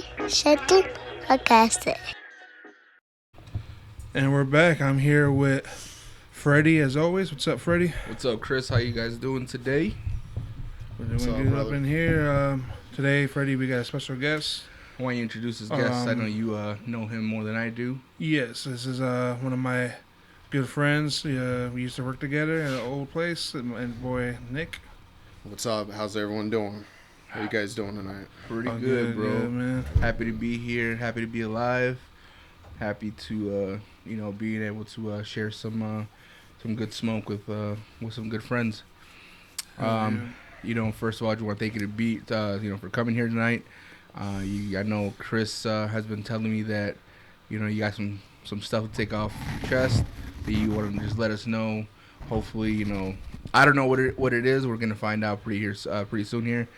Freddy Shetty Podcast. And we're back. I'm here with Freddy, as always. What's up, Freddy? What's up, Chris? How you guys doing today? We're doing good up in here. Today, Freddy, we got a special guest. Why don't you introduce his guest? I know you know him more than I do. Yes, this is one of my good friends. We used to work together at an old place. And boy, Nick. What's up? How's everyone doing? How you guys doing tonight? Pretty good, bro. Good, man. Happy to be here. Happy to be alive. Happy to being able to share some good smoke with some good friends. First of all, I just want to thank you for coming here tonight. I know Chris has been telling me that you got some stuff to take off your chest that you want to just let us know. Hopefully, I don't know what it is. We're gonna find out pretty soon here.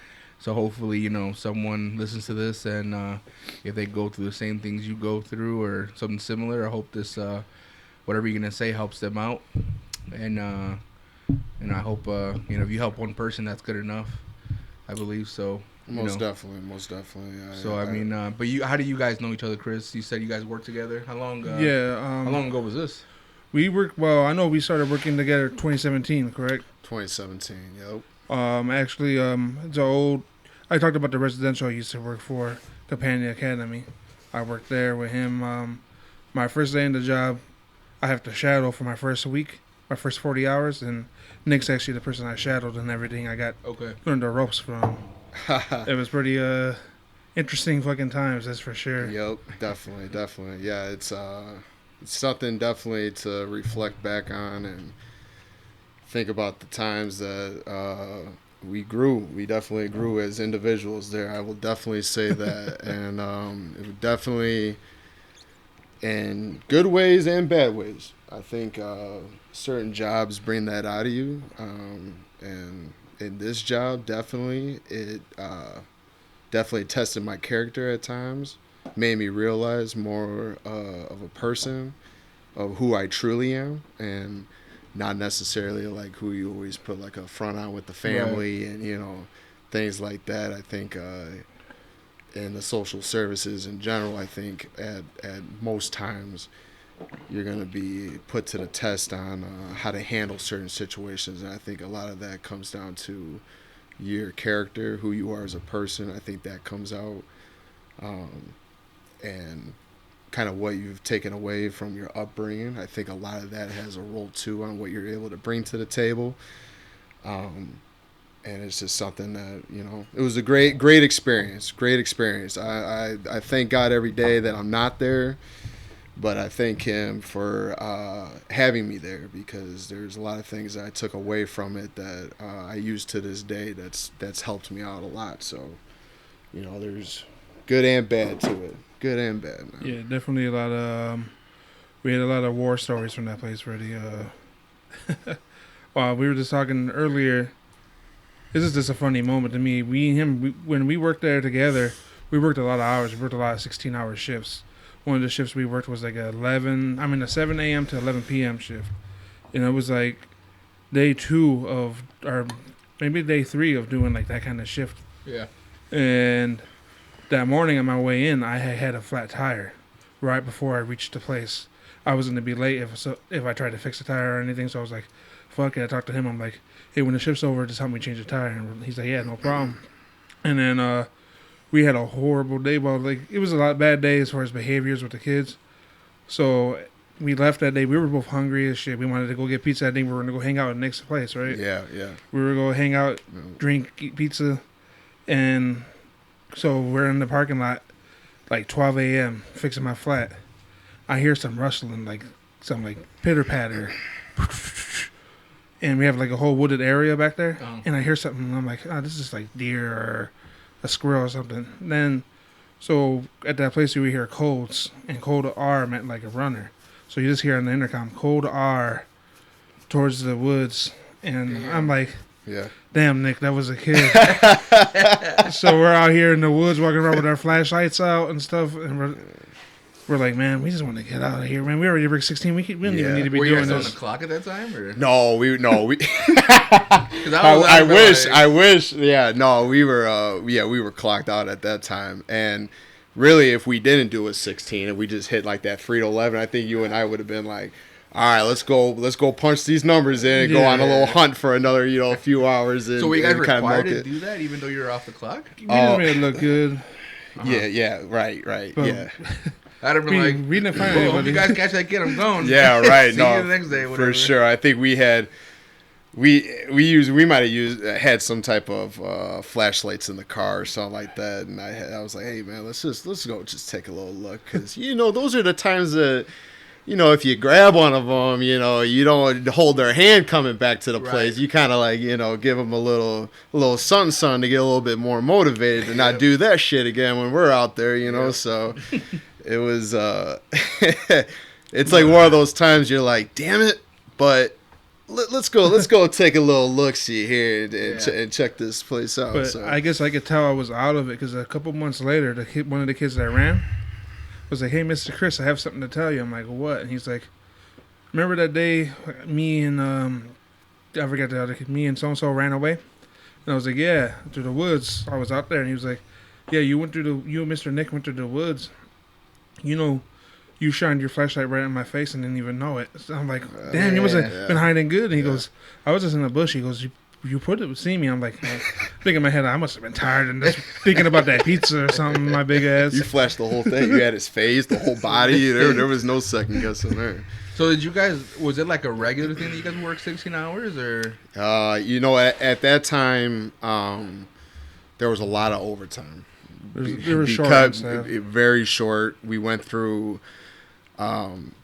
So hopefully, someone listens to this and if they go through the same things you go through or something similar, I hope this whatever you're gonna say helps them out. And I hope if you help one person, that's good enough. I believe so. Most definitely. But how do you guys know each other, Chris? You said you guys work together. How long? How long ago was this? We worked. Well, I know we started working together 2017, correct? 2017. Yep. Actually, it's old. I talked about the residential I used to work for, Companion Academy. I worked there with him. My first day in the job, I have to shadow for my first week, my first 40 hours, and Nick's actually the person I shadowed and everything. I got learned the ropes from. It was pretty interesting fucking times, that's for sure. Yep, definitely. Yeah, it's something definitely to reflect back on and think about the times that we grew. We definitely grew as individuals there. I will definitely say that. And it would definitely, in good ways and bad ways, I think certain jobs bring that out of you. And in this job, definitely, it definitely tested my character at times, made me realize more of a person, of who I truly am, and not necessarily like who you always put like a front on with the family, right, and things like that. I think in the social services in general, I think at most times you're going to be put to the test on how to handle certain situations, and I think a lot of that comes down to your character, who you are as a person. I think that comes out, and kind of what you've taken away from your upbringing. I think a lot of that has a role too on what you're able to bring to the table. And it's just something that, it was a great experience. I thank God every day that I'm not there, but I thank him for having me there, because there's a lot of things that I took away from it that I use to this day that's helped me out a lot. So, there's good and bad to it. Good and bad, man. Yeah, definitely a lot of we had a lot of war stories from that place, Freddy. Well, we were just talking earlier. This is just a funny moment to me. When we worked there together, we worked a lot of hours. We worked a lot of 16-hour shifts. One of the shifts we worked was like a 7 a.m. to 11 p.m. shift. And it was like day 2 of, or maybe day 3 of doing like that kind of shift. Yeah. And that morning on my way in, I had a flat tire right before I reached the place. I was going to be late if I tried to fix the tire or anything, so I was like, fuck it. I talked to him. I'm like, hey, when the shift's over, just help me change the tire. And he's like, yeah, no problem. And then we had a horrible day. Well, like, it was a lot bad day as far as behaviors with the kids. So we left that day. We were both hungry as shit. We wanted to go get pizza. I think we were going to go hang out at Nick's place, right? Yeah. We were going to hang out, drink, eat pizza, and so we're in the parking lot, like 12 a.m., fixing my flat. I hear some rustling, like some like pitter-patter. And we have like a whole wooded area back there. Oh. And I hear something, and I'm like, oh, this is like deer or a squirrel or something. And then, so at that place we hear codes, and code R meant like a runner. So you just hear on the intercom, code R towards the woods. And damn. I'm like, yeah. Damn, Nick, that was a kid. So we're out here in the woods walking around with our flashlights out and stuff, and we're like, man, we just want to get out of here, man. We already break 16. We don't even need to be doing this. Were you guys on the clock at that time? Or? No, we. I wish. Yeah, no, we were clocked out at that time, and really, if we didn't do a 16 and we just hit like that 3 to 11, I think you and I would have been like, all right, let's go punch these numbers in and go on a little hunt for another, a few hours. And, so were you guys and kind of required milk to it. do that even though you're off the clock? We just made it look good. Yeah, right, But yeah. I'd have been like, we didn't find "Cool, hope anybody. you guys catch that kid, I'm going. Yeah, right. See No, you the next day, whatever. for sure. I think we had we might have had some type of flashlights in the car or something like that, and I was like, hey man, let's go just take a little look, because those are the times that if you grab one of them, you don't hold their hand coming back to the place. You kind of like give them a little something to get a little bit more motivated to not do that shit again when we're out there, So it was it's like one of those times you're like, damn it, but let's go take a little look-see here and check this place out. But so. I guess I could tell I was out of it because a couple months later, one of the kids that ran was like, hey, Mr. Chris, I have something to tell you. I'm like, what? And he's like, remember that day me and I forgot the other kid, me and so-and-so ran away? And I was like, yeah, through the woods. I was out there. And he was like, yeah, you and Mr. Nick went through the woods. You shined your flashlight right in my face and didn't even know it. So I'm like, damn, you must have been hiding good. And he goes, I was just in the bush. He goes, you put it, see me. I'm like, thinking in my head, I must have been tired and just thinking about that pizza or something, my big ass. You flashed the whole thing. You had his face, the whole body. There was no second guessing there. So did you guys, was it like a regular thing that you guys work 16 hours or? At that time, there was a lot of overtime. There was short. Very short. We went through...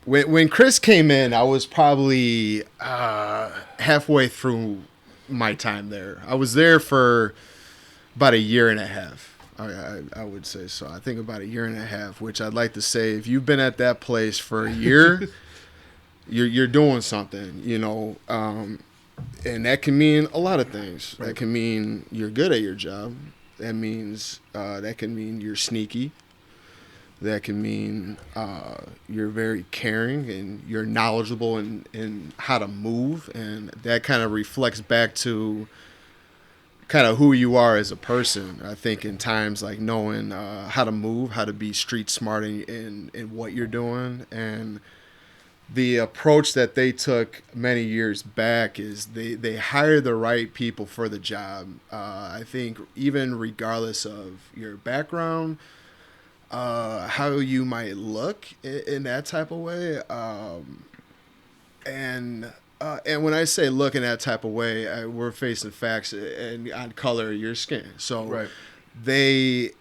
when Chris came in, I was probably halfway through my time there. I was there for about a year and a half. I would say so. I think about a year and a half, which I'd like to say, if you've been at that place for a year, you're doing something, and that can mean a lot of things. Right. That can mean you're good at your job. That can mean you're sneaky. That can mean you're very caring and you're knowledgeable in how to move, and that kind of reflects back to kind of who you are as a person. I think in times like knowing how to move, how to be street smart in what you're doing, and the approach that they took many years back is they hire the right people for the job. I think even regardless of your background, how you might look in that type of way, and when I say look in that type of way, we're facing facts and on color of your skin. So they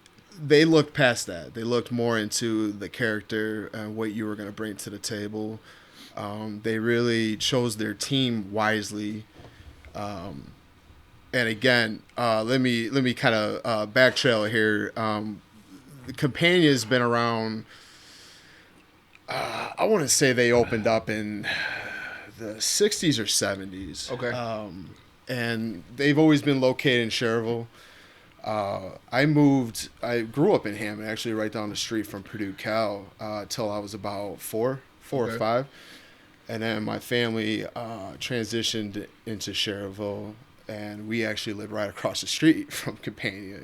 looked past that. They looked more into the character and what you were going to bring to the table. They really chose their team wisely. And again, let me kind of backtrail here. The Compania's been around. I want to say they opened up in the 60s or 70s. Okay. And they've always been located in Cherville. I grew up in Hammond, actually right down the street from Purdue Cal, till I was about four or five. And then my family transitioned into Cherville, and we actually lived right across the street from Campania,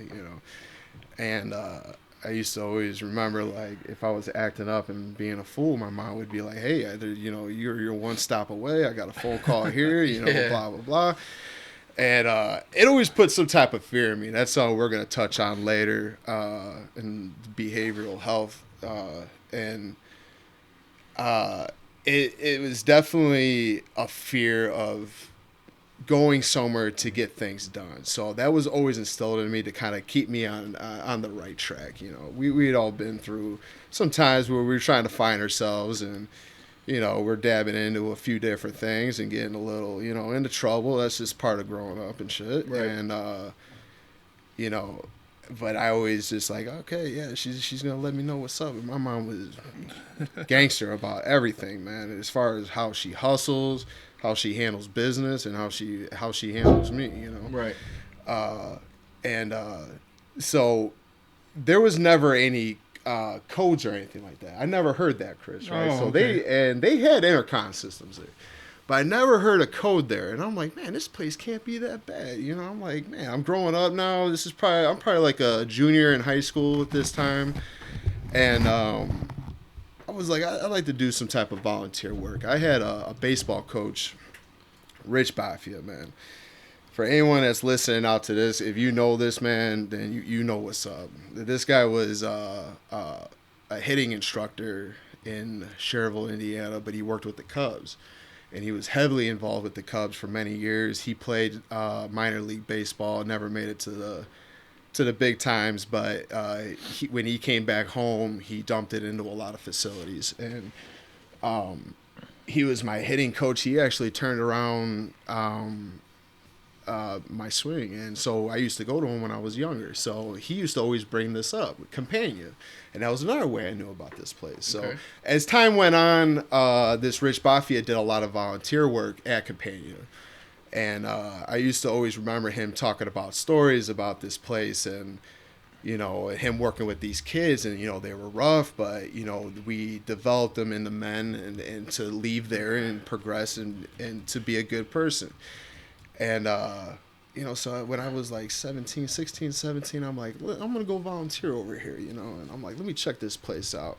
And I used to always remember, like, if I was acting up and being a fool, my mom would be like, hey, you're one stop away. I got a phone call here, blah, blah, blah. And it always put some type of fear in me. That's something we're going to touch on later in behavioral health. It was definitely a fear of going somewhere to get things done. So that was always instilled in me to kind of keep me on the right track. We'd all been through some times where we were trying to find ourselves, and we're dabbing into a few different things and getting a little into trouble. That's just part of growing up and shit. Right. And but I always just like, okay, yeah, she's gonna let me know what's up. And my mom was gangster about everything, man, as far as how she hustles, how she handles business, and how she handles me, Right. So there was never any codes or anything like that. I never heard that, Chris, right? Oh, so okay. they had intercom systems there, but I never heard a code there. And I'm like, man, this place can't be that bad. I'm like, man, I'm growing up now. I'm probably like a junior in high school at this time. And I was like, I'd like to do some type of volunteer work. I had a baseball coach, Rich Bafia, man. For anyone that's listening out to this, if you know this man, then you know what's up. This guy was a hitting instructor in Cherville, Indiana, but he worked with the Cubs. And he was heavily involved with the Cubs for many years. He played minor league baseball, never made it to the big times, but when he came back home, he dumped it into a lot of facilities. And he was my hitting coach. He actually turned around my swing, and so I used to go to him when I was younger. So he used to always bring this up, Compania, and that was another way I knew about this place. So as time went on, this Rich Bafia did a lot of volunteer work at Compania, and I used to always remember him talking about stories about this place, and him working with these kids, and they were rough, but we developed them into men, and to leave there and progress and to be a good person. And, so when I was like 16, 17, I'm like, I'm going to go volunteer over here, and I'm like, let me check this place out.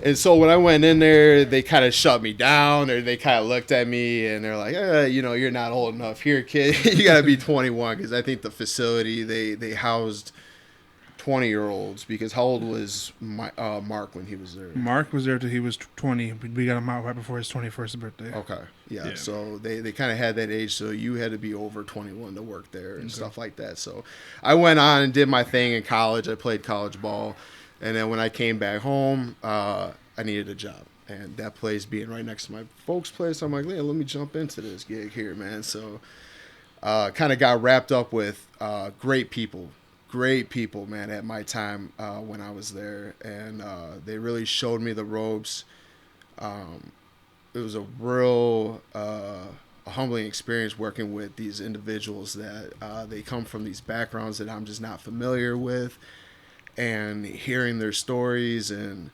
And so when I went in there, they kind of shut me down, or they kind of looked at me, and they're like, you're not old enough here, kid. You got to be 21, because I think the facility, they housed 20-year-olds, because how old was Mark when he was there? Mark was there till he was 20. We got him out right before his 21st birthday. Okay. Yeah. So they kind of had that age, so you had to be over 21 to work there and stuff like that. So I went on and did my thing in college. I played college ball. And then when I came back home, I needed a job. And that place being right next to my folks' place, I'm like, let me jump into this gig here, man. So kind of got wrapped up with great people, man, at my time when I was there. And they really showed me the ropes. It was a real a humbling experience working with these individuals that they come from these backgrounds that I'm just not familiar with, and hearing their stories and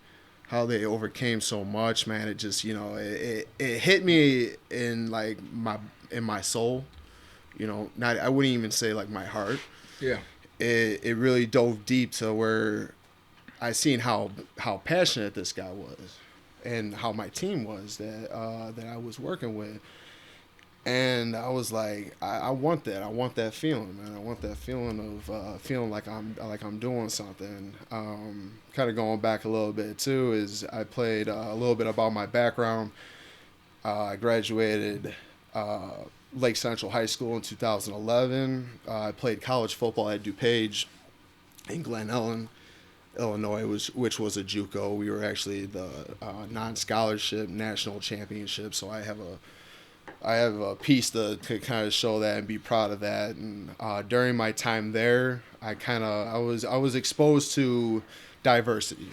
how they overcame so much, man. It just, it hit me in like my soul, not, I wouldn't even say like my heart. Yeah. It really dove deep to where I seen how passionate this guy was, and how my team was that I was working with. And I was like, I want that. I want that feeling, man. I want that feeling of feeling like I'm doing something. Kind of going back a little bit too, is I played a little bit about my background. I graduated Lake Central High School in 2011. I played college football at DuPage in Glen Ellen, Illinois, which was a JUCO. We were actually the non-scholarship national championship, so I have a piece to kind of show that and be proud of that. And during my time there, I was exposed to diversity.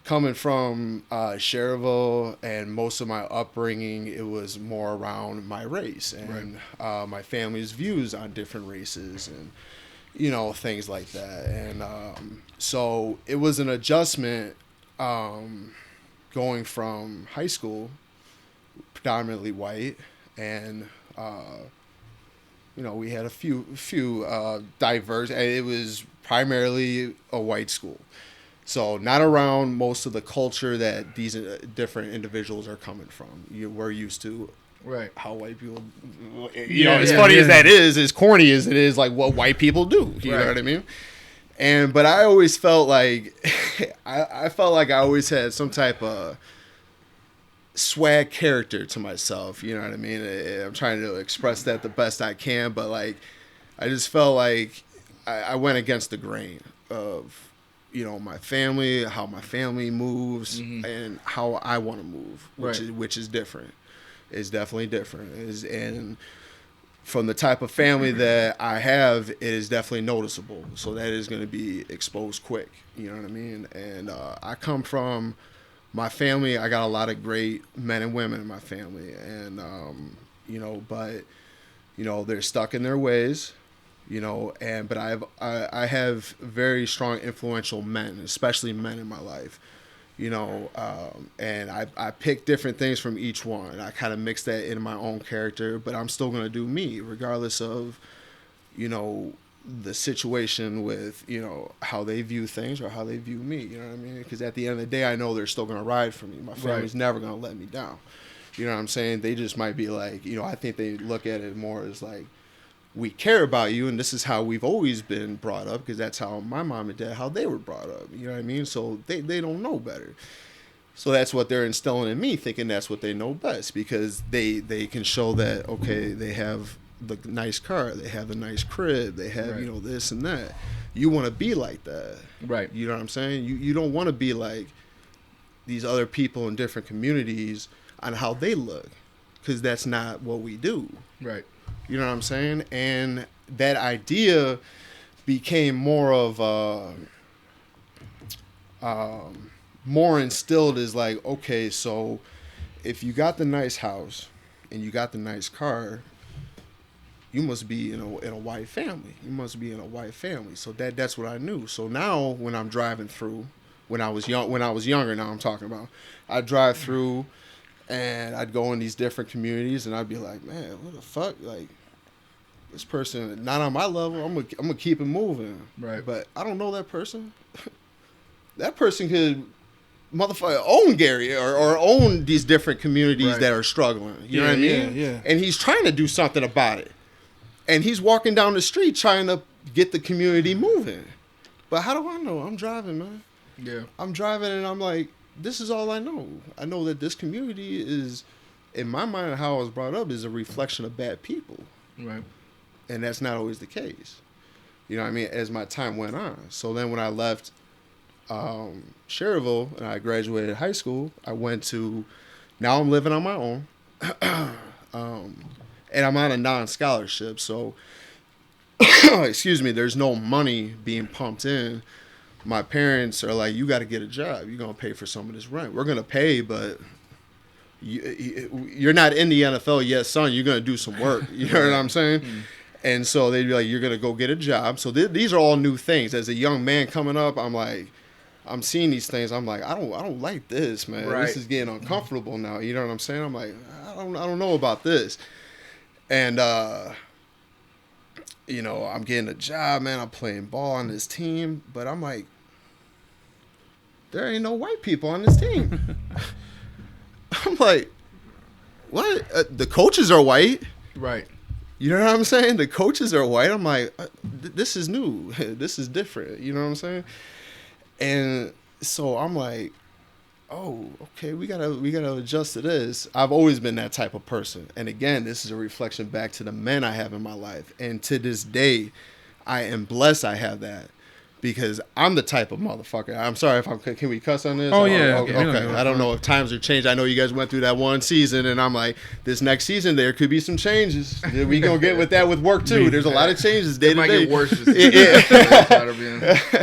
Coming from Cherville, and most of my upbringing, it was more around my race and my family's views on different races and things like that. And so it was an adjustment going from high school, predominantly white, and we had a few diverse, and it was primarily a white school. So not around most of the culture that these different individuals are coming from. We're used to how white people, as funny as that is, as corny as it is, like what white people do. You know what I mean? But I always felt like, I felt like I always had some type of swag character to myself. You know what I mean? I'm trying to express that the best I can, but like, I just felt like I went against the grain of, my family, how my family moves, and how I want to move, which is different. It's definitely different. And from the type of family that I have, it is definitely noticeable. So that is going to be exposed quick. You know what I mean? And I come from my family. I got a lot of great men and women in my family, and but they're stuck in their ways. But I have very strong influential men, especially men in my life, and I pick different things from each one. I kind of mix that into my own character, but I'm still going to do me regardless of, the situation with, you know, how they view things or how they view me. You know what I mean? Because at the end of the day, I know they're still gonna ride for me. My family's never gonna let me down. You know what I'm saying? They just might be like, you know, I think they look at it more as like, we care about you, and this is how we've always been brought up, because that's how my mom and dad, how they were brought up. You know what I mean? So they don't know better. So that's what they're instilling in me, thinking that's what they know best, because they can show that, okay, they have the nice car, they have a nice crib, they have, you know, this and that. You want to be like that. Right. You know what I'm saying? You don't want to be like these other people in different communities on how they look, because that's not what we do. Right. You know what I'm saying? And that idea became more of more instilled as like, okay, so if you got the nice house and you got the nice car, you must be in a white family. You must be in a white family. So that's what I knew. So now when I'm driving through, when I was younger, now I'm talking about, I'd drive through and I'd go in these different communities and I'd be like, man, what the fuck? Like, this person not on my level. I'm gonna keep it moving. Right. But I don't know that person. That person could motherfucker own Gary or own these different communities that are struggling. You know what I mean? Yeah. And he's trying to do something about it. And he's walking down the street trying to get the community moving. But how do I know? I'm driving, man. Yeah. I'm driving and I'm like, this is all I know. I know that this community is, in my mind, how I was brought up, is a reflection of bad people. Right. And that's not always the case. You know what I mean? As my time went on. So then when I left Cherville and I graduated high school, I went to, now I'm living on my own. And I'm on a non-scholarship. So, excuse me, there's no money being pumped in. My parents are like, you got to get a job. You're going to pay for some of this rent. We're going to pay, but you're not in the NFL yet, son. You're going to do some work. You know what I'm saying? Mm. And so they'd be like, you're going to go get a job. So these are all new things. As a young man coming up, I'm like, I'm seeing these things. I'm like, I don't like this, man. Right. This is getting uncomfortable now. You know what I'm saying? I'm like, I don't know about this. And, you know, I'm getting a job, man. I'm playing ball on this team. But I'm like, there ain't no white people on this team. I'm like, what? The coaches are white. Right. You know what I'm saying? The coaches are white. I'm like, this is new. This is different. You know what I'm saying? And so I'm like, oh, okay, we gotta adjust to this. I've always been that type of person. And again, this is a reflection back to the men I have in my life. And to this day, I am blessed I have that. Because I'm the type of motherfucker. I'm sorry if can we cuss on this? Oh, yeah. Okay. I don't know if times have changed. I know you guys went through that one season, and I'm like, this next season there could be some changes. We gonna get with that with work too. There's a lot of changes day to day. It might get worse.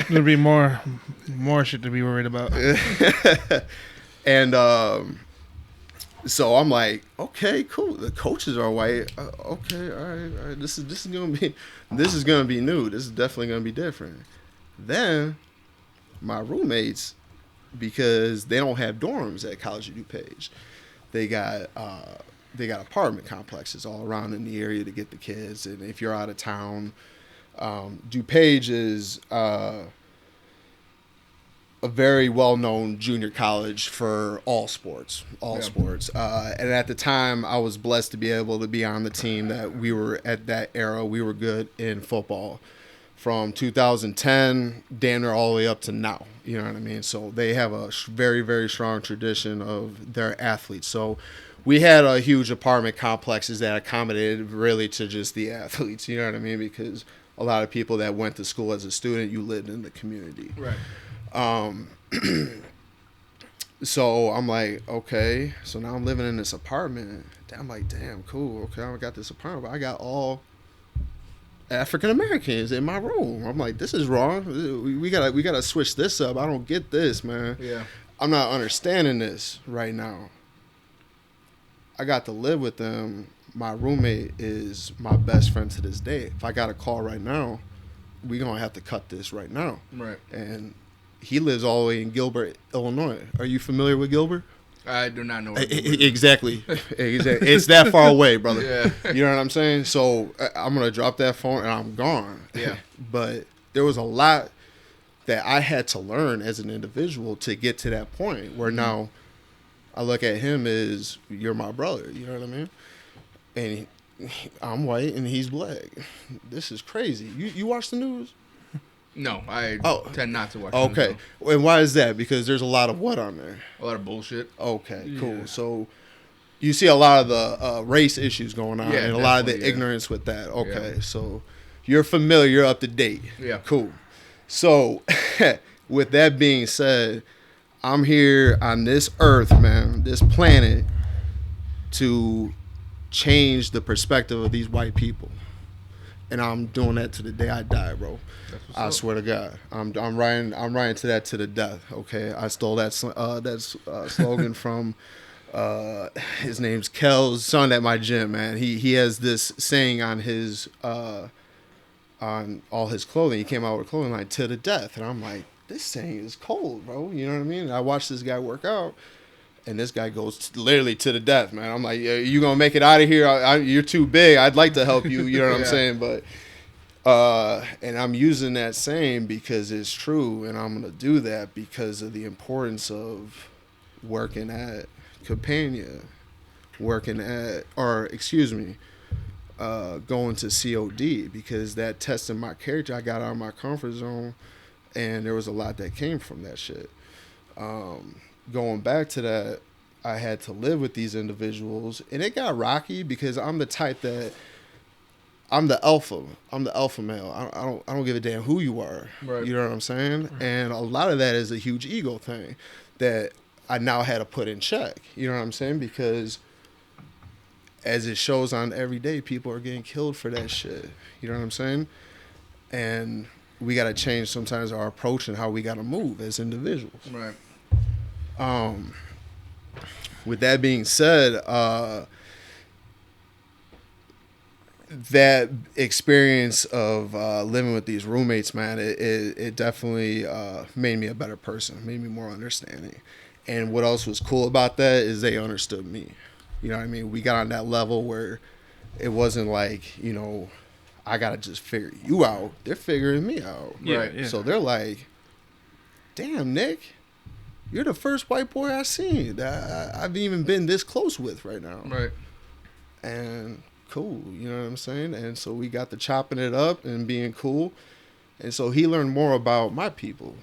There'll be more shit to be worried about. And so I'm like, okay, cool. The coaches are white. Okay, all right. This is gonna be new. This is definitely gonna be different. Then my roommates, because they don't have dorms at College of DuPage, they got apartment complexes all around in the area to get the kids. And if you're out of town, DuPage is a very well-known junior college for all sports. And at the time, I was blessed to be able to be on the team that we were at that era. We were good in football. From 2010, damn near all the way up to now. You know what I mean? So they have a very, very strong tradition of their athletes. So we had a huge apartment complexes that accommodated really to just the athletes. You know what I mean? Because a lot of people that went to school as a student, you lived in the community. Right. So I'm like, okay. So now I'm living in this apartment. I'm like, damn, cool. Okay, I got this apartment, but I got all African Americans in my room. I'm like, this is wrong. We gotta switch this up. I don't get this, man. Yeah. I'm not understanding this right now. I got to live with them. My roommate is my best friend to this day. If I got a call right now, we gonna have to cut this right now. Right. And he lives all the way in Gilbert, Illinois. Are you familiar with Gilbert? I do not know. What Exactly. It's that far away, brother. Yeah. You know what I'm saying? So I'm gonna drop that phone and I'm gone. Yeah. But there was a lot that I had to learn as an individual to get to that point where now I look at him as you're my brother. You know what I mean? And I'm white and he's black. This is crazy. You watch the news? No, I tend not to watch. Okay. And why is that? Because there's a lot of what on there? A lot of bullshit. Okay, cool. So you see a lot of the race issues going on and a lot of the ignorance with that. Okay, so you're familiar, you're up to date. Yeah. Cool. So with that being said, I'm here on this earth, man, this planet, to change the perspective of these white people. And I'm doing that to the day I die, bro. I swear to God, I'm writing to that to the death. Okay, I stole that slogan from his name's Kel's son at my gym. Man, he has this saying on his on all his clothing. He came out with a clothing line, to the death, and I'm like, this saying is cold, bro. You know what I mean? And I watched this guy work out. And this guy goes literally to the death, man. I'm like, you gonna make it out of here? You're too big. I'd like to help you. You know what I'm saying? But, and I'm using that saying because it's true, and I'm gonna do that because of the importance of working at Campania, going to COD, because that tested my character. I got out of my comfort zone, and there was a lot that came from that shit. Going back to that, I had to live with these individuals, and it got rocky because I'm the type that I'm the alpha. I'm the alpha male. I don't give a damn who you are. Right. You know what I'm saying? And a lot of that is a huge ego thing that I now had to put in check. You know what I'm saying? Because as it shows on every day, people are getting killed for that shit. You know what I'm saying? And we got to change sometimes our approach and how we got to move as individuals. Right. With that being said, that experience of living with these roommates, man, it definitely made me a better person, made me more understanding. And what else was cool about that is they understood me. You know what I mean? We got on that level where it wasn't like, you know, I got to just figure you out. They're figuring me out. Yeah, right? Yeah. So they're like, damn, Nick, you're the first white boy I've seen that I've even been this close with right now. Right. And cool, you know what I'm saying? And so we got to chopping it up and being cool. And so he learned more about my people,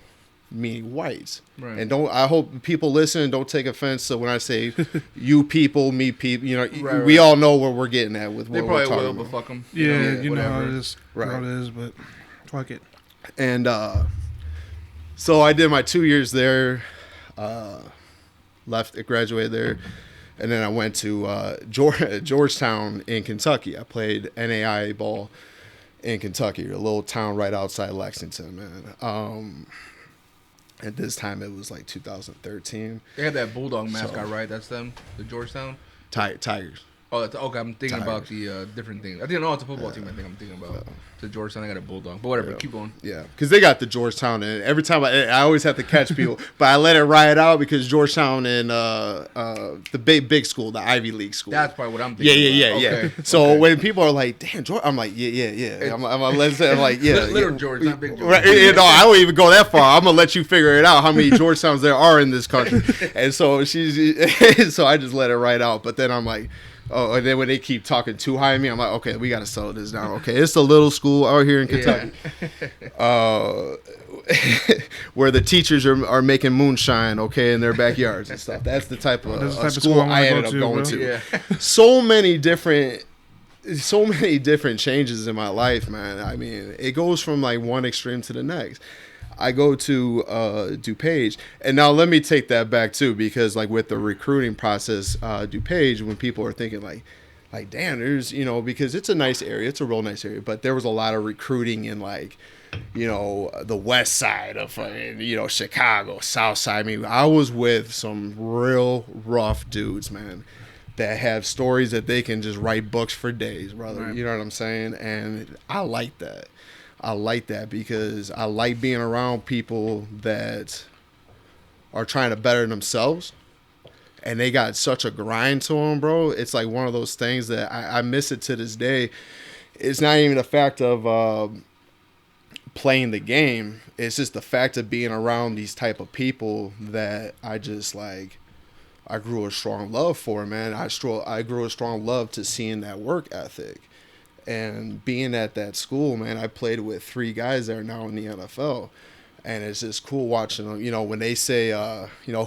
meaning whites. Right. And I hope people listen, don't take offense. So when I say you people, me people, you know, we all know where we're getting at with what we're talking about. But fuck them. Yeah, you know how it is. Right. How it is, but fuck it. And so I did my 2 years there. Graduated there, and then I went to Georgetown in Kentucky. I played NAIA ball in Kentucky, a little town right outside Lexington, man. At this time, it was like 2013. They had that Bulldog mascot, right? That's them, the Georgetown? Tigers. Oh, that's, okay. I'm thinking Tigers. about the different things. I didn't know it's a football team. I think I'm thinking about the Georgetown. I got a Bulldog, but whatever. Keep going. Yeah, because they got the Georgetown, and every time I always have to catch people, but I let it ride out because Georgetown and the big school, the Ivy League school. That's probably what I'm thinking. Yeah. Okay. So when people are like, "Damn, George," I'm like, "Yeah." I'm like, "Yeah." Little George, not big George. Right? No, I don't even go that far. I'm gonna let you figure it out how many Georgetowns there are in this country, and so so I just let it ride out. But then I'm like. Oh, and then when they keep talking too high on me, I'm like, okay, we got to settle this down. Okay, it's a little school out here in Kentucky, where the teachers are making moonshine, okay, in their backyards and stuff. That's the type of school I ended up going to. Yeah. So many different changes in my life, man. I mean, it goes from like one extreme to the next. I go to DuPage, and now let me take that back too, because like with the recruiting process, DuPage, when people are thinking like damn, there's, you know, because it's a nice area, it's a real nice area, but there was a lot of recruiting in like, you know, the west side of, you know, Chicago, south side. I mean, I was with some real rough dudes, man, that have stories that they can just write books for days, brother. Right. You know what I'm saying? And I like that. Because I like being around people that are trying to better themselves and they got such a grind to them, bro. It's like one of those things that I miss it to this day. It's not even the fact of playing the game. It's just the fact of being around these type of people that I just like. I grew a strong love for, man. I grew a strong love to seeing that work ethic. And being at that school, man, I played with 3 guys that are now in the NFL. And it's just cool watching them. You know, when they say,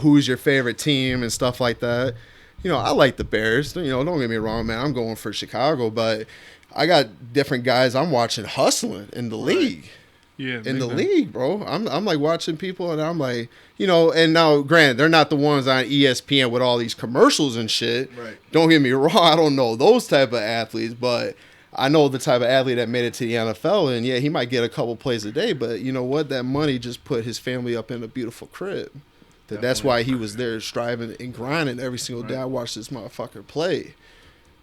who's your favorite team and stuff like that. You know, I like the Bears. You know, don't get me wrong, man. I'm going for Chicago. But I got different guys I'm watching hustling in the league. Yeah, in the league, bro. I'm like watching people, and I'm like, you know, and now, granted, they're not the ones on ESPN with all these commercials and shit. Right. Don't get me wrong. I don't know those type of athletes, but I know the type of athlete that made it to the NFL, and yeah, he might get a couple plays a day, but you know what? That money just put his family up in a beautiful crib. That's why he was there striving and grinding every single day. I watched this motherfucker play.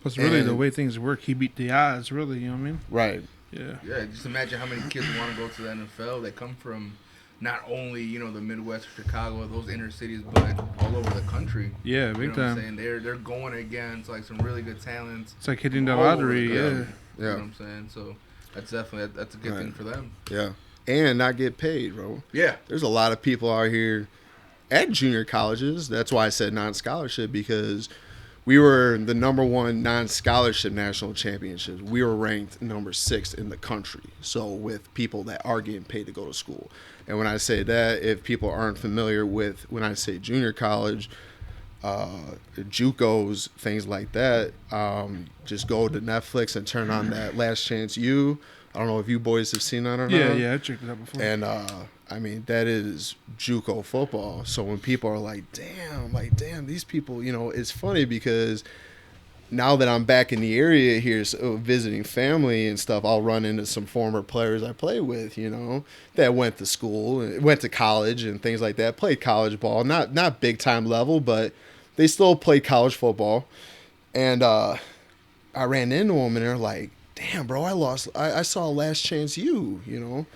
Plus, really, the way things work, he beat the odds, really, you know what I mean? Right. Yeah. Yeah, just imagine how many kids want to go to the NFL that come from not only, you know, the Midwest or Chicago, those inner cities, but all over the country. Yeah, big you know time. What I'm saying? They're going against like some really good talents. It's like hitting the lottery, yeah. Yeah. You know what I'm saying? So that's a good thing for them. Yeah. And not get paid, bro. Yeah. There's a lot of people out here at junior colleges. That's why I said non-scholarship, because we were the number 1 non-scholarship national championships. We were ranked number 6 in the country. So with people that are getting paid to go to school. And when I say that, if people aren't familiar with when I say junior college, JUCOs, things like that, just go to Netflix and turn on that Last Chance U. I don't know if you boys have seen that or not. Yeah, I checked it out before. And I mean, that is JUCO football. So when people are like, damn, these people, you know, it's funny because now that I'm back in the area here, so visiting family and stuff, I'll run into some former players I played with, you know, that went to school, went to college and things like that, played college ball, not big time level, but they still played college football. And I ran into them and they're like, damn, bro, I saw Last Chance U, you know.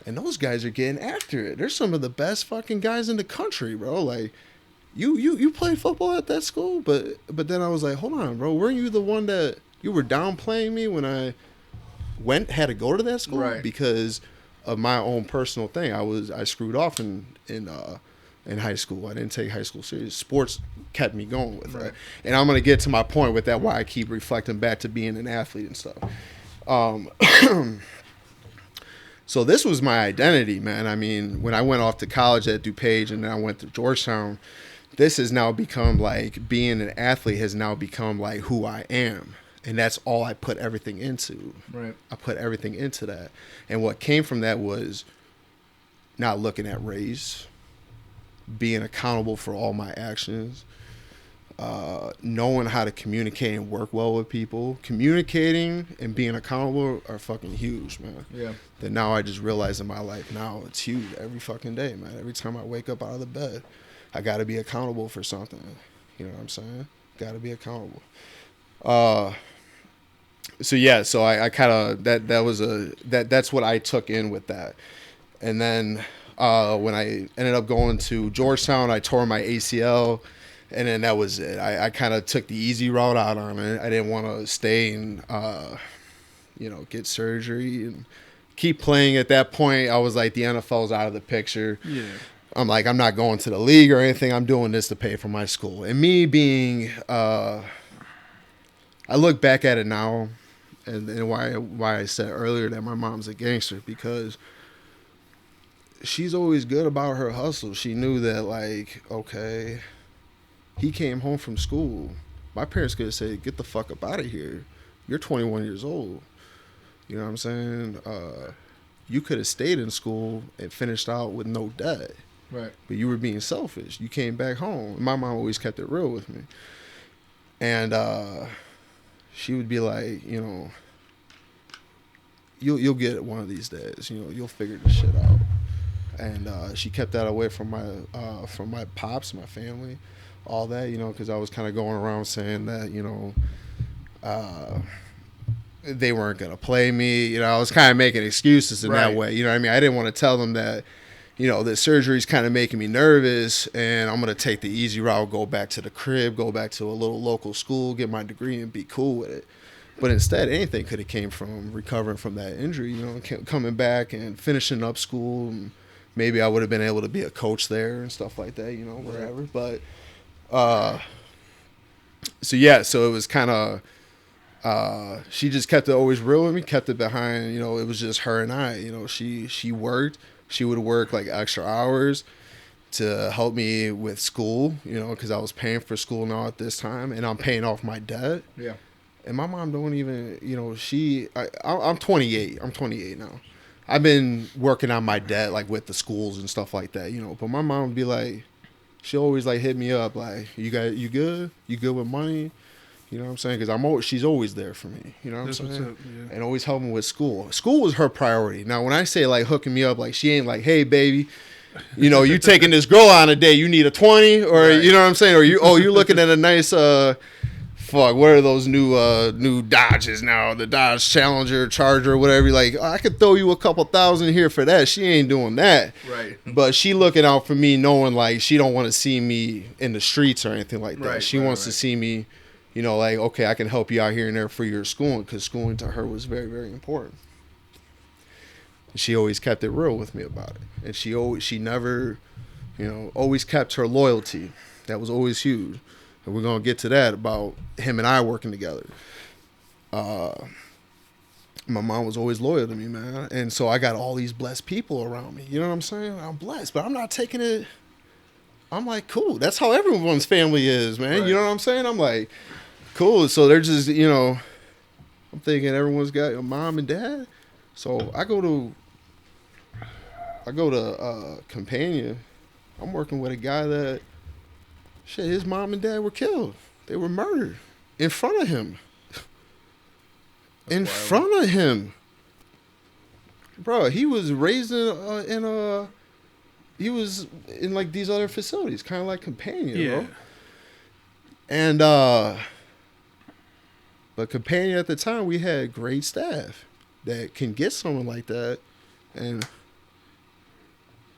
And those guys are getting after it. They're some of the best fucking guys in the country, bro. Like, you played football at that school? But then I was like, hold on, bro. Weren't you the one that you were downplaying me when I had to go to that school? Right. Because of my own personal thing. I screwed off in high school. I didn't take high school serious. Sports kept me going with that. And I'm going to get to my point with that, why I keep reflecting back to being an athlete and stuff. So this was my identity, man. I mean, when I went off to college at DuPage and then I went to Georgetown, this has now become like, being an athlete has now become like who I am. And that's all I put everything into. Right. I put everything into that. And what came from that was not looking at race, being accountable for all my actions, knowing how to communicate and work well with people. Communicating and being accountable are fucking huge, man. Yeah. That now I just realize in my life now it's huge every fucking day, man. Every time I wake up out of the bed, I got to be accountable for something. You know what I'm saying? Got to be accountable. So I kind of that's what I took in with that. And then when I ended up going to Georgetown, I tore my ACL. And then that was it. I kind of took the easy route out on it. I didn't want to stay and, get surgery and keep playing. At that point, I was like, the NFL's out of the picture. Yeah. I'm like, I'm not going to the league or anything. I'm doing this to pay for my school. And me being, I look back at it now, and why I said earlier that my mom's a gangster, because she's always good about her hustle. She knew that, like, okay, he came home from school. My parents could have said, get the fuck up out of here. You're 21 years old. You know what I'm saying? You could have stayed in school and finished out with no debt. Right. But you were being selfish. You came back home. My mom always kept it real with me. And she would be like, you know, you'll get it one of these days. You know, you'll figure this shit out. And she kept that away from my pops, my family, all that, you know, because I was kind of going around saying that, you know, they weren't going to play me. You know, I was kind of making excuses in that way. You know what I mean? I didn't want to tell them that, the surgery's kind of making me nervous, and I'm going to take the easy route, go back to the crib, go back to a little local school, get my degree, and be cool with it. But instead, anything could have came from recovering from that injury, coming back and finishing up school. And maybe I would have been able to be a coach there and stuff like that, wherever. But, so it was kind of, she just kept it always real with me, kept it behind, it was just her and I, she worked. She would work like extra hours to help me with school, because I was paying for school now at this time, and I'm paying off my debt. Yeah. And my mom don't even, I'm 28. I'm 28 now. I've been working on my debt, like with the schools and stuff like that, But my mom would be like, she always like hit me up, like, you good? You good with money? You know what I'm saying? Because she's always there for me. You know what I'm saying? Up, yeah. And always helping with school. School was her priority. Now, when I say like hooking me up, like she ain't like, hey, baby, you taking this girl on a date, you need a 20, or right. You know what I'm saying? Or you're looking at a nice what are those new Dodges now? The Dodge Challenger, Charger, whatever. Like, I could throw you a couple thousand here for that. She ain't doing that. Right. But she looking out for me, knowing like she don't want to see me in the streets or anything like that. Right, she wants to see me. Like, okay, I can help you out here and there for your schooling, because schooling to her was very, very important. She always kept it real with me about it. And she never, always kept her loyalty. That was always huge. And we're going to get to that about him and I working together. My mom was always loyal to me, man. And so I got all these blessed people around me. You know what I'm saying? I'm blessed, but I'm not taking it. I'm like, cool. That's how everyone's family is, man. Right. You know what I'm saying? I'm like, cool. So they're just, I'm thinking everyone's got a mom and dad. So I go to Companion. I'm working with a guy that, his mom and dad were killed. They were murdered in front of him. In front of him. Bro, he was raised he was in like these other facilities, kind of like Companion, bro. And but Companion at the time, we had great staff that can get someone like that and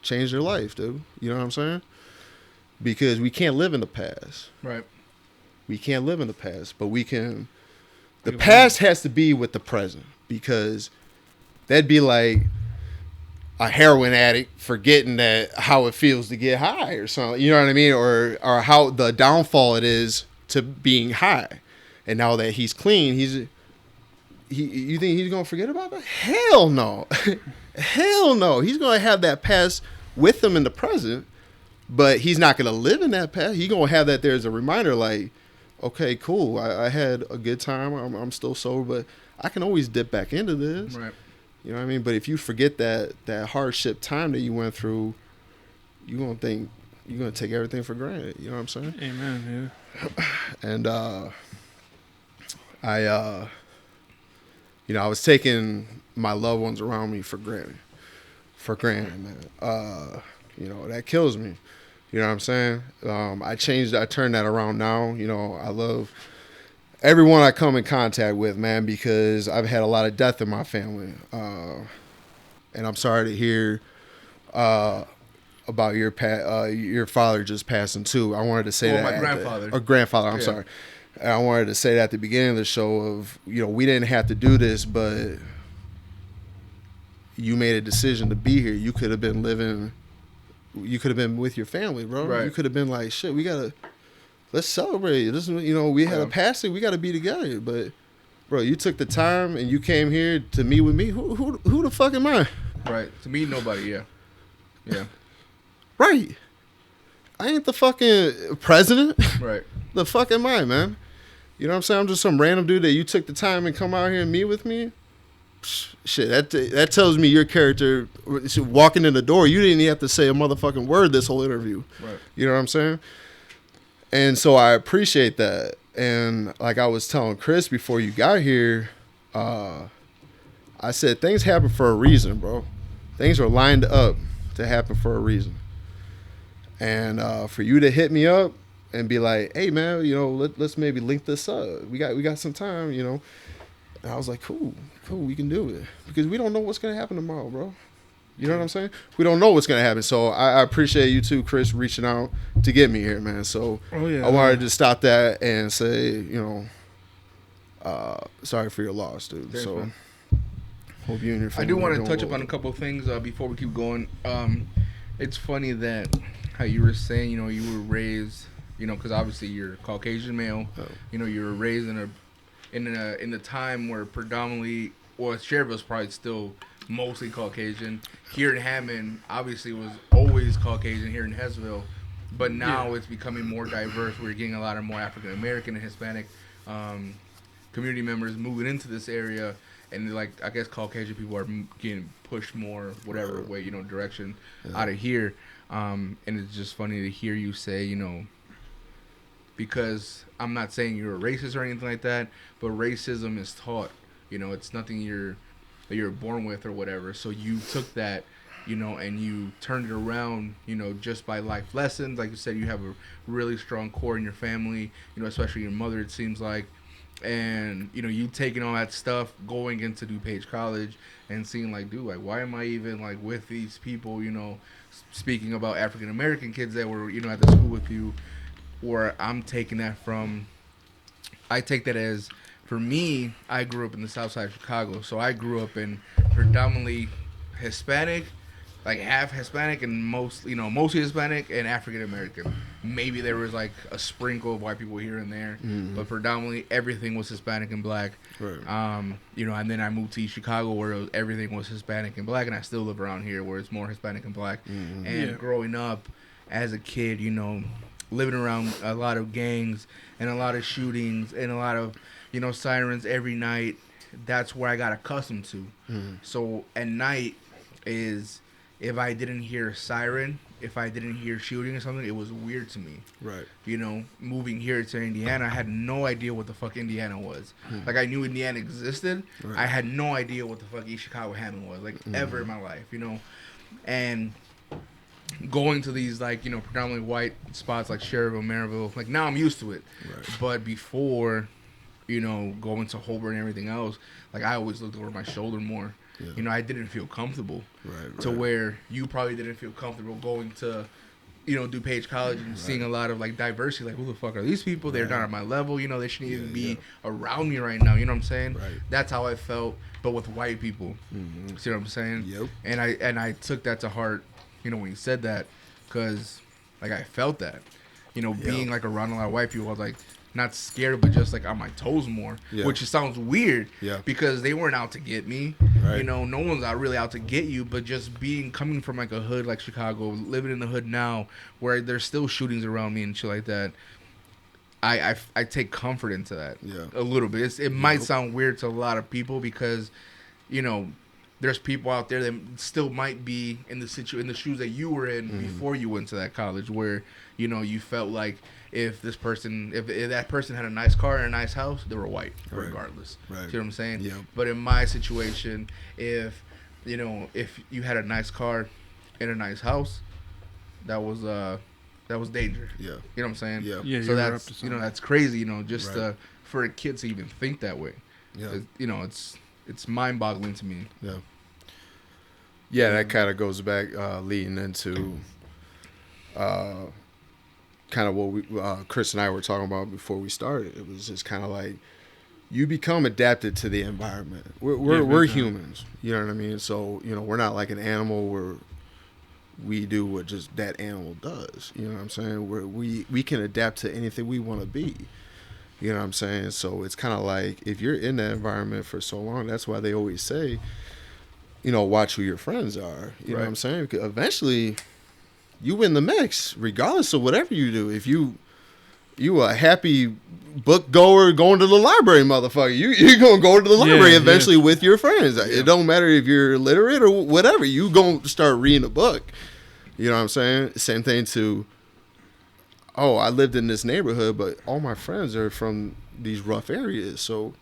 change their life, dude. You know what I'm saying? Because we can't live in the past. Right. We can't live in the past, but we can. The past has to be with the present, because that'd be like a heroin addict forgetting that how it feels to get high or something. You know what I mean? Or how the downfall it is to being high. And now that he's clean, you think he's gonna forget about that? Hell no. Hell no. He's gonna have that past with him in the present. But he's not going to live in that past. He's going to have that there as a reminder, like, okay, cool. I had a good time. I'm still sober, but I can always dip back into this. Right. You know what I mean? But if you forget that hardship time that you went through, you're going to take everything for granted. You know what I'm saying? Amen, yeah. And I was taking my loved ones around me for granted. Man. That kills me. You know what I'm saying? I turned that around now. I love everyone I come in contact with, man, because I've had a lot of death in my family. And I'm sorry to hear about your father just passing too. I wanted to say that. My grandfather. Grandfather, I'm sorry. I wanted to say that at the beginning of the show of, we didn't have to do this, but you made a decision to be here. You could have been with your family, bro. Right. You could have been like, shit, let's celebrate. This is, we had a passing, we got to be together. But, bro, you took the time and you came here to meet with me. Who the fuck am I? Right. To meet nobody, yeah. Yeah. Right. I ain't the fucking president. Right. The fuck am I, man? You know what I'm saying? I'm just some random dude that you took the time and come out here and meet with me. Shit, that tells me your character. Walking in the door, you didn't even have to say a motherfucking word this whole interview. Right. You know what I'm saying? And so I appreciate that. And like I was telling Chris before you got here, I said things happen for a reason, bro. Things are lined up to happen for a reason. And for you to hit me up and be like, "Hey, man, let's maybe link this up. We got some time, And I was like, cool, we can do it. Because we don't know what's going to happen tomorrow, bro. You know what I'm saying? We don't know what's gonna happen. So I appreciate you too, Chris, reaching out to get me here, man. So I wanted to stop that and say, sorry for your loss, dude. Thanks, so man. hope you and your family. I do want to touch well. upon a couple of things before we keep going. It's funny that how you were saying, you were raised, because obviously you're Caucasian male. Oh. You were raised in the time where predominantly, well, share of us probably still mostly Caucasian. Here in Hammond, obviously, was always Caucasian here in Hessville, but now it's becoming more diverse. We're getting a lot of more African American and Hispanic community members moving into this area, and I guess Caucasian people are getting pushed more whatever way direction out of here. And it's just funny to hear you say, because I'm not saying you're a racist or anything like that, but racism is taught. It's nothing that you're born with or whatever. So you took that, and you turned it around, just by life lessons. Like you said, you have a really strong core in your family, especially your mother, it seems like. And, you taking all that stuff, going into DuPage College and seeing dude, why am I even, with these people, speaking about African-American kids that were, at the school with you, where I'm taking that from, I take that as, for me, I grew up in the south side of Chicago, so I grew up in predominantly Hispanic, half Hispanic and mostly Hispanic and African American. Maybe there was a sprinkle of white people here and there, but predominantly everything was Hispanic and black. Right. And then I moved to East Chicago where everything was Hispanic and black, and I still live around here where it's more Hispanic and black. And growing up as a kid, living around a lot of gangs and a lot of shootings and a lot of sirens every night, that's where I got accustomed to. So at night is, if I didn't hear a siren, if I didn't hear shooting or something, it was weird to me. Right. Moving here to Indiana, I had no idea what the fuck Indiana was. I knew Indiana existed. Right. I had no idea what the fuck East Chicago Hammond was, ever in my life, And going to these, predominantly white spots like Cherville, Maryville, now I'm used to it. Right. But before, going to Holbrook and everything else, I always looked over my shoulder more. Yeah. I didn't feel comfortable to where you probably didn't feel comfortable going to, DuPage College and seeing a lot of diversity. Who the fuck are these people? They're not at my level. They shouldn't even be around me right now. You know what I'm saying? Right. That's how I felt, but with white people. See what I'm saying? Yep. And I took that to heart, when you said that, because I felt that, being around a lot of white people. I was not scared, but just on my toes more, which sounds weird because they weren't out to get me. Right. No one's really out to get you, but just coming from a hood like Chicago, living in the hood now where there's still shootings around me and shit like that, I take comfort into that a little bit. It might sound weird to a lot of people because, there's people out there that still might be in the shoes that you were in before you went to that college, where you felt like if that person had a nice car and a nice house, they were white regardless. Right. See what I'm saying? Yeah. But in my situation, if you had a nice car and a nice house, that was danger. Yeah. You know what I'm saying? Yeah. Yeah. So that's that's crazy. For a kid to even think that way. Yeah. It's mind-boggling to me. Yeah. Yeah, that kind of goes back leading into kind of what we Chris and I were talking about before we started. It was just kind of you become adapted to the environment. We're humans, you know what I mean? So we're not like an animal where we do what just that animal does. You know what I'm saying? Where we can adapt to anything we want to be. You know what I'm saying? So it's kind of if you're in that environment for so long, that's why they always say, watch who your friends are. You know what I'm saying? Because eventually you win the mix, regardless of whatever you do. If you a happy book goer going to the library, motherfucker, you're going to go to the library eventually with your friends. Yeah. It don't matter if you're illiterate or whatever. You going to start reading a book. You know what I'm saying? Same thing to, I lived in this neighborhood, but all my friends are from these rough areas. So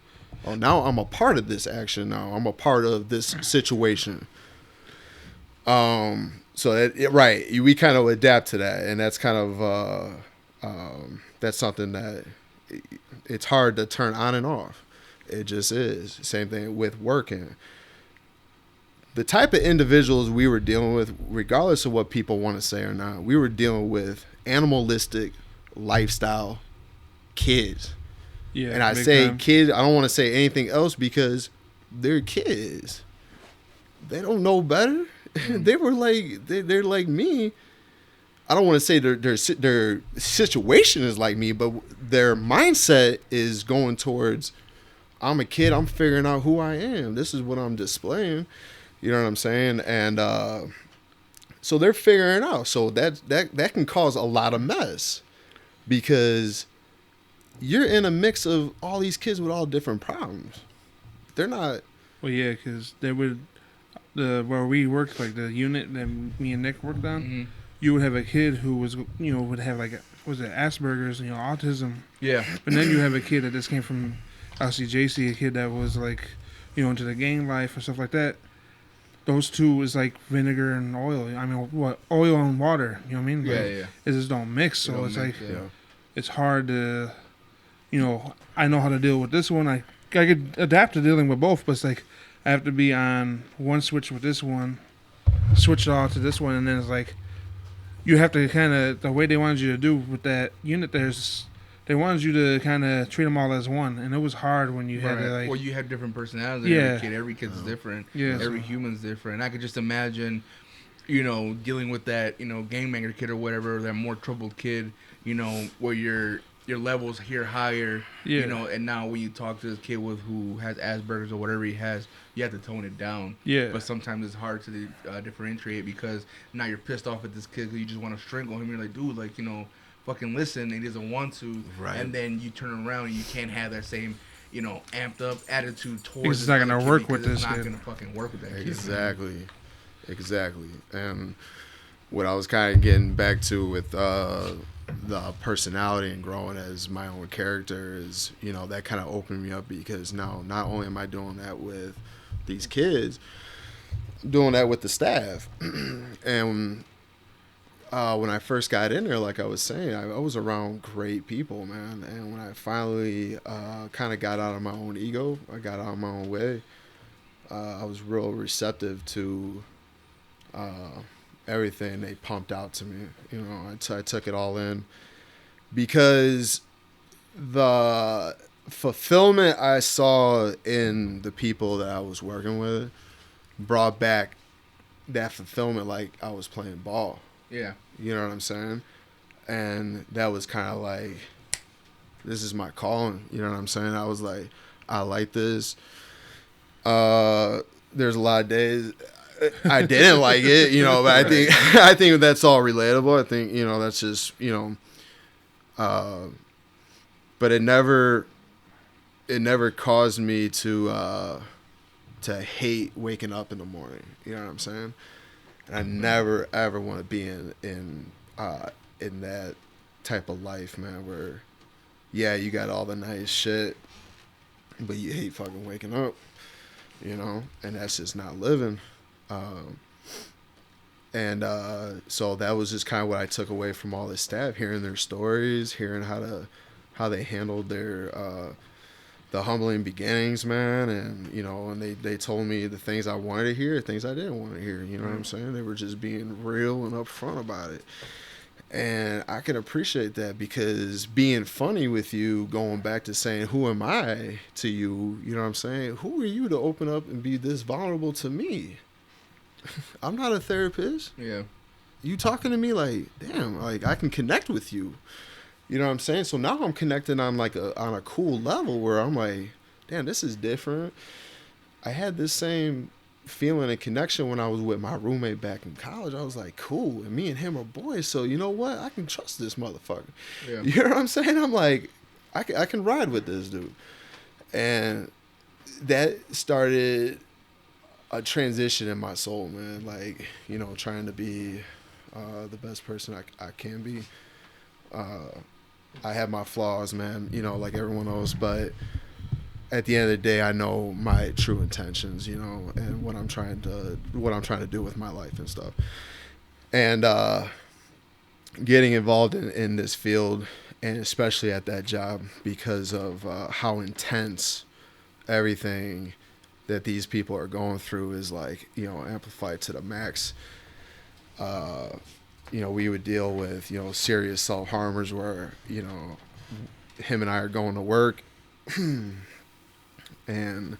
now I'm a part of this action now. I'm a part of this situation. So we kind of adapt to that, and that's kind of that's something that it's hard to turn on and off. It just is. Same thing with working. the type of individuals we were dealing with, regardless of what people want to say or not, we were dealing with animalistic lifestyle kids. Yeah, And I big say time. kids, I don't want to say anything else because they're kids. They don't know better. They were like, they're like me. I don't want to say their situation is like me, but their mindset is going towards, I'm a kid, I'm figuring out who I am. This is what I'm displaying. You know what I'm saying? And so they're figuring out. So that can cause a lot of mess because you're in a mix of all these kids with all different problems. They're not. Well, yeah, because they would where we worked, like the unit that me and Nick worked on. Mm-hmm. You would have a kid who was, would have like, was it Asperger's, autism. Yeah. But then you have a kid that just came from LCJC, a kid that was like, into the gang life and stuff like that. Those two is like vinegar and oil. I mean, what, oil and water, you know what I mean? Yeah, Like, yeah. It just don't mix. So it's like, yeah. it's hard to, I know how to deal with this one. I could adapt to dealing with both, but it's like, I have to be on one switch with this one, switch it all to this one, and then it's like, you have to kind of, the way they wanted you to do with that unit, they wanted you to kind of treat them all as one, and it was hard when you had to like. Well, you have different personalities. Yeah. Every kid's different. Yeah. Every human's different. And I could just imagine, dealing with that, gangbanger kid or whatever, that more troubled kid, where your levels here higher, Yeah. and now when you talk to this kid who has Asperger's or whatever he has, you have to tone it down. Yeah. But sometimes it's hard to differentiate because now you're pissed off at this kid because you just want to strangle him. You're like, dude, like, fucking listen, and he doesn't want to. Right. And then you turn around and you can't have that same, amped up attitude towards Because it's not gonna work with this It's not kid. gonna fucking work with that kid. Exactly. And what I was kind of getting back to with the personality and growing as my own character is, that kind of opened me up because now not only am I doing that with these kids, I'm doing that with the staff. And when I first got in there, like I was saying, I was around great people, man. And when I finally kind of got out of my own ego, I got out of my own way, I was real receptive to everything they pumped out to me. I took it all in because the fulfillment I saw in the people that I was working with brought back that fulfillment like I was playing ball. Yeah. You know what I'm saying? And that was kind of like, this is my calling. You know what I'm saying? I was like, I like this. There's a lot of days I didn't like it, but I think that's all relatable. I think, that's just, but it never caused me to hate waking up in the morning. You know what I'm saying? And I never ever want to be in that type of life, man, where you got all the nice shit, but you hate fucking waking up, and that's just not living. So that was just kind of what I took away from all this staff, hearing their stories, hearing how they handled their the humbling beginnings, man, and and they told me the things I wanted to hear, things I didn't want to hear. You know what I'm saying? They were just being real and upfront about it, and I can appreciate that because being funny with you, going back to saying who am I to you, you know what I'm saying? Who are you to open up and be this vulnerable to me? I'm not a therapist. Yeah. You talking to me like, damn, like I can connect with you. You know what I'm saying? So now I'm connected on like on a cool level where I'm like, damn, this is different. I had this same feeling and connection when I was with my roommate back in college. I was like, cool, and me and him are boys, so you know what? I can trust this motherfucker. Yeah. You know what I'm saying? I'm like, I can ride with this dude. And that started a transition in my soul, man. Like, trying to be the best person I can be. I have my flaws, man, like everyone else, but at the end of the day, I know my true intentions, and what I'm trying to do with my life and stuff. And getting involved in this field, and especially at that job, because of how intense everything that these people are going through is like, you know, amplified to the max. You know, we would deal with, you know, serious self-harmers where, you know, him and I are going to work and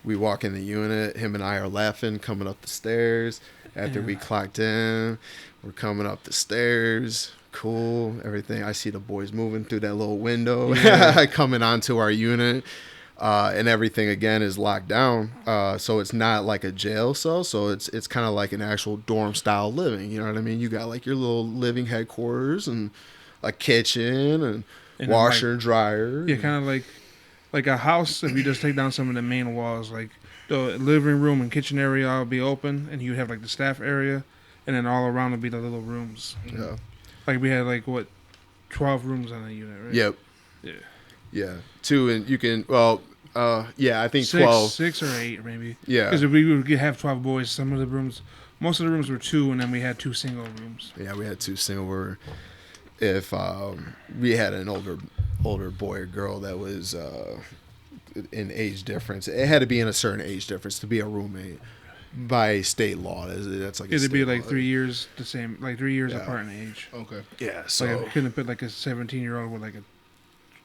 we walk in the unit, him and I are laughing coming up the stairs after we clocked in. We're coming up the stairs, cool, everything. I see the boys moving through that little window coming onto our unit. And everything again is locked down, so it's not like a jail cell. So it's kind of like an actual dorm style living. You know what I mean? You got like your little living headquarters and a kitchen and washer and dryer. Yeah, kind of like a house. If you just take down some of the main walls, like the living room and kitchen area will be open, and you have like the staff area, and then all around will be the little rooms. Yeah, like we had like 12 rooms on a unit, right? Yep. Yeah. Yeah, 2, and you can, I think 6 or 8 maybe. Yeah, because if we would have 12 boys, some of the rooms, most of the rooms were 2, and then we had 2 single rooms. Yeah, we had 2 single. If we had an older boy or girl that was in age difference, it had to be in a certain age difference to be a roommate by state law. That's like it'd be like 3 years the same, like 3 years apart in age. Okay. Yeah, so like I couldn't put like a 17-year-old with like a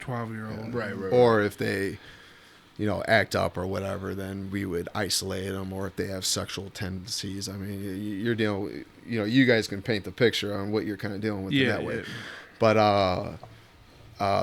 12-year-old. Right. Or if they, you know, act up or whatever, then we would isolate them. Or if they have sexual tendencies, I mean, you're dealing. You know, you guys can paint the picture on what you're kind of dealing with in that way. But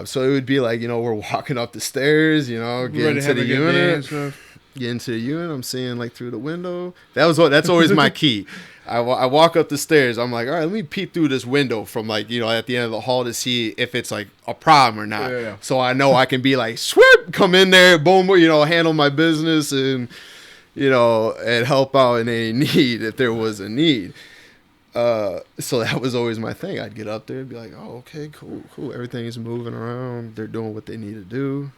so it would be like, you know, we're walking up the stairs, you know, get into the unit. Get into the unit. I'm seeing like through the window. That's always my key. I walk up the stairs. I'm like, all right, let me peep through this window from like, you know, at the end of the hall to see if it's like a problem or not. Yeah. So I know I can be like, swoop, come in there, boom, you know, handle my business and, you know, and help out in any need if there was a need. So that was always my thing. I'd get up there and be like, oh, okay, cool. Everything is moving around. They're doing what they need to do.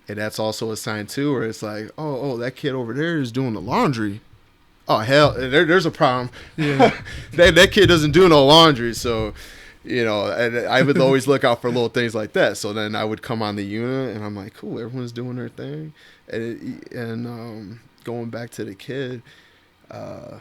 And that's also a sign too, where it's like, oh, that kid over there is doing the laundry. Oh hell, there's a problem. Yeah, that kid doesn't do no laundry, so you know. And I would always look out for little things like that. So then I would come on the unit, and I'm like, cool, everyone's doing their thing. And going back to the kid, the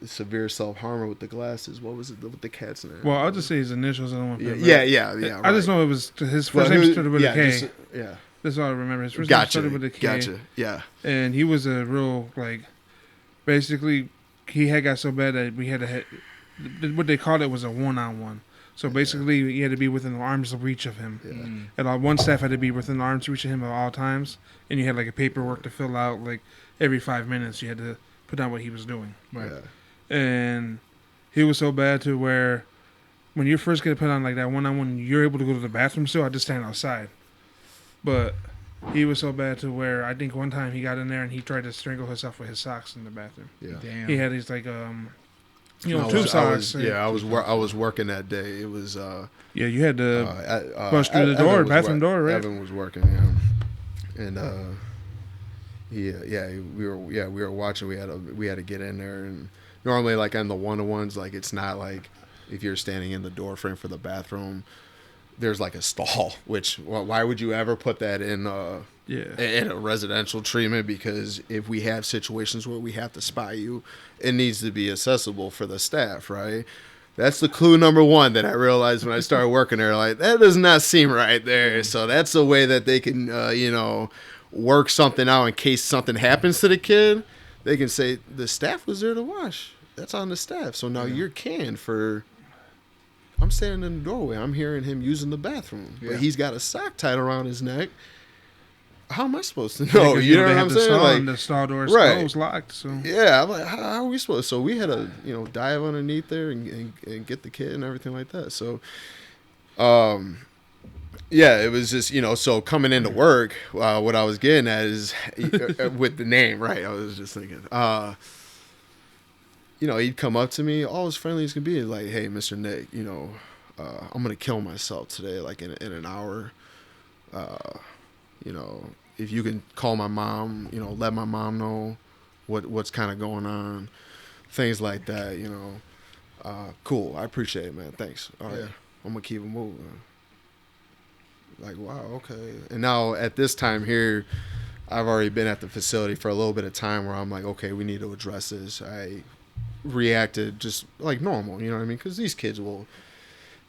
severe self-harmer with the glasses. What was it with the cat's name? well, I'll just say his initials. I don't want to. Yeah. I just know it was his first name started with a K. Yeah. That's all I remember. His first name started with a K. Gotcha. Yeah. And he was a real, like, basically, he had got so bad that we had to, what they called it was a one-on-one. So basically, you had to be within arm's reach of him. Yeah. And one staff had to be within arm's reach of him at all times. And you had, like, a paperwork to fill out, like, every 5 minutes. You had to put down what he was doing. Right. Yeah. And he was so bad to where when you first get put on, like, that one-on-one, you're able to go to the bathroom still. I just stand outside. But he was so bad to where I think one time he got in there and he tried to strangle himself with his socks in the bathroom. Yeah. Damn. He had these like tube socks. I was working that day. It was yeah, you had to bust through the door, bathroom door, right? Evan was working, yeah. And we were watching. We had to get in there, and normally like on the one-on-ones, like it's not like if you're standing in the door frame for the bathroom. There's like a stall, which why would you ever put that in in a residential treatment? Because if we have situations where we have to spy you, it needs to be accessible for the staff, right? That's the clue number one that I realized when I started working there. Like, that does not seem right there. So that's a way that they can, work something out in case something happens to the kid. They can say, the staff was there to wash. That's on the staff. So now you're canned for... I'm standing in the doorway. I'm hearing him using the bathroom. Yeah. But he's got a sock tied around his neck. How am I supposed to know? You know what I'm saying? Like, the stall door is closed, locked. So yeah, I'm like, how are we supposed to? So we had to, dive underneath there and get the kid and everything like that. So, yeah, it was just, so coming into work, what I was getting at is with the name, right? I was just thinking, he'd come up to me, all as friendly as could be, like, hey, Mr. Nick, I'm going to kill myself today, like in an hour. If you can call my mom, let my mom know what's kind of going on, things like that, cool. I appreciate it, man. Thanks. All right. Yeah. I'm going to keep it moving. Like, wow, okay. And now at this time here, I've already been at the facility for a little bit of time where I'm like, okay, we need to address this. I reacted just like normal, you know what I mean? Because these kids will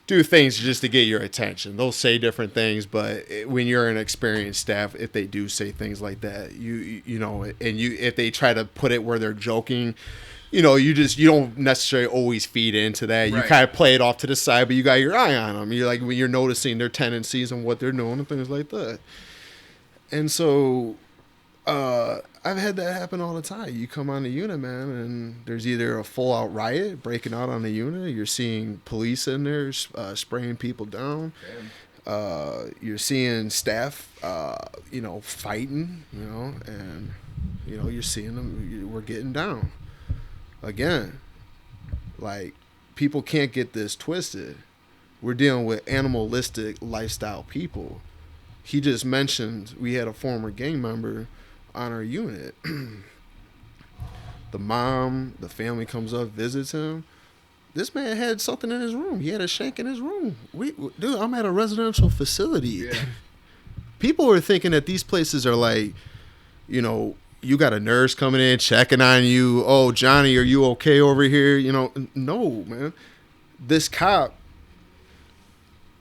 do things just to get your attention. They'll say different things, but when you're an experienced staff, if they do say things like that, you know, and if they try to put it where they're joking, you know, you don't necessarily always feed into that. You kind of play it off to the side, but you got your eye on them. You're like, when you're noticing their tendencies and what they're doing and things like that. And so, I've had that happen all the time. You come on the unit, man, and there's either a full-out riot breaking out on the unit. You're seeing police in there spraying people down. You're seeing staff, you know, fighting, you know, and, you know, you're seeing them. We're getting down. Again, like, people can't get this twisted. We're dealing with animalistic lifestyle people. He just mentioned we had a former gang member on our unit. The mom, the family comes up, visits him. This man had something in his room. He had a shank in his room. Dude, I'm at a residential facility. Yeah. People are thinking that these places are like, you know, you got a nurse coming in, checking on you. Oh, Johnny, are you okay over here? You know, no, man. This cop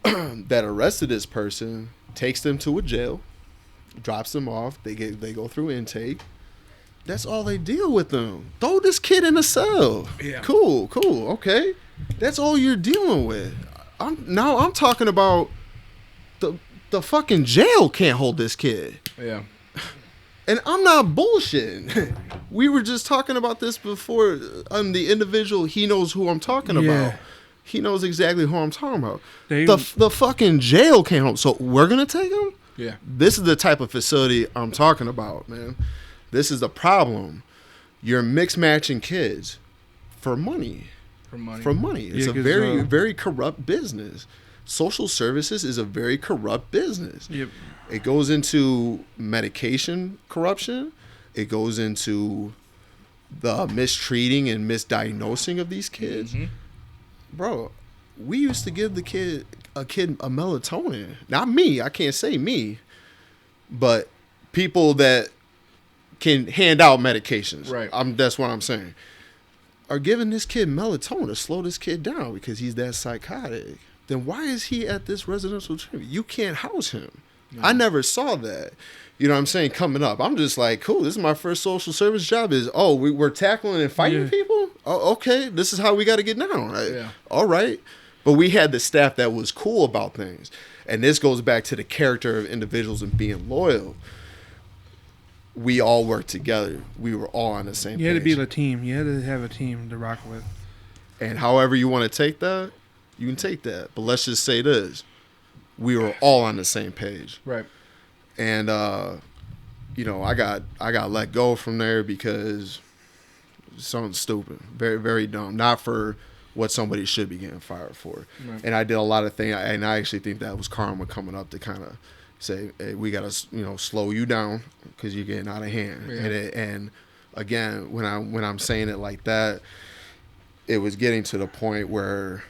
that arrested this person takes them to a jail, drops them off. They go through intake. That's all they deal with them. Throw this kid in a cell. Yeah. Cool, okay. That's all you're dealing with. I'm talking about the fucking jail can't hold this kid. Yeah. And I'm not bullshitting. We were just talking about this before. I'm the individual. He knows who I'm talking about. He knows exactly who I'm talking about. The fucking jail can't hold. So we're gonna take him? Yeah. This is the type of facility I'm talking about, man. This is the problem. You're mixed matching kids for money. For money. It's a very, very corrupt business. Social services is a very corrupt business. Yep. It goes into medication corruption. It goes into the mistreating and misdiagnosing of these kids. Mm-hmm. Bro, we used to give a kid a melatonin. Not me. I can't say me. But people that can hand out medications. Right. That's what I'm saying. Are giving this kid melatonin to slow this kid down because he's that psychotic. Then why is he at this residential treatment? You can't house him. I never saw that. You know what I'm saying? Coming up. I'm just like, cool, this is my first social service job is, we're tackling and fighting people? Oh, okay, this is how we got to get down. Right? All right. But we had the staff that was cool about things. And this goes back to the character of individuals and being loyal. We all worked together. We were all on the same page. You had to be a team. You had to have a team to rock with. And however you want to take that, you can take that. But let's just say this. We were all on the same page. Right. And you know, I got let go from there because something stupid. Very, very dumb. Not for what somebody should be getting fired for. Right. And I did a lot of things, and I actually think that was karma coming up to kind of say, hey, we got to, you know, slow you down because you're getting out of hand. Yeah. And again, when I'm saying it like that, it was getting to the point where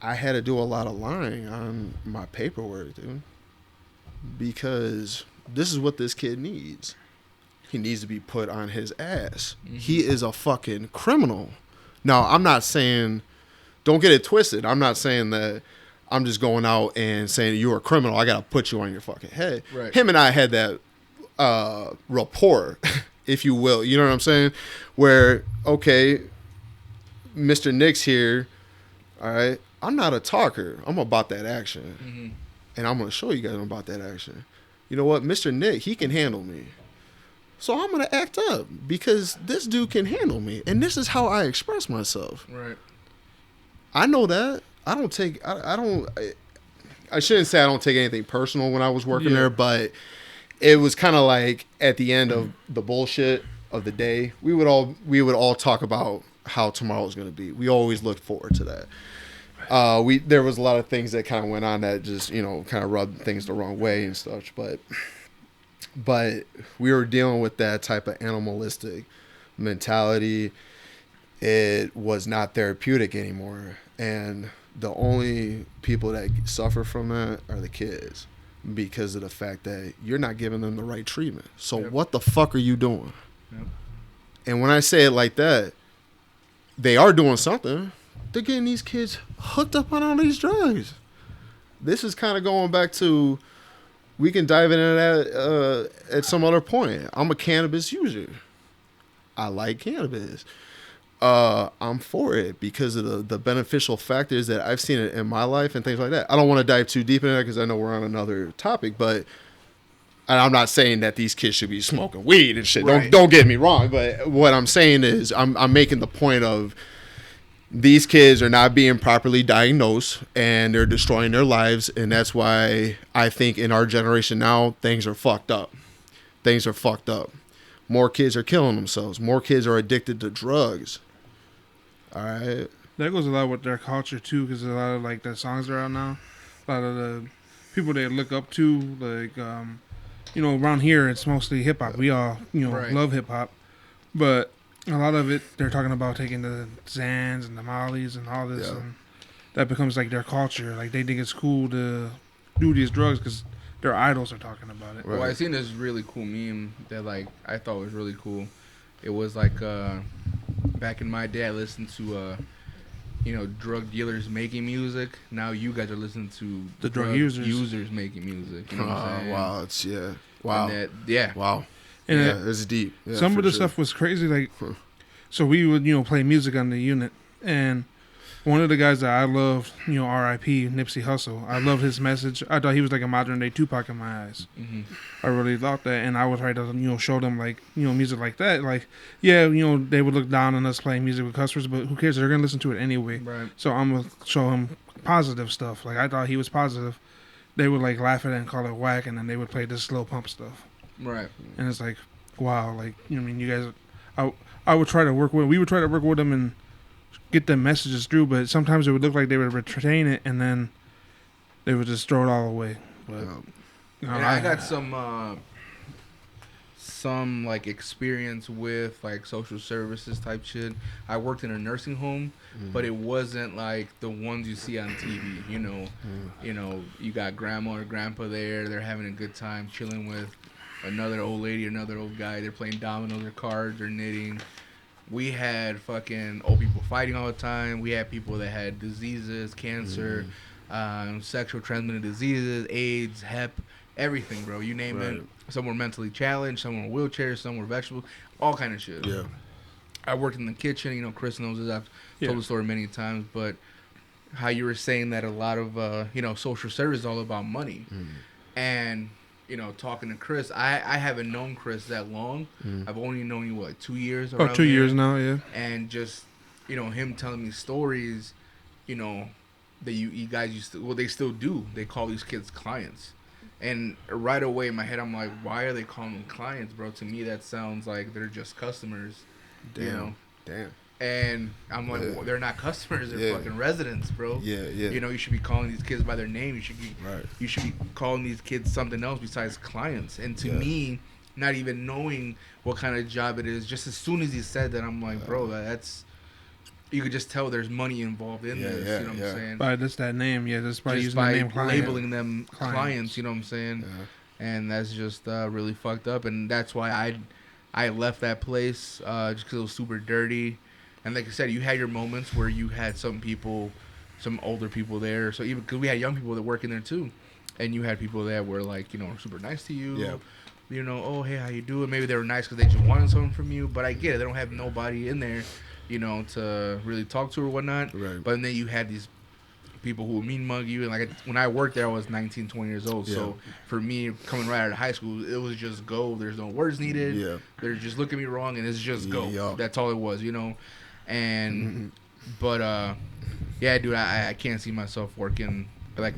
I had to do a lot of lying on my paperwork, dude, because this is what this kid needs. He needs to be put on his ass. Mm-hmm. He is a fucking criminal. Now, I'm not saying, don't get it twisted. I'm not saying that I'm just going out and saying you're a criminal. I got to put you on your fucking head. Right. Him and I had that rapport, if you will. You know what I'm saying? Where, okay, Mr. Nick's here, all right? I'm not a talker. I'm about that action. Mm-hmm. And I'm going to show you guys about that action. You know what? Mr. Nick, he can handle me. So I'm going to act up because this dude can handle me. And this is how I express myself. Right. I know that. I shouldn't say I don't take anything personal when I was working there, but it was kind of like at the end of the bullshit of the day, we would all talk about how tomorrow was going to be. We always looked forward to that. There was a lot of things that kind of went on that just, you know, kind of rubbed things the wrong way and such, but we were dealing with that type of animalistic mentality. It was not therapeutic anymore, and the only people that suffer from that are the kids. because of the fact that you're not giving them the right treatment. So Yep. what the fuck are you doing? Yep. And when I say it like that, they are doing something. They're getting these kids hooked up on all these drugs. This is kind of going back to, we can dive into that at some other point. I'm a cannabis user. I like cannabis. I'm for it because of the beneficial factors that I've seen it in my life and things like that. I don't want to dive too deep into that because I know we're on another topic, but and I'm not saying that these kids should be smoking weed and shit. Right. Don't get me wrong, but what I'm saying is I'm making the point of these kids are not being properly diagnosed and they're destroying their lives, and that's why I think in our generation now things are fucked up. Things are fucked up. More kids are killing themselves. More kids are addicted to drugs. All right. That goes a lot with their culture too, because a lot of like the songs that are out now, a lot of the people they look up to, like around here it's mostly hip hop. We all Right. love hip hop, but a lot of it they're talking about taking the Xans and the Mollies and all this, Yeah. and that becomes like their culture. Like they think it's cool to do these drugs because their idols are talking about it. Right. Well, I seen this really cool meme that like I thought was really cool. It was like back in my day, I listened to drug dealers making music. Now you guys are listening to The drug users. making music. You know what I'm saying? Wow. Wow. And yeah. Wow. And Yeah, it's deep. Yeah, some for of the sure. stuff was crazy. Like, so we would play music on the unit, and one of the guys that I loved, R.I.P. Nipsey Hussle. I loved his message. I thought he was like a modern day Tupac in my eyes. Mm-hmm. I really thought that, and I would try to show them like music like that. Like, yeah, they would look down on us playing music with customers, but who cares? They're gonna listen to it anyway. Right. So I'm gonna show him positive stuff. Like I thought he was positive. They would like laugh at it and call it whack, and then they would play this slow pump stuff. Right. And it's like, wow, like you guys. I would try to work with. We would try to work with them and get the messages through, but sometimes it would look like they would retain it, and then they would just throw it all away. But And I got some like experience with like social services type shit. I worked in a nursing home, but it wasn't like the ones you see on TV. You got grandma or grandpa there. They're having a good time chilling with another old lady, another old guy. They're playing dominoes or cards or knitting. We had fucking old people fighting all the time. We had people that had diseases, cancer, sexual transmitted diseases, AIDS, hep, everything, bro. You name it. Some were mentally challenged, some were wheelchairs, some were vegetables, all kind of shit. Yeah. I worked in the kitchen. Chris knows this. I've told the story many times, but how you were saying that a lot of, social service is all about money. And, talking to Chris, I haven't known Chris that long. I've only known you, 2 years? about 2 years now, yeah. And just, him telling me stories, that you guys used to, well, they still do. They call these kids clients. And right away in my head, I'm like, why are they calling them clients, bro? To me, that sounds like they're just customers. Damn. And I'm like, well, they're not customers, they're fucking residents, bro. Yeah. You should be calling these kids by their name. Right. You should be calling these kids something else besides clients. And to me, not even knowing what kind of job it is, just as soon as he said that, I'm like, bro, that's, you could just tell there's money involved in this. You know what I'm saying? By just that name, just by Just using by the name client. labeling them clients, you know what I'm saying? Yeah. And that's just really fucked up. And that's why I left that place just because it was super dirty. And like I said, you had your moments where you had some older people there. So even because we had young people that work in there too, and you had people that were like, super nice to you. Yeah. Oh, hey, how you doing? Maybe they were nice because they just wanted something from you. But I get it. They don't have nobody in there, to really talk to or whatnot. Right. But then you had these people who would mean mug you. And like when I worked there, I was 19, 20 years old. Yeah. So for me, coming right out of high school, it was just go. There's no words needed. Yeah. They're just looking at me wrong, and it's just go. Yeah. That's all it was, And but yeah, dude, I can't see myself working like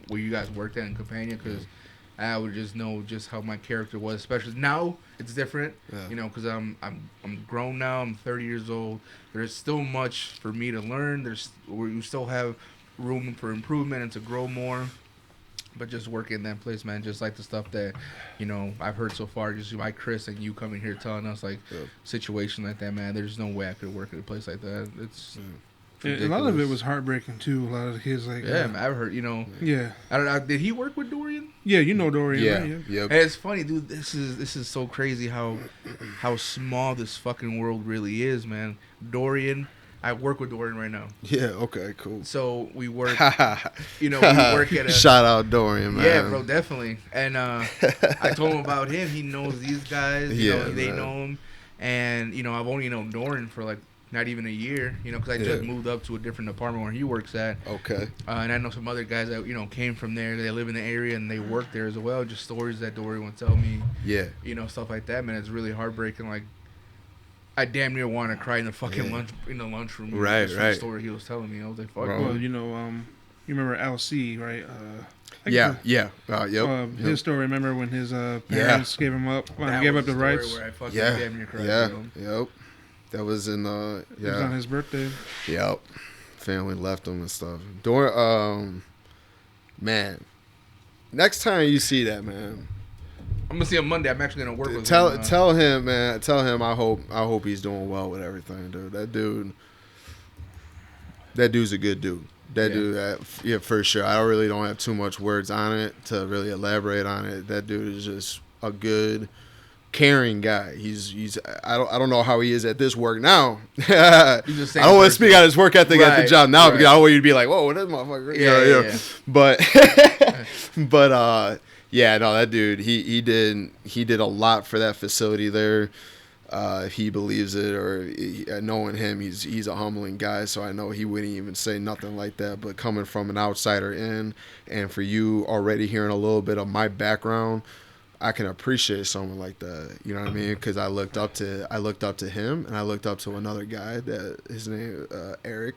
where you guys worked at in Compania, because I would just know just how my character was. Especially now, it's different, because I'm grown now. I'm 30 years old. There's still much for me to learn. You still have room for improvement and to grow more. But just working in that place, man, just like the stuff that, I've heard so far, just like Chris and you coming here telling us, like, situation like that, man, there's no way I could work at a place like that. It's a lot of it was heartbreaking, too. A lot of the kids, like... Yeah, man, I've heard, Yeah. I don't know, did he work with Dorian? Yeah, you know Dorian. Yeah, Right? yep. And it's funny, dude. This is so crazy how small this fucking world really is, man. Dorian, I work with Dorian right now. Yeah, okay, cool. So we work, we work at a. Shout out Dorian, man. Yeah, bro, definitely. And I told him about him. He knows these guys. You know, they know him. And, I've only known Dorian for, like, not even a year, because I just moved up to a different department where he works at. Okay. And I know some other guys that, came from there. They live in the area and they work there as well. Just stories that Dorian would tell me. Yeah. Stuff like that, man. It's really heartbreaking. Like, I damn near want to cry in the fucking lunchroom. Right. The story he was telling me. I was like, fuck. Well, you remember LC, right? Yep. His story. Remember when his parents gave him up, gave up the rights? Where I fucking damn near cried. Yep. That was in It was on his birthday. Yep. Family left him and stuff. Man. Next time you see that, man, I'm gonna see him Monday. I'm actually gonna work with him. Tell him, man. Tell him I hope he's doing well with everything, dude. That dude's a good dude. Dude, for sure. I really don't have too much words on it to really elaborate on it. That dude is just a good, caring guy. He's I don't know how he is at this work now. I don't want to speak on his work ethic at the job now because I don't want you to be like, whoa, what is motherfucker? Yeah. But no, that dude, he did a lot for that facility there. If he believes it, or knowing him, he's a humbling guy, so I know he wouldn't even say nothing like that. But coming from an outsider in, and for you already hearing a little bit of my background, I can appreciate someone like that. You know what I mean? Because I looked up to him, and I looked up to another guy that his name Eric,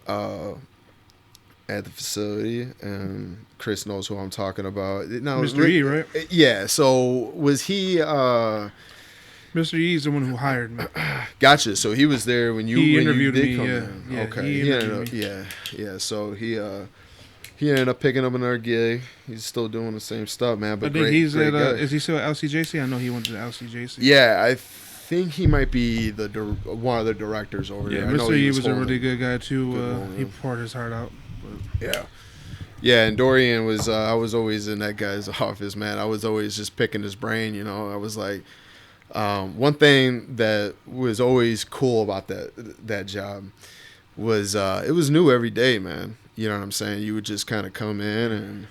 at the facility, and Chris knows who I'm talking about. Now, Mr. E, right? Yeah. So was he? Mr. E is the one who hired me. Gotcha. So he was there when you interviewed did me. come Yeah. in. Yeah, Okay. he interviewed me. Yeah. So he ended up picking up another gig. He's still doing the same stuff, man. But I think he's great at. guy. Is he still at LCJC? I know he went to LCJC. Yeah, I think he might be one of the directors over there. I know Mr. E was a really good guy too. He poured his heart out. Yeah. Yeah, and Dorian was. I was always in that guy's office, man. I was always just picking his brain. I was like. One thing that was always cool about that job was it was new every day, man. You know what I'm saying? You would just kind of come in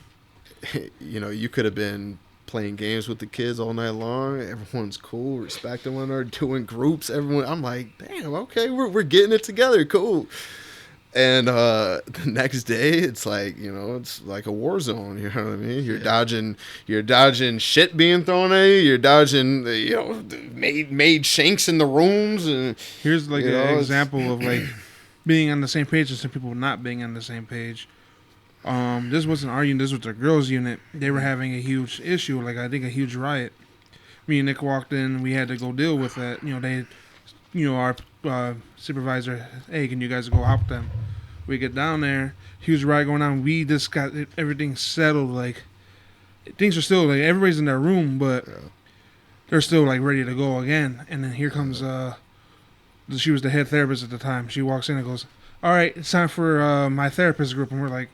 and, you could have been playing games with the kids all night long. Everyone's cool, respecting one another, doing groups. I'm like, damn, okay, we're getting it together, cool. And the next day, it's like, it's like a war zone. You know what I mean? You're dodging shit being thrown at you. You're dodging, made shanks in the rooms. And here's like an example of like being on the same page and some people not being on the same page. This wasn't arguing. This was the girls' unit. They were having a huge issue, like I think a huge riot. Me and Nick walked in. We had to go deal with that. Our supervisor, hey, can you guys go help them? We get down there, huge riot going on. We just got everything settled. Like things are still like everybody's in their room, but they're still like ready to go again. And then here comes she was the head therapist at the time. She walks in and goes, "All right, it's time for my therapist group." And we're like,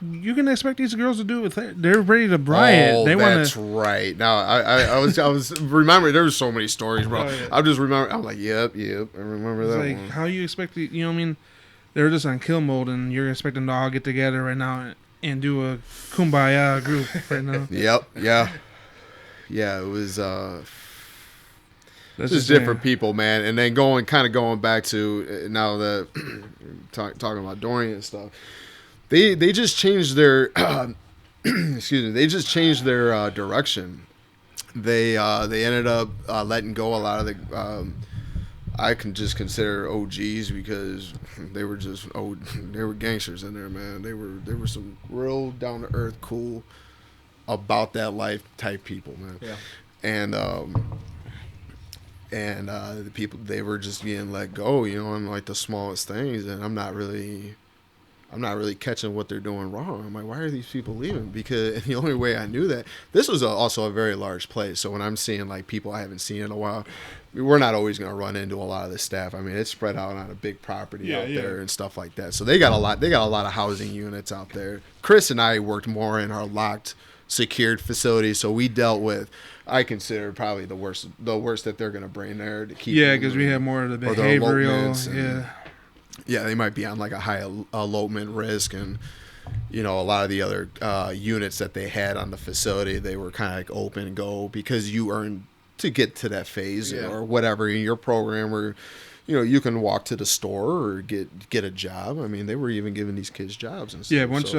you can expect these girls to do it. They're ready to riot. Oh, That's right. Now I was remembering. There were so many stories, bro. Oh, yeah. I just remember. I'm like, yep. I remember that like, one. how you expect to, what I mean? They're just on kill mode, and you're expecting to all get together right now and do a kumbaya group right now. Yep. Yeah. It was. That's just different people, man. And then going back to now that talking about Dorian and stuff. They just changed their excuse me. They just changed their direction. They ended up letting go a lot of the. I can just consider OGs because they were they were gangsters in there, man. They were some real down to earth, cool, about that life type people, man. Yeah. And the people, they were just getting let go, on like the smallest things, and I'm not really I'm not really catching what they're doing wrong. I'm like, why are these people leaving? Because the only way I knew that, this was also a very large place. So when I'm seeing like people I haven't seen in a while, we're not always going to run into a lot of the staff. I mean, it's spread out on a big property out there and stuff like that. So they got a lot of housing units out there. Chris and I worked more in our locked, secured facilities. So we dealt with, I consider probably the worst that they're going to bring there to keep. Yeah, because we have more of the behavioral. Yeah, they might be on like a high elopement risk, and a lot of the other units that they had on the facility, they were kind of like open and go because you earned to get to that phase or whatever in your program, or you can walk to the store or get a job. I mean, they were even giving these kids jobs and stuff. Yeah, once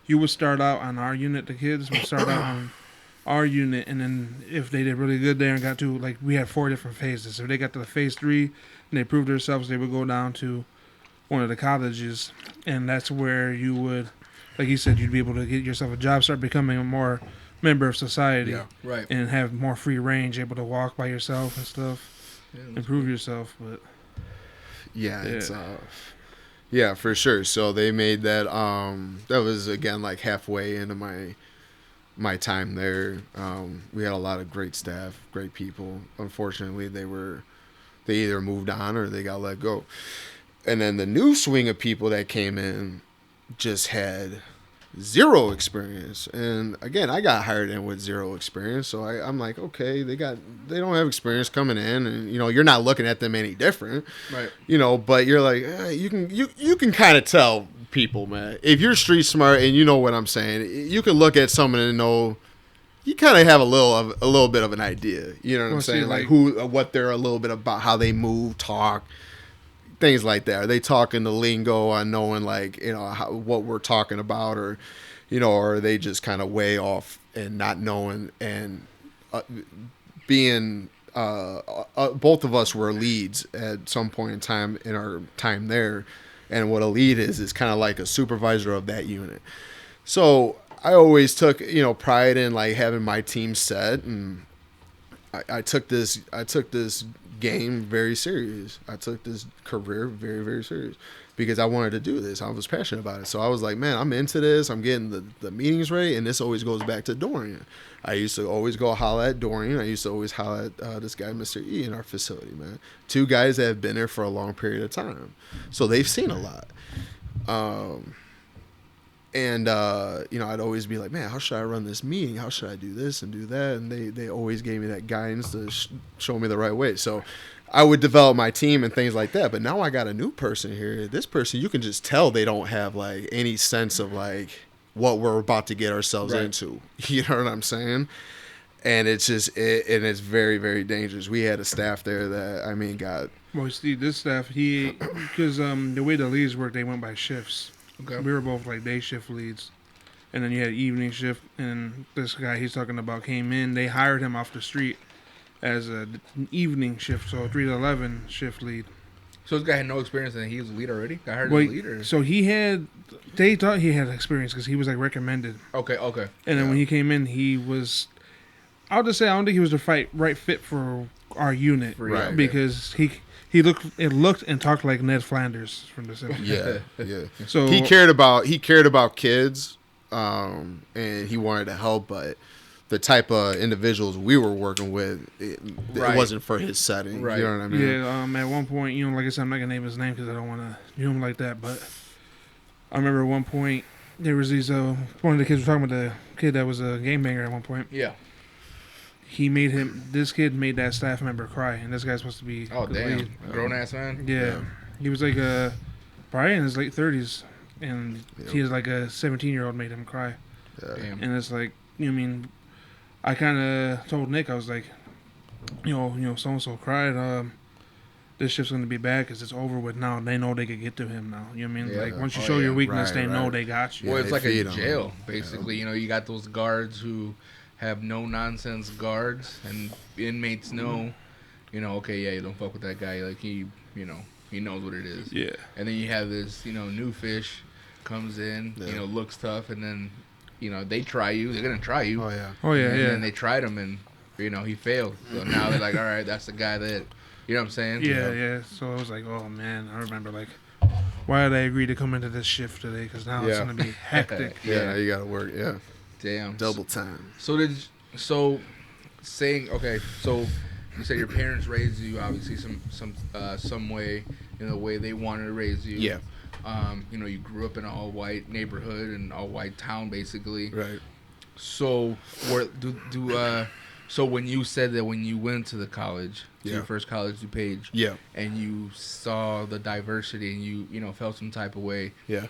you would start out on our unit, the kids would start out on our unit, and then if they did really good there and got to, like, we had 4 different phases. If they got to the phase 3 and they proved themselves, they would go down to one of the colleges, and that's where you would, like you said, you'd be able to get yourself a job, start becoming a more member of society, and have more free range, able to walk by yourself and stuff, improve yourself. But it's for sure. So they made that. That was again like halfway into my time there. We had a lot of great staff, great people. Unfortunately, they either moved on or they got let go. And then the new swing of people that came in just had zero experience. And again, I got hired in with zero experience. So I'm like, okay, they don't have experience coming in, and you're not looking at them any different. Right. But you're like, you can kind of tell people, man. If you're street smart and you know what I'm saying, you can look at someone and know you kind of have a little bit of an idea. You know what I'm saying? Like what they're a little bit about, how they move, talk, things like that. Are they talking the lingo on knowing like, what we're talking about, or, or are they just kind of way off and not knowing, and being, both of us were leads at some point in time in our time there. And what a lead is kind of like a supervisor of that unit. So I always took, pride in like having my team set, and I took this game very serious. I took this career very, very serious because I wanted to do this. I was passionate about it. So I was like, man, I'm into this. I'm getting the meetings ready. And this always goes back to Dorian. I used to always go holler at Dorian. I used to always holler at this guy, Mr. E, in our facility, man. 2 guys that have been there for a long period of time. So they've seen a lot. I'd always be like, man, how should I run this meeting? How should I do this and do that? And they always gave me that guidance to show me the right way. So I would develop my team and things like that. But now I got a new person here. This person, you can just tell they don't have like any sense of like what we're about to get ourselves into. You know what I'm saying? And it's just, and it's very, very dangerous. We had a staff there that, got... Well, Steve, this staff, because the way the leads work, they went by shifts. Okay. We were both like day shift leads. And then you had evening shift, and this guy he's talking about came in. They hired him off the street as an evening shift, so 3 to 11 shift lead. So this guy had no experience, and he was a lead already? I heard he was a leader. So they thought he had experience because he was like recommended. Okay. And then when he came in, I'll just say I don't think he was the right fit for our unit. Right. Because he looked and talked like Ned Flanders from the 70s. Yeah. So he cared about kids, and he wanted to help, but the type of individuals we were working with, it wasn't for his setting. Right. You know what I mean? Yeah. At one point, like I said, I'm not gonna name his name because I don't want to do him like that. But I remember at one point there was these one of the kids was talking about the kid that was a game banger at one point. Yeah. This kid made that staff member cry, and this guy's supposed to be a grown ass man. Yeah. He was like probably in his late 30s, and he was like a 17-year-old made him cry. Damn. And it's like, I kind of told Nick, I was like, so-and-so cried. This shift's going to be bad because it's over with now. They know they could get to him now. You know what I mean? Like, once you show your weakness, they know they got you. Well, it's like a jail, basically. Yeah. You got those guards who have no-nonsense guards, and inmates know, okay, yeah, you don't fuck with that guy. Like, he knows what it is. Yeah. And then you have this, new fish comes in, looks tough, and then they try you. They're gonna try you. Oh yeah. And then they tried him, and he failed. So now they're like, all right, that's the guy that, you know what I'm saying? Yeah. So I was like, oh man, I remember like why did I agree to come into this shift today? Because now it's Yeah. gonna be hectic. Yeah, now you gotta work. Yeah, Damn. double time. So saying okay. So you said your parents raised you obviously some way in the way they wanted to raise you. Yeah. You know, you grew up in an all white neighborhood and all white town basically. Right. So so when you said that when you went to the college, to your Yeah. first college DuPage, Yeah. and you saw the diversity and you know felt some type of way, Yeah.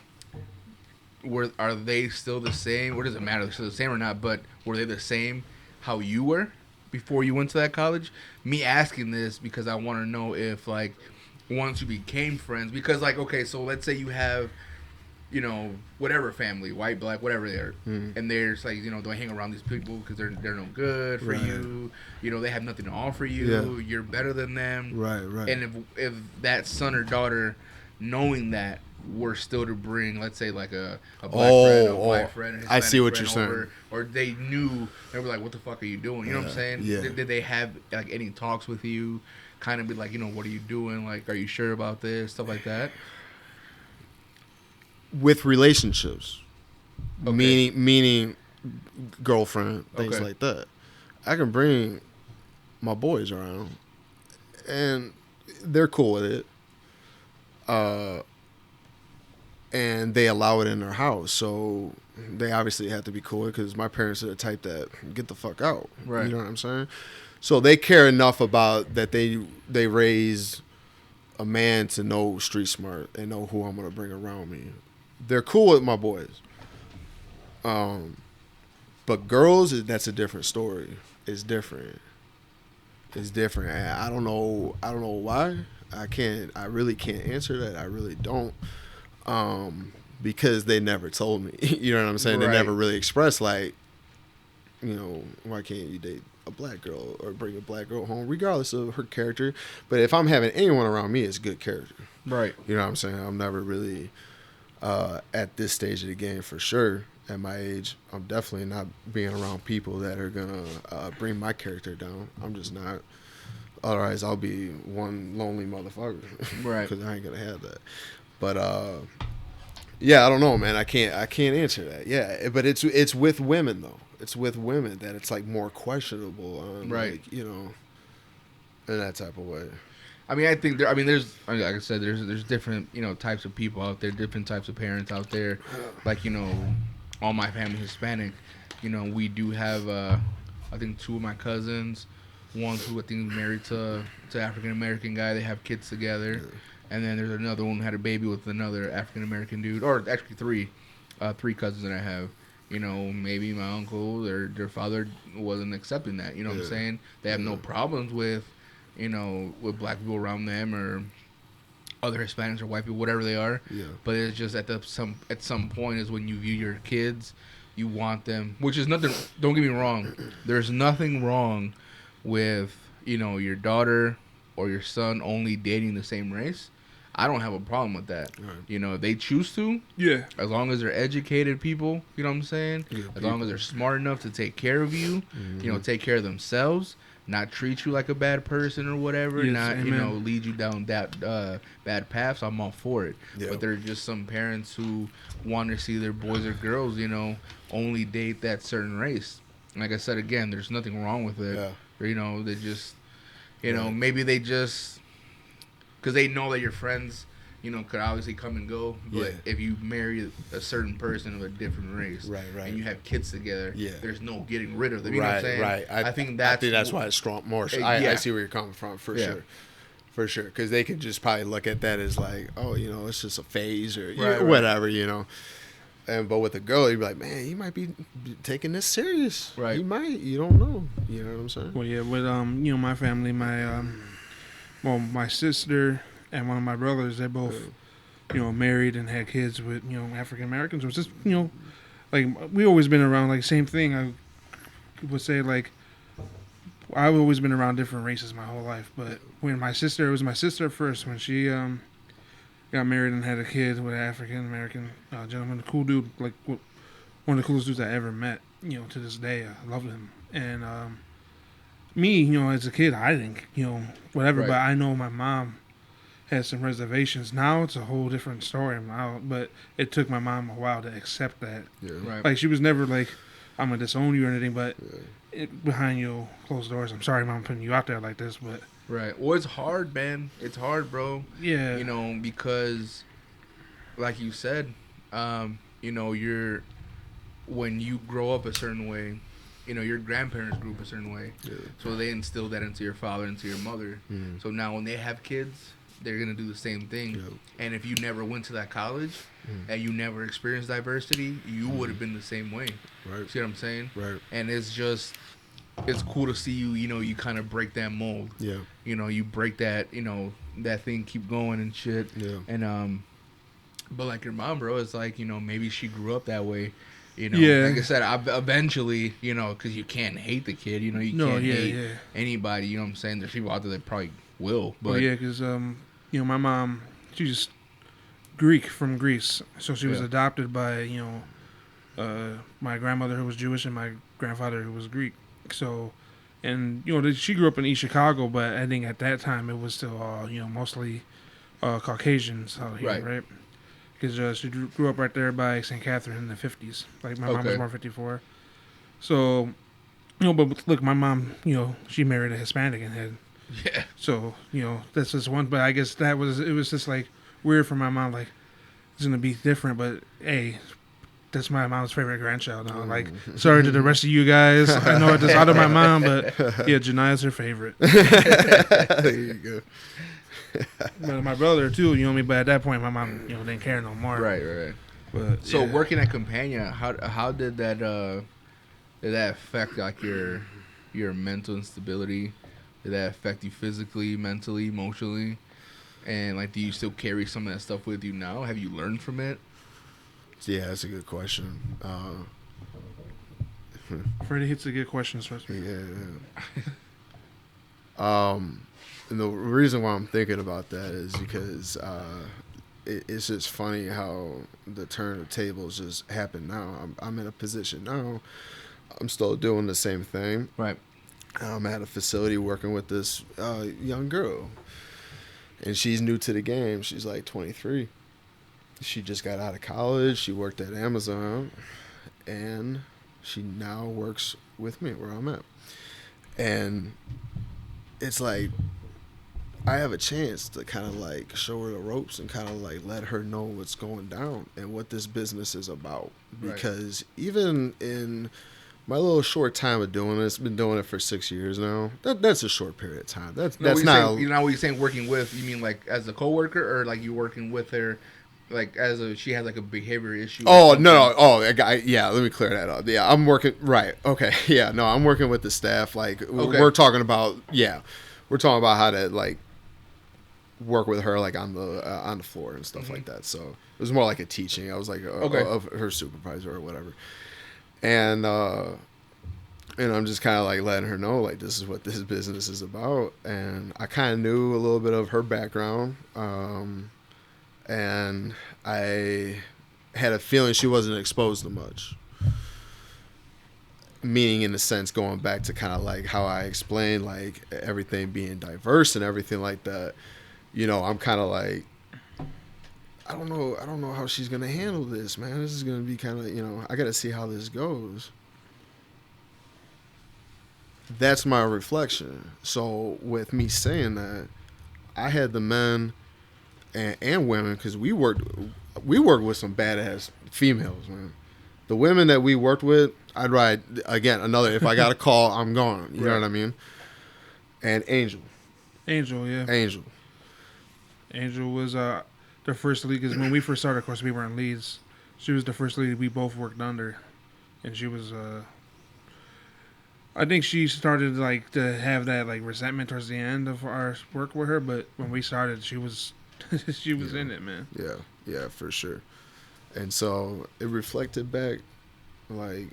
are they still the same? What does it matter if they're still the same or not? But were they the same how you were before you went to that college? Me asking this because I want to know if like once you became friends, because like okay, so let's say you have, you know, whatever family, white, black, whatever they're, and there's like, you know, don't hang around these people because they're no good for Right. you. You know, they have nothing to offer you. Yeah. You're better than them. Right. Right. And if that son or daughter, knowing that, were still to bring, let's say, like a black friend, a white friend, a I see Hispanic what friend you're saying. over, or they knew, they were like, "What the fuck are you doing?" You know what I'm saying? Yeah. Did they have like any talks with you? Kind of be like, you know, what are you doing? Like, are you sure about this? Stuff like that. With relationships, Okay. meaning girlfriend, things Okay. like that, I can bring my boys around, and they're cool with it. And they allow it in their house, so they obviously have to be cool because my parents are the type that get the fuck out. Right. You know what I'm saying? So they care enough about that they raise a man to know street smart and know who I'm gonna bring around me. They're cool with my boys. But girls, that's a different story. It's different. It's different. And I don't know why. I really can't answer that. I really don't. Because they never told me. You know what I'm saying? Right. They never really expressed like, you know, why can't you date a black girl or bring a black girl home, regardless of her character. But if I'm having anyone around me, it's good character. Right. You know what I'm saying? I'm never really at this stage of the game for sure. At my age, I'm definitely not being around people that are gonna bring my character down. I'm just not. Otherwise, I'll be one lonely motherfucker. Right. Because I ain't gonna have that. But yeah, I don't know, man. I can't answer that. Yeah, but it's with women though. It's with women that it's like more questionable. Right. Like, you know, in that type of way. I mean, I think there's like I said, there's different, you know, types of people out there, different types of parents out there. Like, you know, all my family Hispanic. You know, we do have I think two of my cousins, one who I think is married to African American guy. They have kids together, and then there's another one who had a baby with another African American dude, or actually three cousins that I have. You know, maybe my uncle, their father wasn't accepting that. You know what I'm saying? They have no problems with, you know, with black people around them or other Hispanics or white people, whatever they are. Yeah. But it's just at some point is when you view your kids, you want them, which is nothing. Don't get me wrong. There's nothing wrong with, you know, your daughter or your son only dating the same race. I don't have a problem with that. Right. You know, if they choose to, Yeah. as long as they're educated people, you know what I'm saying? As long as they're smart enough to take care of you, you know, take care of themselves, not treat you like a bad person or whatever, Yes, not, you amen. know, lead you down that bad path, so I'm all for it. Yeah. But there are just some parents who want to see their boys or girls, you know, only date that certain race. Like I said, again, there's nothing wrong with it. Yeah. Or, you know, they just, you know, Right. maybe they just, because they know that your friends, you know, could obviously come and go. But Yeah. if you marry a certain person of a different race, Right. and you have kids together, Yeah. there's no getting rid of them. You know what I'm saying? Right. I think that's why it's strong. More. Yeah. I see where you're coming from for Yeah. sure. For sure, because they could just probably look at that as like, oh, you know, it's just a phase or Right. whatever, you know. And but with a girl, you'd be like, man, he might be taking this serious. Right. He might. You don't know. You know what I'm saying? Well, yeah, with you know, my family, my sister and one of my brothers, they're both, you know, married and had kids with, you know, African Americans. It was just, you know, like we always been around, like same thing. I would say like I've always been around different races my whole life, but when it was my sister first when she got married and had a kid with an African American gentleman, a cool dude, like one of the coolest dudes I ever met. You know, to this day, I love him. And me, you know, as a kid, I didn't, you know, whatever. Right. But I know my mom, had some reservations. Now it's a whole different story. Now, but it took my mom a while to accept that. Yeah. Right. Like, she was never like, I'm gonna disown you or anything, but Yeah. behind you closed doors. I'm sorry, mom, putting you out there like this, but Right. Well, it's hard, man. It's hard, bro. yeah, You know, because, like you said, you know, when you grow up a certain way, you know, your grandparents grew up a certain way, Yeah. so they instilled that into your father, into your mother. Mhm. So now when they have kids, they're gonna do the same thing. Yeah. And if you never went to that college Mhm. and you never experienced diversity, you would have been the same way. Right. See what I'm saying? Right. And it's cool to see you. You know, you kind of break that mold. Yeah. You know, you break that. You know, that thing keep going and shit. Yeah. And but like your mom, bro, it's like, you know, maybe she grew up that way. You know, Yeah. like I said, eventually, you know, because you can't hate the kid. You know, you can't hate anybody. You know what I'm saying? There's people out there that probably will. But Well, yeah, because you know, my mom, she's Greek from Greece, so she was Yeah. adopted by my grandmother who was Jewish and my grandfather who was Greek. So, and you know, she grew up in East Chicago, but I think at that time it was still mostly Caucasians out here, right? Because she grew up right there by St. Catherine in the 50s. Like, my mom was born 54. So, you know, but look, my mom, you know, she married a Hispanic and had. yeah, So, you know, that's just one. But I guess it was just like weird for my mom. Like, it's going to be different, but hey, that's my mom's favorite grandchild now. Like, sorry to the rest of you guys. I know it's out of my mom, but yeah, Jania's her favorite. There you go. But my brother, too, you know what I mean? But at that point, my mom, you know, didn't care no more. right. But, So yeah. working at Compania, how did that affect like your mental instability? Did that affect you physically, mentally, emotionally? And like, do you still carry some of that stuff with you now? Have you learned from it? Yeah, that's a good question. Freddy hits the good questions first. Yeah. And the reason why I'm thinking about that is because it's just funny how the turn of tables just happened now. I'm in a position now. I'm still doing the same thing. Right. I'm at a facility working with this young girl, and she's new to the game. She's like 23. She just got out of college. She worked at Amazon, and she now works with me where I'm at. And it's like I have a chance to kind of like show her the ropes and kind of like let her know what's going down and what this business is about. Right. Because even in my little short time of doing this, been doing it for 6 years now. That's a short period of time. That's not. Saying, you know what you're saying? Working with? You mean like as a coworker, or like you working with her, like she has like a behavior issue? Oh no! Oh, yeah. Let me clear that up. Yeah, I'm working. Right. Okay. Yeah. No, I'm working with the staff. Like we're talking about. Yeah, we're talking about how to like work with her like on the floor and stuff like that. So it was more like a teaching. I was like of her supervisor or whatever. And I'm just kind of like letting her know like this is what this business is about. And I kind of knew a little bit of her background, and I had a feeling she wasn't exposed to much. Meaning in the sense going back to kind of like how I explained like everything being diverse and everything like that. You know, I'm kind of like, I don't know how she's gonna handle this, man. This is gonna be kind of, you know, I gotta see how this goes. That's my reflection. So with me saying that, I had the men and women, because we worked with some badass females, man. The women that we worked with, I'd ride again another. If I got a call, I'm gone. You know what I mean? And Angel was the first lead, because when we first started, of course, we weren't leads. She was the first lead we both worked under, and she was. I think she started like to have that like resentment towards the end of our work with her, but when we started, she was in it, man. Yeah, for sure. And so it reflected back, like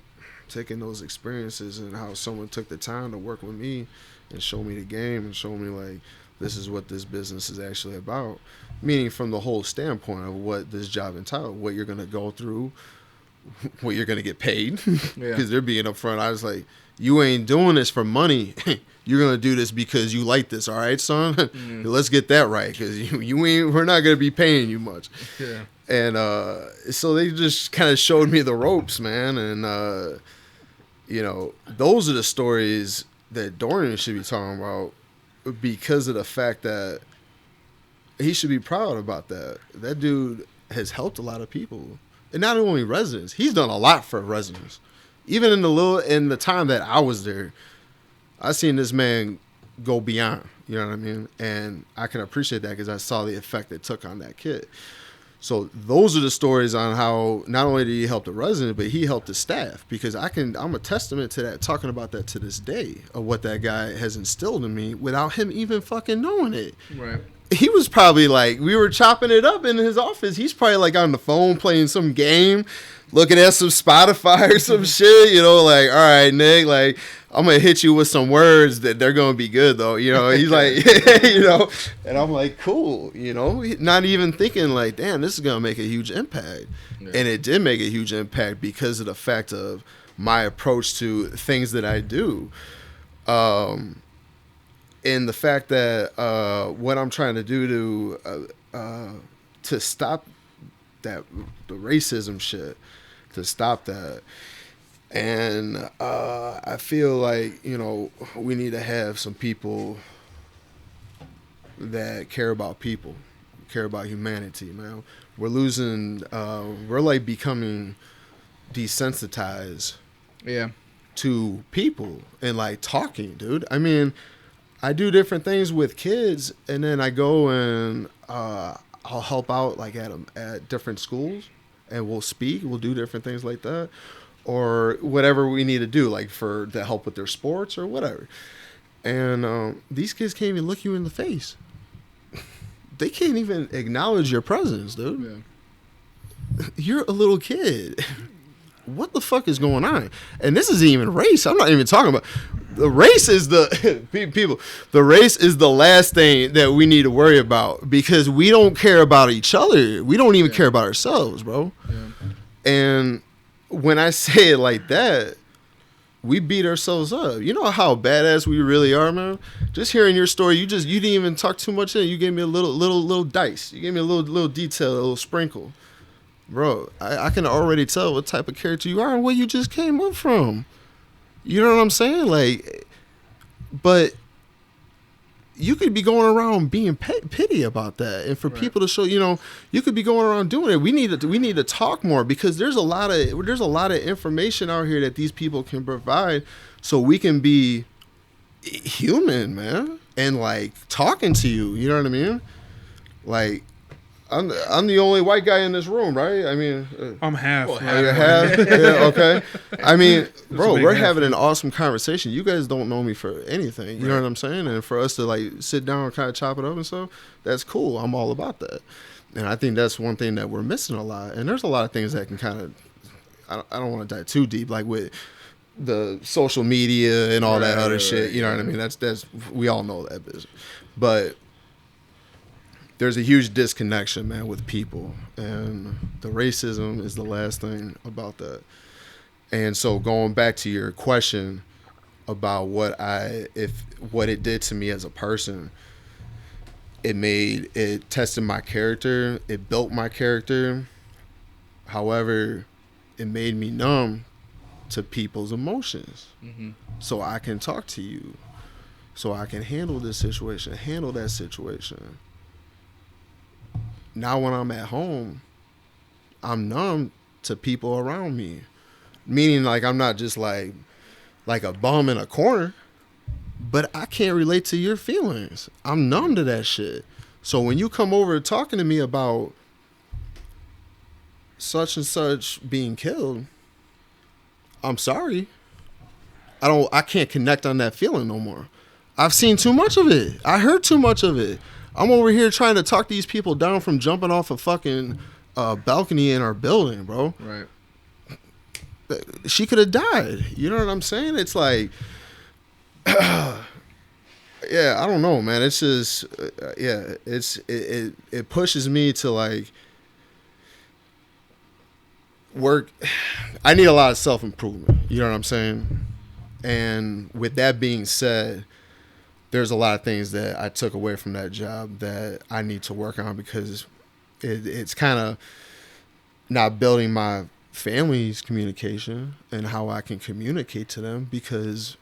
taking those experiences and how someone took the time to work with me and show me the game and show me like this is what this business is actually about. Meaning from the whole standpoint of what this job entitled, what you're going to go through, well, you're gonna get paid Yeah. because they're being upfront. I was like, you ain't doing this for money. You're gonna do this because you like this, all right, son? Let's get that right, because you ain't. We're not gonna be paying you much. Yeah. And so they just kind of showed me the ropes, man. And you know, those are the stories that Dorian should be talking about, because of the fact that he should be proud about that. That dude has helped a lot of people, and not only residents. He's done a lot for residents. Even in the time that I was there, I seen this man go beyond. You know what I mean? And I can appreciate that because I saw the effect it took on that kid. So those are the stories on how not only did he help the resident, but he helped the staff. Because I'm a testament to that, talking about that to this day, of what that guy has instilled in me without him even fucking knowing it. Right. He was probably like, we were chopping it up in his office. He's probably like on the phone playing some game, looking at some Spotify or some shit, you know, like, all right, Nick, like, I'm going to hit you with some words that they're going to be good, though. You know, he's like, you know, and I'm like, cool, you know, not even thinking like, damn, this is going to make a huge impact. Yeah. And it did make a huge impact because of the fact of my approach to things that I do. And the fact that what I'm trying to do to stop the racism shit, to stop that. And I feel like, you know, we need to have some people that care about people, care about humanity, man. We're losing, we're like becoming desensitized to people and like talking, dude. I mean, I do different things with kids, and then I go and I'll help out like at different schools, and we'll do different things like that. Or whatever we need to do, like to help with their sports or whatever. And these kids can't even look you in the face. They can't even acknowledge your presence, dude. Yeah. You're a little kid. What the fuck is going on? And this isn't even race. I'm not even talking about the race. Is the people. The race is the last thing that we need to worry about, because we don't care about each other. We don't even care about ourselves, bro. Yeah. And when I say it like that, we beat ourselves up. You know how badass we really are, man? Just hearing your story, you didn't even talk too much in it. You gave me a little dice. You gave me a little detail, a little sprinkle. Bro, I can already tell what type of character you are and where you just came up from. You know what I'm saying? Like, but you could be going around being pity about that, and for people to show, you know, you could be going around doing it. We need to talk more, because there's a lot of information out here that these people can provide, so we can be human, man, and like talking to you. You know what I mean? Like, I'm the only white guy in this room, right? I mean, I'm half. Well, half? Yeah, okay. I mean, bro, we're having an awesome conversation. You guys don't know me for anything. You know what I'm saying? And for us to like sit down and kind of chop it up and stuff, that's cool. I'm all about that. And I think that's one thing that we're missing a lot. And there's a lot of things that can kind of, I don't want to dive too deep, like with the social media and all that other shit. You know what I mean? That's we all know that business. But there's a huge disconnection, man, with people, and the racism is the last thing about that. And so going back to your question about what it did to me as a person, it tested my character, it built my character. However, it made me numb to people's emotions. Mm-hmm. So I can talk to you, so I can handle this situation, handle that situation. Now when I'm at home, I'm numb to people around me. Meaning, like, I'm not just like a bum in a corner, but I can't relate to your feelings. I'm numb to that shit. So when you come over talking to me about such and such being killed, I'm sorry. I can't connect on that feeling no more. I've seen too much of it. I heard too much of it. I'm over here trying to talk these people down from jumping off a fucking balcony in our building, bro. Right. She could have died. You know what I'm saying? It's like, yeah, I don't know, man. It's just, it pushes me to like, work. I need a lot of self improvement. You know what I'm saying? And with that being said, there's a lot of things that I took away from that job that I need to work on because it's kind of not building my family's communication and how I can communicate to them because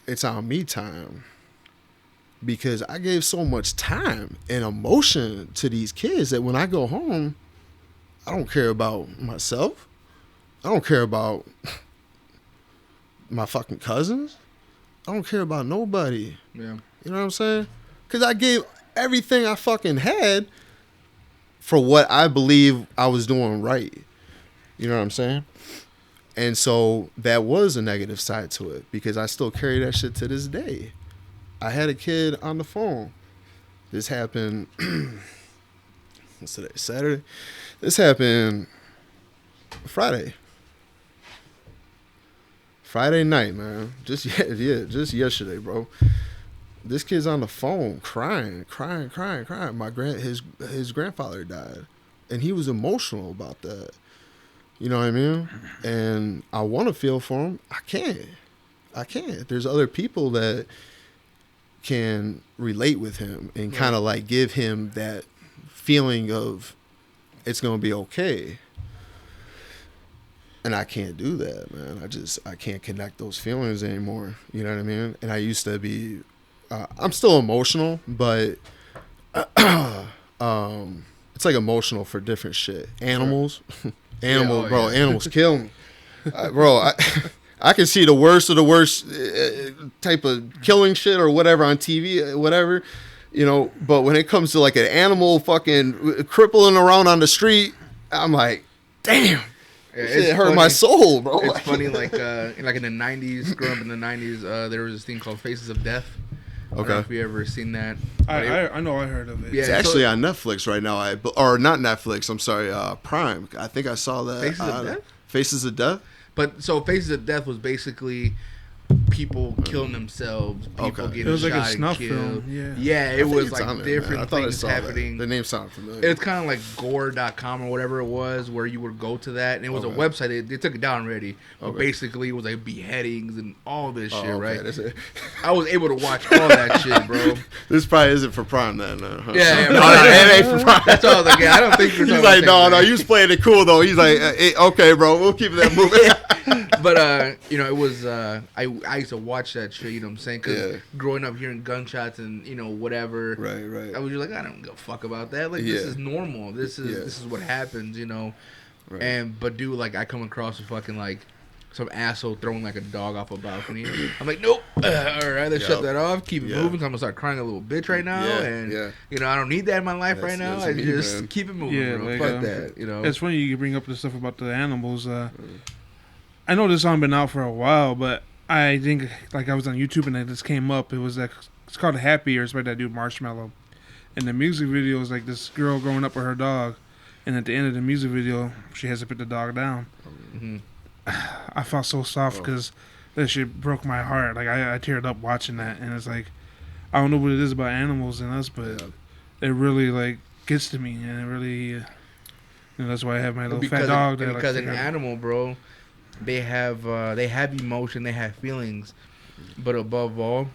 it's on me time. Because I gave so much time and emotion to these kids that when I go home, I don't care about myself. I don't care about my fucking cousins. I don't care about nobody. Yeah. You know what I'm saying? Because I gave everything I fucking had for what I believe I was doing right. You know what I'm saying? And so that was a negative side to it because I still carry that shit to this day. I had a kid on the phone. This happened, what's today, Saturday? This happened Friday. Friday night, man. Just yesterday, bro. This kid's on the phone crying. His grandfather died. And he was emotional about that. You know what I mean? And I want to feel for him. I can't. There's other people that can relate with him and kind of like give him that feeling of it's going to be okay. And I can't do that, man. I can't connect those feelings anymore. You know what I mean? And I used to be, I'm still emotional, but it's like emotional for different shit. Animals, animals kill me. Bro, I can see the worst of the worst type of killing shit or whatever on TV, whatever, you know. But when it comes to like an animal fucking crippling around on the street, I'm like, damn, it hurt my soul, bro. It's funny, like in the '90s, growing up in the '90s, there was this thing called Faces of Death. I don't know if you ever seen that. I know I heard of it. Yeah, it's actually on Netflix right now. Or not Netflix. I'm sorry, Prime. I think I saw that. Faces of Death. Faces of Death. But so Faces of Death was basically people killing themselves, people getting it was shot like a snuff and killed. film. Yeah, it was like different things happening. The name sounded familiar. It's kind of like gore.com or whatever it was, where you would go to that, and it was a website. They took it down already, but basically it was like beheadings and all this shit, right? I was able to watch all that shit, bro. This probably isn't for Prime then. Huh? Yeah, no, it ain't for Prime. That's all I was like, I don't think. He's like, no, you was playing it cool though. He's like, okay, bro, we'll keep that moving. But it was I used to watch that shit, you know what I'm saying? Because growing up hearing gunshots and whatever, right. I was just like, I don't give a fuck about that. Like this is normal. This is what happens, you know. Right. But dude, like I come across a fucking like some asshole throwing like a dog off a balcony. I'm like, nope. All right, let's shut that off. Keep it moving. I'm gonna start crying a little bitch right now, and I don't need that in my life right now. I just keep it moving, bro. Like, fuck that, you know. It's funny you bring up the stuff about the animals. I know this song been out for a while, but I think like I was on YouTube and it just came up. It was like it's called Happier. It's by that dude Marshmallow, and the music video is like this girl growing up with her dog, and at the end of the music video, she has to put the dog down. Mm-hmm. I felt so soft because that shit broke my heart. Like I teared up watching that, and it's like I don't know what it is about animals and us, but it really like gets to me, and it really. That's why I have my little fat dog. Because an animal, bro. They have emotion, they have feelings, but above all,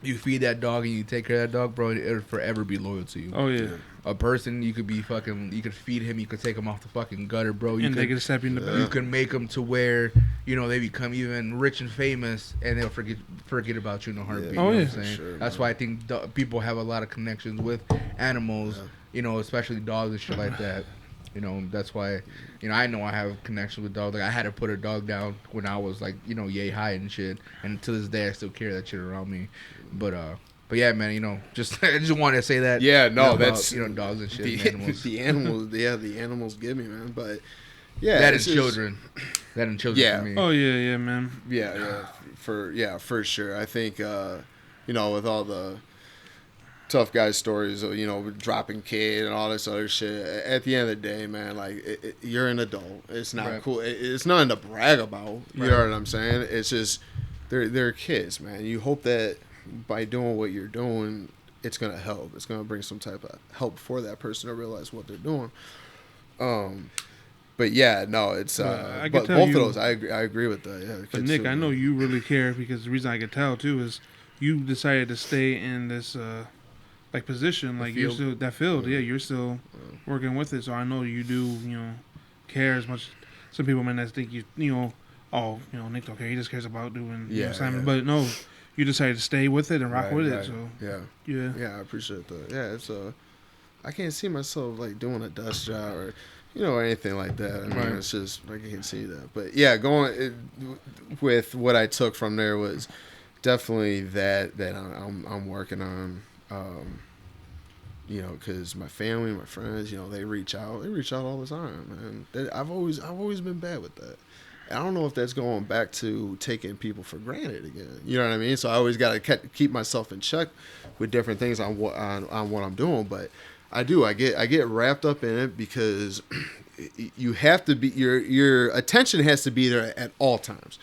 you feed that dog and you take care of that dog, bro. It'll forever be loyal to you. Oh yeah. A person, you could feed him, you could take him off the fucking gutter, bro. They can step you in the back. You can make them to where they become even rich and famous, and they'll forget about you in a heartbeat. Oh, you know yeah. what I'm saying? Sure, that's why I think people have a lot of connections with animals, especially dogs and shit like that. That's why, I know I have connections with dogs. Like, I had to put a dog down when I was, like, yay high and shit. And to this day, I still carry that shit around me. But yeah, man, I just wanted to say that. Yeah, no, about, that's... dogs and shit and animals. The animals get me, man. But, yeah. That and children. That and children for me. Oh, yeah, man. Yeah. For sure. I think, with all the tough guy stories of dropping kid and all this other shit, at the end of the day, man, like you're an adult. It's not cool. It's nothing to brag about. You know what I'm saying? It's just they're kids, man. You hope that by doing what you're doing, it's gonna help. It's gonna bring some type of help for that person to realize what they're doing. But But yeah, no, it's I could but tell both you- of those, I agree with that. Yeah, But Nick, I know you really care because the reason I could tell too is you decided to stay in this like position, like you're field. still that field. Yeah, you're still working with it. So I know you do, care as much. Some people might not think oh, Nick don't care. He just cares about doing assignment. But no, you decided to stay with it and rock with it. So yeah, I appreciate that. Yeah, it's I can't see myself like doing a desk job or anything like that. I mean, it's just I can't see that. But yeah, with what I took from there was definitely that I'm working on. Because my family, my friends, they reach out all the time, man. I've always been bad with that. I don't know if that's going back to taking people for granted again. You know what I mean? So I always got to keep myself in check with different things on what I'm doing. But I do. I get wrapped up in it because you have to be your attention has to be there at all times.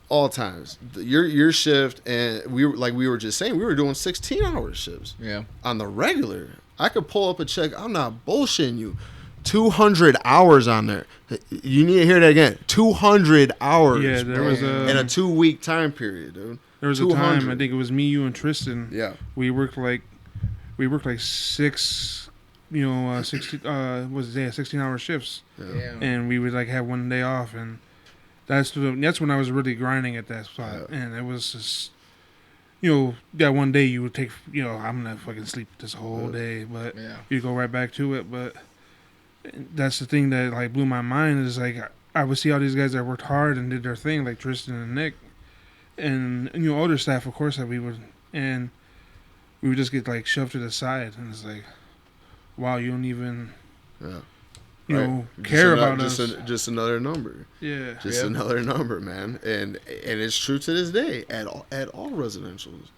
All times. Your shift, and we were just saying, we were doing 16-hour shifts. Yeah. On the regular, I could pull up a check. I'm not bullshitting you. 200 hours on there. You need to hear that again. 200 hours. Yeah, there was in a 2-week time period, dude. There was a time, I think it was me, you, and Tristan. Yeah. We worked like 6, 16-hour shifts. Yeah. And we would like have one day off, and that's when I was really grinding at that spot. Yeah. And it was just, that one day you would take, I'm gonna fucking sleep this whole day, but you go right back to it. But that's the thing that like blew my mind is like I would see all these guys that worked hard and did their thing, like Tristan and Nick, and older staff, of course, that we would just get like shoved to the side, and it's like, wow, you don't even. Yeah. Care about us. Just another number. Yeah. Just another number, man. And it's true to this day at all residentials.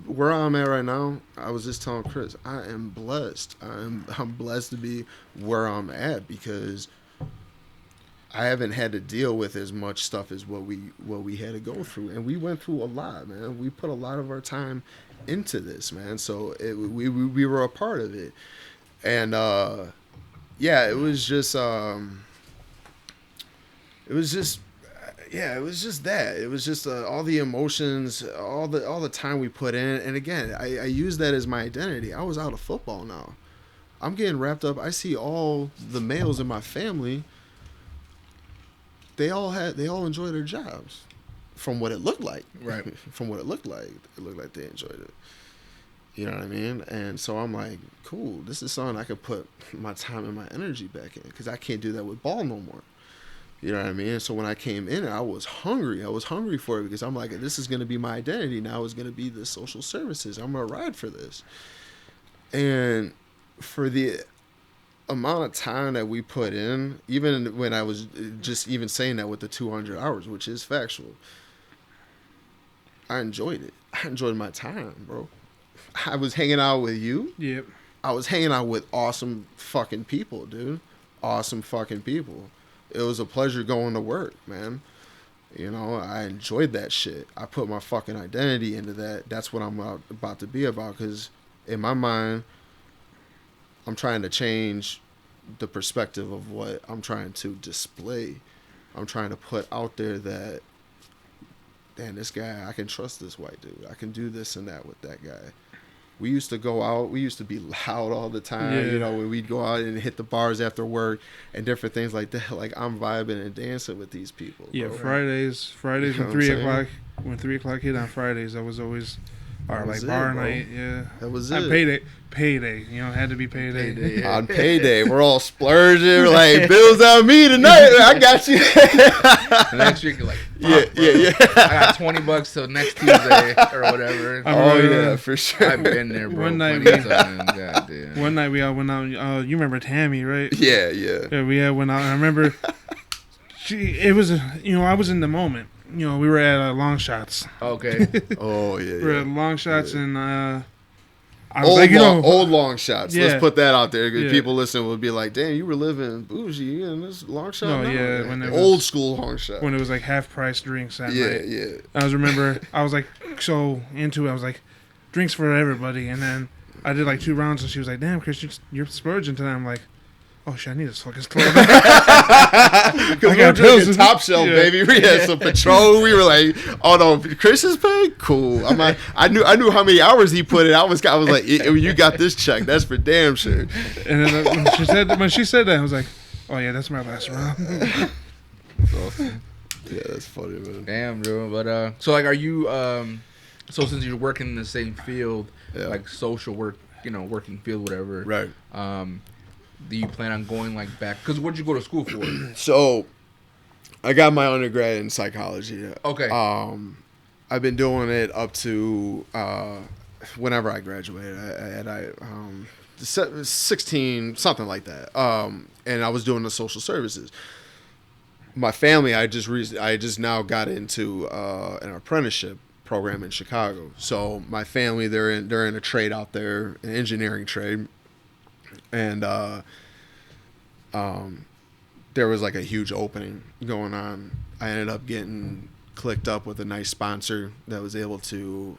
Where I'm at right now, I was just telling Chris, I am blessed. I'm blessed to be where I'm at because I haven't had to deal with as much stuff as what we had to go through, and we went through a lot, man. We put a lot of our time into this, man. So we were a part of it. And it was just that. It was just all the emotions, all the time we put in. And again, I use that as my identity. I was out of football now. I'm getting wrapped up. I see all the males in my family. They all enjoy their jobs, from what it looked like. Right. From what it looked like they enjoyed it. You know what I mean? And so I'm like, cool, this is something I could put my time and my energy back in because I can't do that with ball no more. You know what I mean? And so when I came in, I was hungry. I was hungry for it because I'm like, this is going to be my identity now. It's going to be the social services. I'm going to ride for this. And for the amount of time that we put in, even when I was just even saying that with the 200 hours, which is factual, I enjoyed it. I enjoyed my time, bro. I was hanging out with you. Yep. I was hanging out with awesome fucking people, dude. Awesome fucking people. It was a pleasure going to work, man. I enjoyed that shit. I put my fucking identity into that. That's what I'm about to be about because in my mind, I'm trying to change the perspective of what I'm trying to display. I'm trying to put out there that, damn, this guy, I can trust this white dude. I can do this and that with that guy. We used to go out. We used to be loud all the time. Yeah. When we'd go out and hit the bars after work and different things like that. Like I'm vibing and dancing with these people. Yeah, bro. Fridays when 3 o'clock hit on Fridays, that was always our like bar night. Yeah, that was it. Payday. It had to be payday. Yeah. On payday, we're all splurging. We're like, bills on me tonight. I got you. The next week, you're like, yeah. I got $20 till next Tuesday or whatever. Yeah, for sure. I've been there, bro. One night we all went out. You remember Tammy, right? Yeah. Yeah, we had went out. And I remember, I was in the moment. We were at Long Shots. Okay. Oh yeah. We were at Long Shots and I was old old long shots. Yeah. Let's put that out there because Yeah. people listening will be like, "Damn, you were living bougie in this long shot." No, now?" yeah, when it old was- school long shot. when it was like half price drinks that night. Yeah. I was like so into it. I was like, drinks for everybody. And then I did like 2 rounds and she was like, damn, Chris, you're splurging tonight. I'm like, oh shit, I need this fucking store. Because we were drinking top shelf, baby. We had some Patron. We were like, oh no, Chris is paid? Cool. I'm like, I knew how many hours he put in. I was like, you got this check. That's for damn sure. And then when she said that, I was like, oh yeah, that's my last round. Awesome. Yeah, that's funny, man. Damn, bro. But so like, are you so since you're working in the same field, like social work, working field, whatever, right? Do you plan on going like back? Because what'd you go to school for? So, I got my undergrad in psychology. Okay. I've been doing it up to whenever I graduated. I 16, something like that. And I was doing the social services. My family, I just now got into an apprenticeship program in Chicago. So my family, they're in a trade out there, an engineering trade, and there was like a huge opening going on. I ended up getting clicked up with a nice sponsor that was able to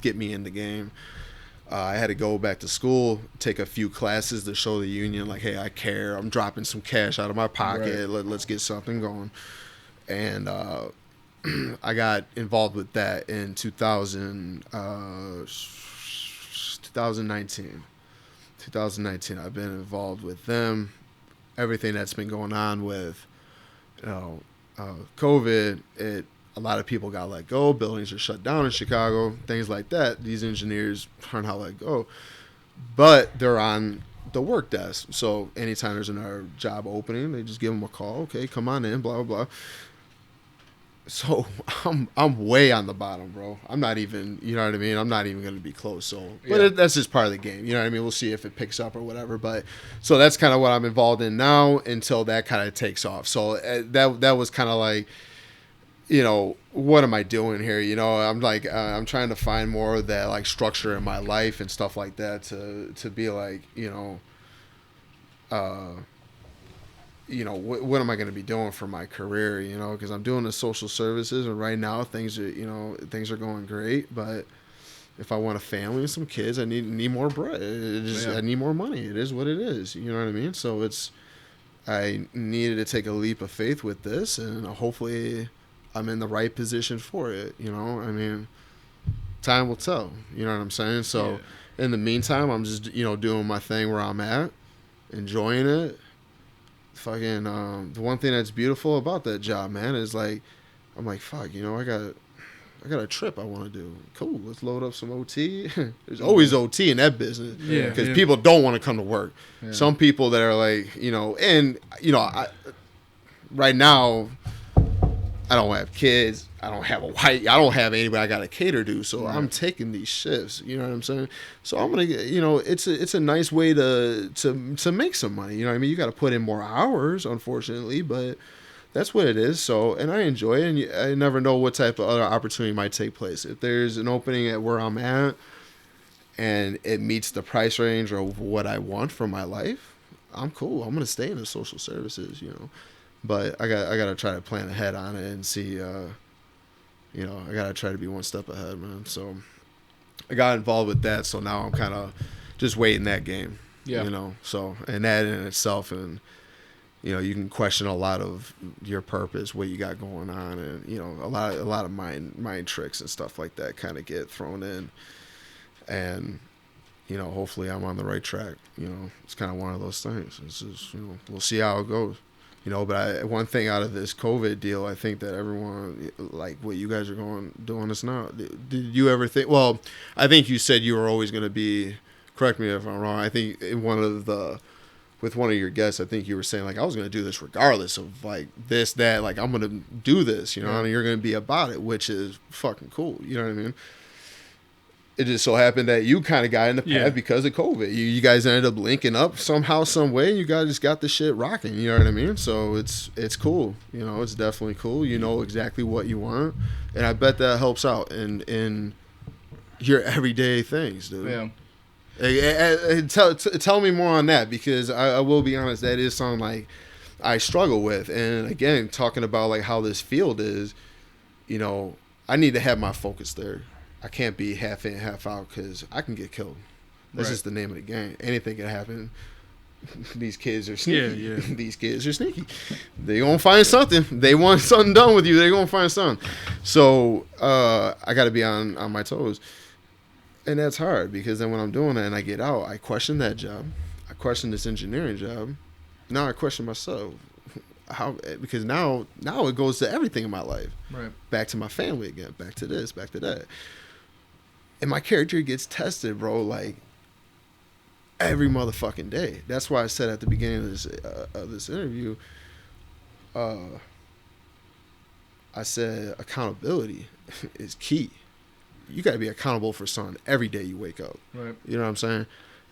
get me in the game. I had to go back to school, take a few classes to show the union, like, hey, I care. I'm dropping some cash out of my pocket. Right. Let's get something going. And I got involved with that in 2019. 2019, I've been involved with them. Everything that's been going on with, COVID, a lot of people got let go. Buildings are shut down in Chicago, things like that. These engineers aren't how let go, but they're on the work desk. So anytime there's another job opening, they just give them a call. Okay, come on in, blah, blah, blah. So I'm way on the bottom, bro. I'm not even, you know what I mean? I'm not even going to be close. So, but that's just part of the game. You know what I mean? We'll see if it picks up or whatever. But so that's kind of what I'm involved in now until that kind of takes off. So that was kind of like, what am I doing here? I'm like, I'm trying to find more of that like structure in my life and stuff like that to be like, what am I going to be doing for my career? Because I'm doing the social services, and right now things are going great. But if I want a family and some kids, I need more bread. I need more money. It is what it is. You know what I mean? So I needed to take a leap of faith with this, and hopefully I'm in the right position for it. I mean, time will tell. You know what I'm saying? So in the meantime, I'm just doing my thing where I'm at, enjoying it. Fucking the one thing that's beautiful about that job, man, is like, I'm like, fuck, I got a trip I want to do. Cool, let's load up some OT. There's always OT in that business, because people don't want to come to work. Yeah. Some people that are like, right now, I don't have kids. I don't have a wife. I don't have anybody I got to cater to. So I'm taking these shifts. You know what I'm saying? So I'm gonna get. It's a nice way to make some money. You know what I mean? You got to put in more hours, unfortunately, but that's what it is. So, and I enjoy it. And I never know what type of other opportunity might take place. If there's an opening at where I'm at, and it meets the price range of what I want for my life, I'm cool. I'm gonna stay in the social services. But I got to try to plan ahead on it and see, I got to try to be one step ahead, man. So I got involved with that. So now I'm kind of just waiting that game, so, and that in itself, and, you can question a lot of your purpose, what you got going on, and, a lot of mind tricks and stuff like that kind of get thrown in, and, hopefully I'm on the right track. It's kind of one of those things. It's just, we'll see how it goes. But one thing out of this COVID deal, I think that everyone, like what you guys are doing this now, did you ever think, well, I think you said you were always going to be, correct me if I'm wrong, I think with one of your guests, I think you were saying, like, I was going to do this regardless of, like, this, that, like, I'm going to do this, and you're going to be about it, which is fucking cool, you know what I mean? It just so happened that you kind of got in the path because of COVID. You guys ended up linking up somehow, some way, and you guys just got the shit rocking. You know what I mean? So it's cool. It's definitely cool. You know exactly what you want, and I bet that helps out in your everyday things, dude. Yeah. Tell me more on that, because I will be honest, that is something like I struggle with. And again, talking about like how this field is, I need to have my focus there. I can't be half in, half out, because I can get killed. That's just the name of the game. Anything can happen. these kids are sneaky. Yeah. These kids are sneaky. They gonna find something. They want something done with you. They gonna find something. So I got to be on my toes, and that's hard because then when I'm doing that and I get out, I question that job. I question this engineering job. Now I question myself. How? Because now it goes to everything in my life. Right. Back to my family again. Back to this. Back to that. And my character gets tested, bro. Like every motherfucking day. That's why I said at the beginning of this interview. I said accountability is key. You got to be accountable for something every day you wake up. Right. You know what I'm saying?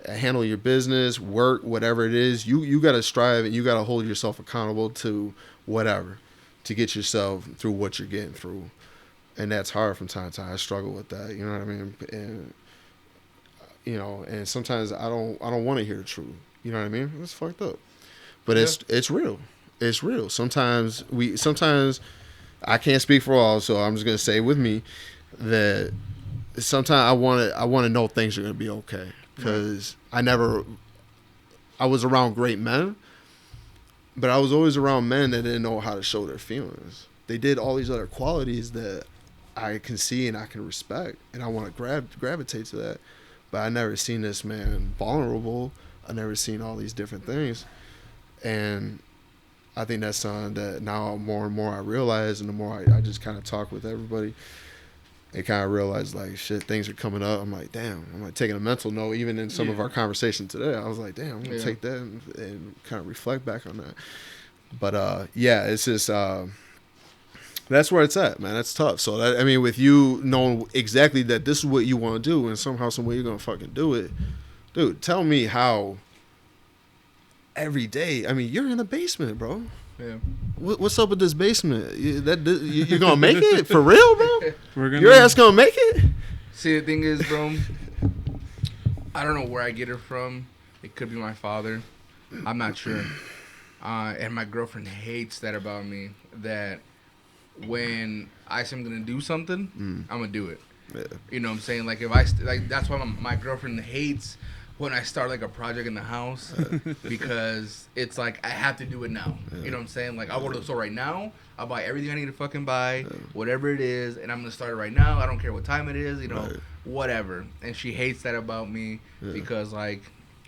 Handle your business, work, whatever it is. You got to strive and you got to hold yourself accountable to whatever to get yourself through what you're getting through. And that's hard from time to time. I struggle with that. You know what I mean? And and sometimes I don't want to hear the truth. You know what I mean? It's fucked up, but it's real. It's real. Sometimes I can't speak for all, so I'm just gonna say with me that sometimes I want to know things are gonna be okay because I was around great men, but I was always around men that didn't know how to show their feelings. They did all these other qualities that I can see and I can respect, and I want to gravitate to that. But I never seen this man vulnerable. I never seen all these different things, and I think that's something that now more and more I realize, and the more I just kind of talk with everybody, and kind of realize like shit, things are coming up. I'm like, damn. I'm like taking a mental note, even in some of our conversation today. I was like, damn, I'm gonna take that and kind of reflect back on that. But it's just that's where it's at, man. That's tough. So that, I mean, with you knowing exactly that this is what you want to do, and somehow, some way you're gonna fucking do it, dude. Tell me how. Every day, I mean, you're in a basement, bro. Yeah. What's up with this basement? You're gonna make it for real, bro? Your Your ass gonna make it? See, the thing is, bro, I don't know where I get it from. It could be my father. I'm not sure. And my girlfriend hates that about me. That when I say I'm gonna do something, I'm gonna do it. Yeah. You know what I'm saying? Like if that's why my girlfriend hates when I start like a project in the house because it's like I have to do it now. Yeah. You know what I'm saying? Like I'll go to the store right now. I'll buy everything I need to fucking buy, whatever it is, and I'm gonna start it right now. I don't care what time it is, whatever. And she hates that about me because like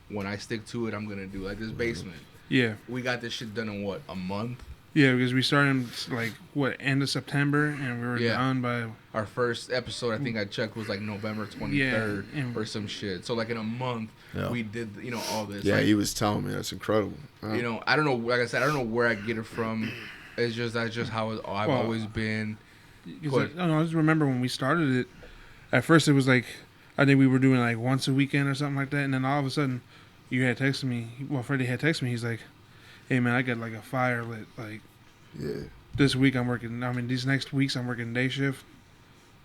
when I stick to it, I'm gonna do like this basement. Yeah. We got this shit done in what, a month? Yeah, because we started like end of September, and we were done by our first episode. I think I checked was like November 23rd or some shit. So like in a month, we did all this. Yeah, like, he was telling me that's incredible. I don't know. Like I said, I don't know where I get it from. That's just how I've always been. I just remember when we started it. At first, it was like I think we were doing like once a weekend or something like that, and then all of a sudden, you had texted me. Well, Freddy had texted me. He's like, "Hey man, I got like a fire lit. Like, this week I'm working. I mean, these next weeks I'm working day shift.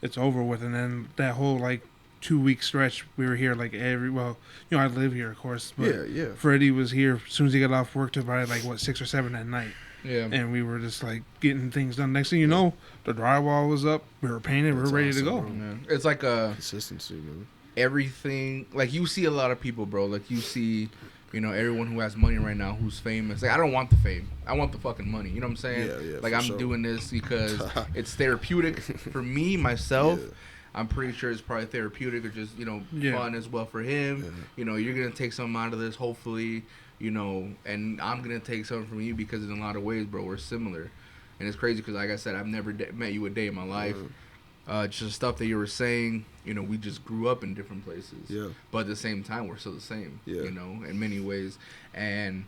It's over with." And then that whole like 2-week stretch, we were here like I live here, of course. But Freddy was here as soon as he got off work to probably like 6 or 7 at night. Yeah. And we were just like getting things done. Next thing you know, the drywall was up. We were painted. We were ready to go. Man. It's like a consistency, man. Everything like you see a lot of people, bro. Like you see. Everyone who has money right now who's famous. Like, I don't want the fame. I want the fucking money. You know what I'm saying? Yeah, like, I'm doing this because it's therapeutic for me, myself. Yeah. I'm pretty sure it's probably therapeutic or just, fun as well for him. Yeah. You're going to take something out of this, hopefully, and I'm going to take something from you because in a lot of ways, bro, we're similar. And it's crazy because, like I said, I've never met you a day in my life. Just stuff that you were saying, we just grew up in different places. Yeah. But at the same time, we're still the same, in many ways. And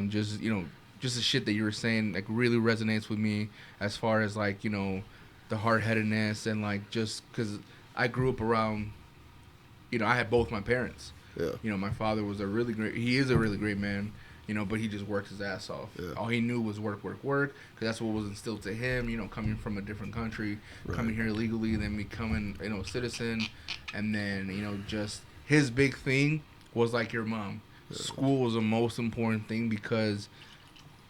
just the shit that you were saying, like, really resonates with me as far as, like, the hard-headedness and, like, just because I grew up around, I had both my parents. Yeah. My father was he is a really great man. But he just works his ass off. Yeah. All he knew was work, because that's what was instilled to him, coming from a different country, coming here illegally, then becoming, a citizen. And then, just his big thing was like your mom. Yeah. School was the most important thing because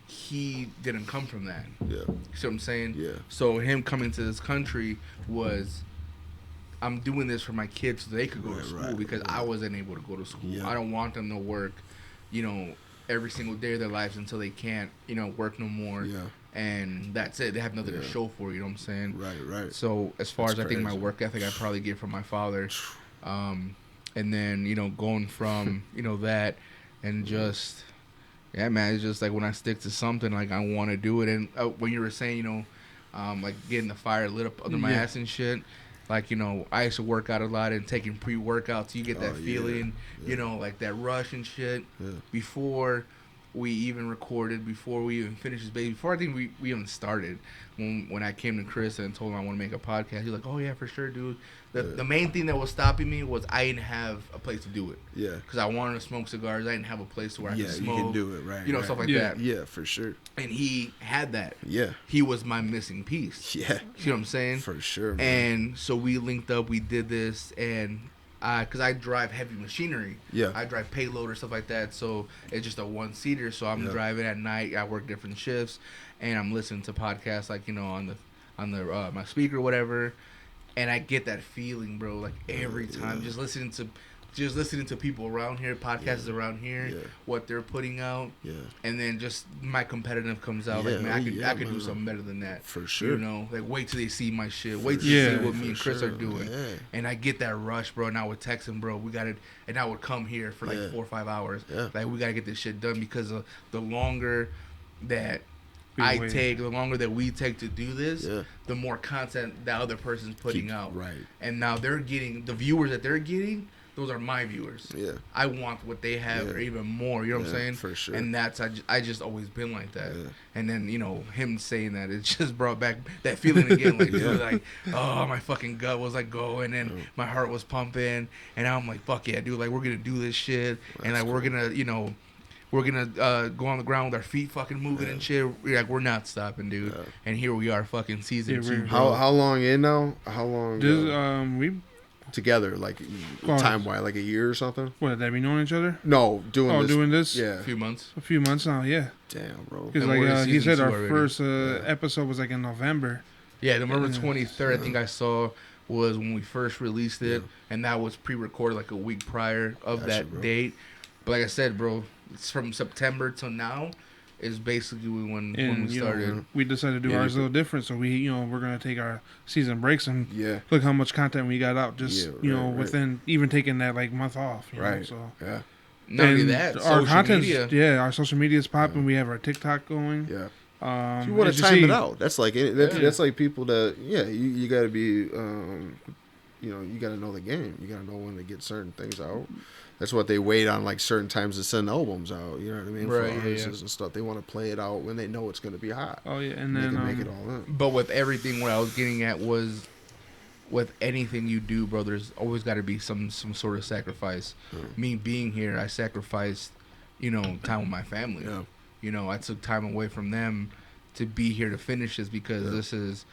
he didn't come from that. Yeah. You see what I'm saying? Yeah. So him coming to this country was, I'm doing this for my kids so they could go to school because I wasn't able to go to school. Yeah. I don't want them to work, every single day of their lives until they can't, work no more. Yeah. And that's it. They have nothing to show for it, you know what I'm saying? Right. So as far That's as I think my crazy. work ethic, I probably get from my father. And then, going from, that and just, yeah, man, it's just like when I stick to something, like I want to do it. And when you were saying, like getting the fire lit up under my ass and shit, like, I used to work out a lot and taking pre-workouts. You get that feeling, like that rush and shit before we even recorded, before we even finished this baby, before I think we even started. When I came to Chris and told him I want to make a podcast, he's like, "Oh yeah, for sure, dude." The main thing that was stopping me was I didn't have a place to do it. Yeah. Because I wanted to smoke cigars. I didn't have a place where I could smoke. You can do it, right? Stuff like Yeah. that. Yeah, for sure. And he had that. Yeah. He was my missing piece. Yeah. You know what I'm saying? For sure, man. And so we linked up. We did this, and because I drive heavy machinery. Yeah. I drive payload or stuff like that. So it's just a one-seater. So I'm driving at night. I work different shifts, and I'm listening to podcasts like on the my speaker or whatever, and I get that feeling, bro. Like every time, just listening to people around here, podcasts around here, what they're putting out, and then just my competitive comes out. Like, man, I could do something better than that. For sure. Like wait till they see my shit. Wait till they see what me and Chris sure. are doing. Yeah. And I get that rush, bro. And I would text him, bro. We got it. And I would come here for like 4 or 5 hours. Yeah. Like we got to get this shit done because of the longer that Wait. the longer that we take to do this, the more content that other person's putting out. Right. And now they're getting the viewers that they're getting. Those are my viewers. Yeah. I want what they have or even more. You know what I'm saying? For sure. And that's I just always been like that. Yeah. And then him saying that, it just brought back that feeling again. Like like, oh, my fucking gut was like going and my heart was pumping, and I'm like, fuck yeah, dude. Like we're gonna do this shit, and like we're gonna we're gonna go on the ground with our feet fucking moving and shit. Like we're not stopping, dude. Yeah. And here we are, fucking season 2. How long in now? How long? We together, like time wise, like a year or something. what, that we known each other? No, doing this. Yeah, A few months. a few months now. Yeah, Damn, bro. because And we're in like he season said, our 2 already. first episode was like in November. Yeah, November 23rd, I think I saw was when we first released it, and that was pre-recorded like a week prior of that bro. date. But like I said, bro, it's from September till now is basically when we started. We decided to do ours a little different, so we're gonna take our season breaks and look how much content we got out. Just within even taking that like month off. You know, so yeah. Not only and that, our social content's media. our social media is popping. We have our TikTok going. Yeah. So You want as to you time see- it out. That's like that's like people that you got to be you got to know the game. You got to know when to get certain things out. That's what they wait on, like certain times to send albums out. You know what I mean? Right, For artists and stuff. They want to play it out when they know it's going to be hot. Oh yeah, and They then can make it all in. But with everything, what I was getting at was, with anything you do, bro, there's always got to be some sort of sacrifice. Me being here, I sacrificed, time with my family. Yeah. I took time away from them to be here to finish this because this is,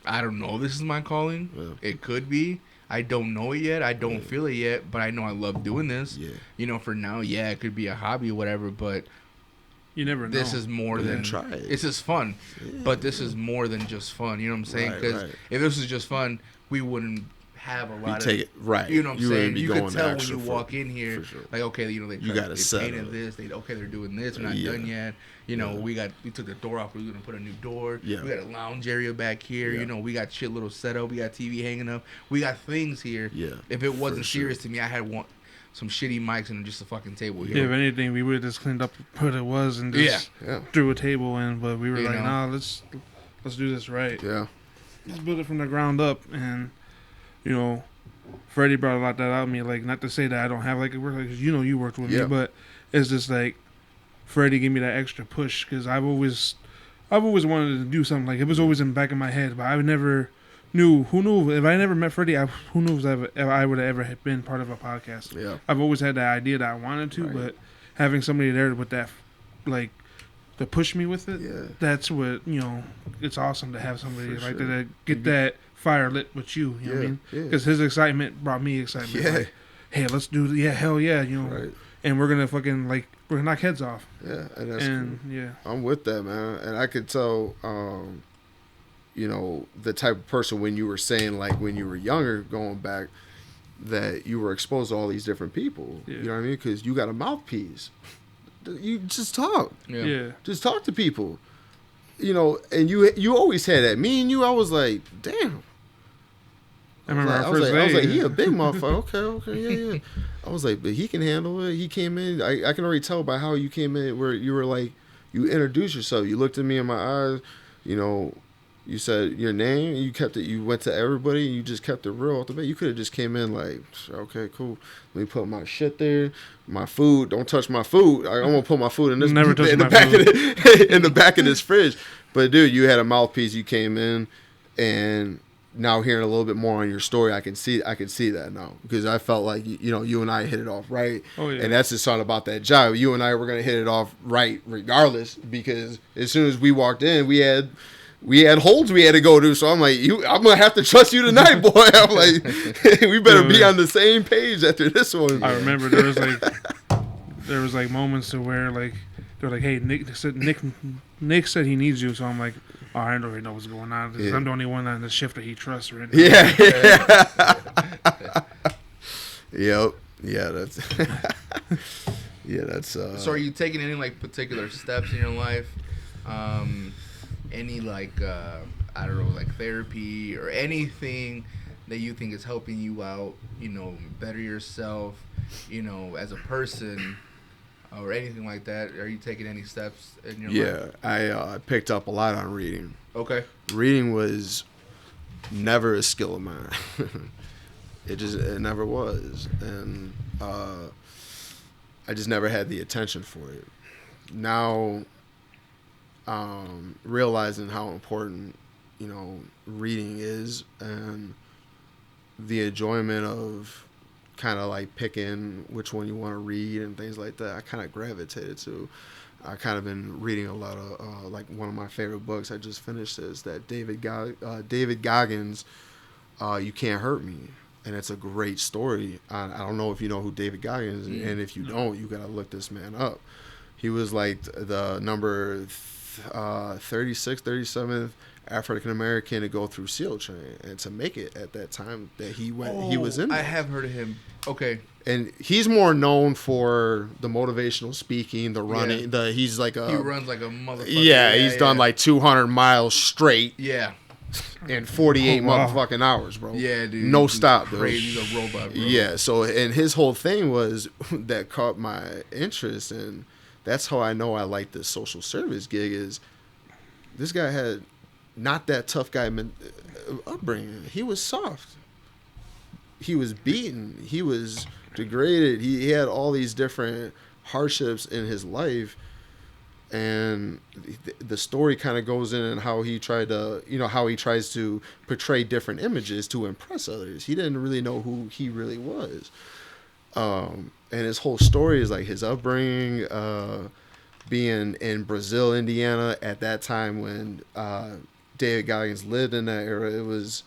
I don't know, this is my calling. Yeah. It could be. I don't know it yet. I don't feel it yet, but I know I love doing this. Yeah. For now, it could be a hobby or whatever, but you never know. this is more than try it. This is fun, but this is more than just fun. You know what I'm saying? Right, Because right. if this was just fun, we wouldn't have a lot take of. it right. You know what I'm You saying? wouldn't be You going could the tell when extra you for- walk in here, for sure. like, okay, You gotta they set painted it. this. They're doing this. We're not done yet. We took the door off. We're gonna put a new door. Yeah. We got a lounge area back here. Yeah. We got shit little setup. We got TV hanging up. We got things here. Yeah, If it wasn't for sure. serious to me, I had some shitty mics and just a fucking table Yeah, here. if anything, we would have just cleaned up what it was and just Yeah. threw a table in. But we were You like, know? nah, let's do this right. Yeah. Let's build it from the ground up. And Freddy brought a lot of that out of me. Like, not to say that I don't have like a work, because you worked with me, but it's just like Freddy gave me that extra push because I've always wanted to do something. Like, it was always in the back of my head, but I never knew. Who knew if I never met Freddy? Who knew if I would have ever been part of a podcast? Yeah. I've always had that idea that I wanted to, but having somebody there with that, like, to push me with it, that's what it's awesome to have somebody For like sure. that get that fire lit with you. You know what I mean? Yeah. Because his excitement brought me excitement. Yeah. Like, hey, let's do hell yeah, Right. and we're gonna fucking we're gonna knock heads off. Yeah, and that's And cool. I'm with that, man. And I could tell, the type of person when you were saying, like, when you were younger, going back, that you were exposed to all these different people. Yeah. You know what I mean? Because you got a mouthpiece. You just talk. Yeah. Just talk to people. You know, and you always had that. Me and you, I was like, damn. I remember I our was first like, day. he a big motherfucker. Okay, yeah. I was like, but he can handle it. He came in. I can already tell by how you came in, where you were like, you introduced yourself. You looked at me in my eyes. You know, you said your name. You kept it. You went to everybody. And you just kept it real off the bat. You could have just came in like, okay, cool. Let me put my shit there. My food. Don't touch my food. I'm gonna put my food in this. Never touch in my the back food. of the, in the back of this fridge. But dude, you had a mouthpiece. You came in, and now hearing a little bit more on your story, I can see that now, because I felt like you and I hit it off right. Oh, yeah. And that's just all about that job. You and I were gonna hit it off right regardless, because as soon as we walked in, we had holds we had to go to. So I'm like, I'm gonna have to trust you tonight, boy. I'm like, we better be on the same page after this one. I remember there was like moments to where like they're like, hey, Nick said he needs you. So I'm like, oh, I don't really know what's going on. I'm the only one on the shift that he trusts right now. Yeah. Yep. Yeah, that's that's So are you taking any like particular steps in your life? Any like I don't know, like therapy or anything that you think is helping you out, better yourself, as a person, or anything like that? Are you taking any steps in your life? Yeah, I picked up a lot on reading. Okay. Reading was never a skill of mine. It never was, and I just never had the attention for it. Now, realizing how important reading is, and the enjoyment of kind of like picking which one you want to read and things like that, I kind of gravitated to. I kind of been reading a lot of like one of my favorite books I just finished is that David Goggins, You Can't Hurt Me. And it's a great story. I don't know if you know who David Goggins is, and if you don't, you got to look this man up. He was like the number 36th, 37th African-American to go through SEAL training and to make it at that time that he went. He was in there. I have heard of him. Okay. And he's more known for the motivational speaking, the running. Yeah. He's like He runs like a motherfucker. Yeah, he's done like 200 miles straight. Yeah. In 48 motherfucking hours, bro. Yeah, dude. No stop, dude. Crazy. He's a robot, bro. Yeah, so, and his whole thing was that caught my interest, and that's how I know I like this social service gig, is this guy had not that tough guy upbringing. He was soft. He was beaten. He was degraded. He had all these different hardships in his life. And the story kind of goes in and how he tried to, how he tries to portray different images to impress others. He didn't really know who he really was. And his whole story is like his upbringing, being in Brazil, Indiana at that time when David Goggins lived in that era. It was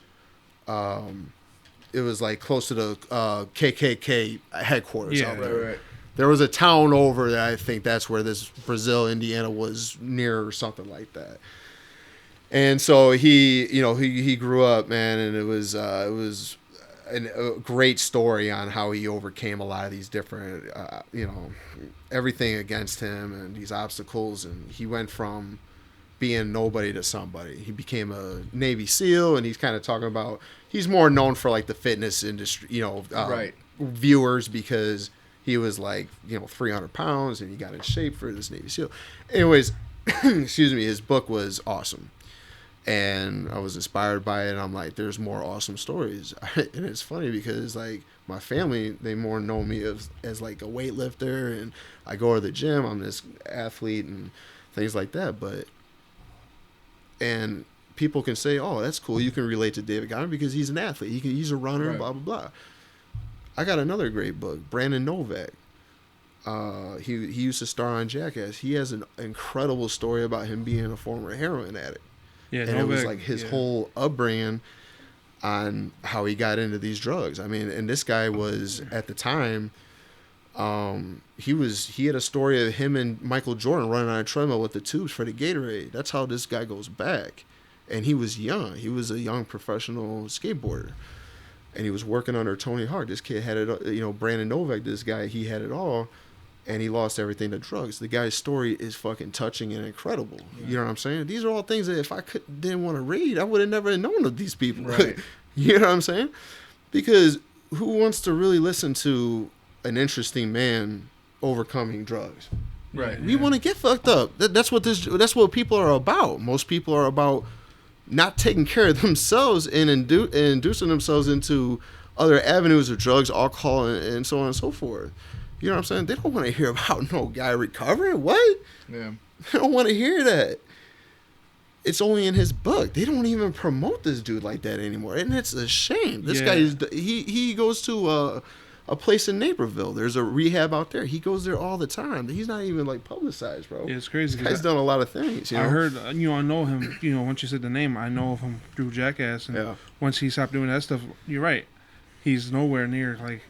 like close to the KKK headquarters out there. Right. There was a town over that I think that's where this Brazil, Indiana was near or something like that. And so he grew up, man, and it was a great story on how he overcame a lot of these different, everything against him and these obstacles. And he went from being nobody to somebody. He became a Navy SEAL, and he's kind of talking about, he's more known for like the fitness industry, right. viewers, because he was like, 300 pounds and he got in shape for this Navy SEAL. Anyways, excuse me, his book was awesome. And I was inspired by it. And I'm like, there's more awesome stories. And it's funny because like my family, they more know me as like a weightlifter, and I go to the gym. I'm this athlete and things like that. And people can say, oh, that's cool. You can relate to David Goggins because he's an athlete. He's a runner, right. Blah, blah, blah. I got another great book, Brandon Novak. He used to star on Jackass. He has an incredible story about him being a former heroin addict. Yeah, and Novak, it was like his whole upbringing on how he got into these drugs. I mean, and this guy was at the time, he had a story of him and Michael Jordan running on a treadmill with the tubes for the Gatorade. That's how this guy goes back. And he was young. He was a young professional skateboarder. And he was working under Tony Hawk. This kid had it, Brandon Novak, this guy, he had it all. and he lost everything to drugs. The guy's story is fucking touching and incredible. You know what I'm saying? These are all things that if I didn't want to read, I would have never known of these people. Right. You know what I'm saying? Because who wants to really listen to an interesting man overcoming drugs? Right. We want to get fucked up. That's what people are about. Most people are about not taking care of themselves and inducing themselves into other avenues of drugs, alcohol, and so on and so forth. You know what I'm saying? They don't want to hear about no guy recovering. What? Yeah. They don't want to hear that. It's only in his book. They don't even promote this dude like that anymore, and it's a shame. This guy he goes to a place in Naperville. There's a rehab out there. He goes there all the time. He's not even like publicized, bro. Yeah, it's crazy. This guy's done a lot of things. You know? I heard, I know him. Once you said the name, I know of him through Jackass. And once he stopped doing that stuff, you're right. He's nowhere near like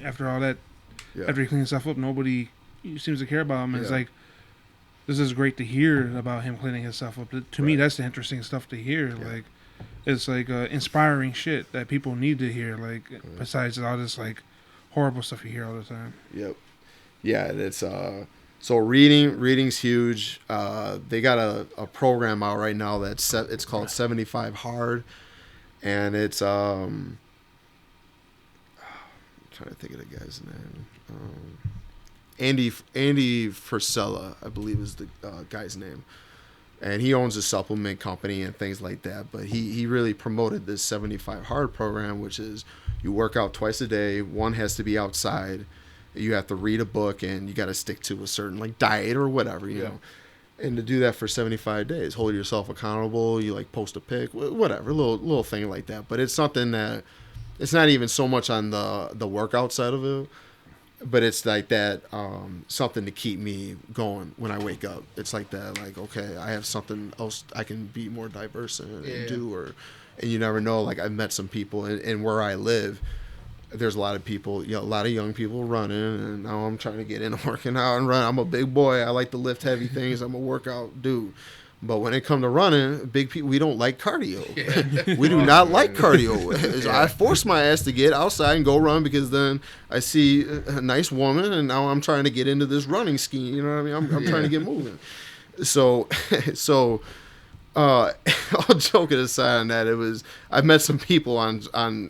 after all that. Yeah. After he cleans stuff up, nobody seems to care about him. And it's like, this is great to hear about him cleaning his stuff up. To me, that's the interesting stuff to hear. Yeah. Like, it's like inspiring shit that people need to hear. Like, besides all this like horrible stuff you hear all the time. Yep. Yeah, it's so reading's huge. They got a program out right now it's called 75 Hard, and it's I'm trying to think of the guy's name. Andy Frisella, I believe is the guy's name, and he owns a supplement company and things like that. But he really promoted this 75 Hard program, which is you work out twice a day. One has to be outside. You have to read a book, and you got to stick to a certain like diet or whatever, you know. And to do that for 75 days, hold yourself accountable. You like post a pic, whatever, little thing like that. But it's something that it's not even so much on the workout side of it. But it's like that, something to keep me going when I wake up. It's like that, like, okay, I have something else I can be more diverse and do. And you never know, like, I've met some people, and where I live, there's a lot of people, a lot of young people running, and now I'm trying to get into working out and run. I'm a big boy. I like to lift heavy things. I'm a workout dude. But when it comes to running, big people, we don't like cardio. Yeah. We do not like cardio. I force my ass to get outside and go run because then I see a nice woman and now I'm trying to get into this running scheme. You know what I mean? I'm trying to get moving. So, all joking aside on that, I met some people on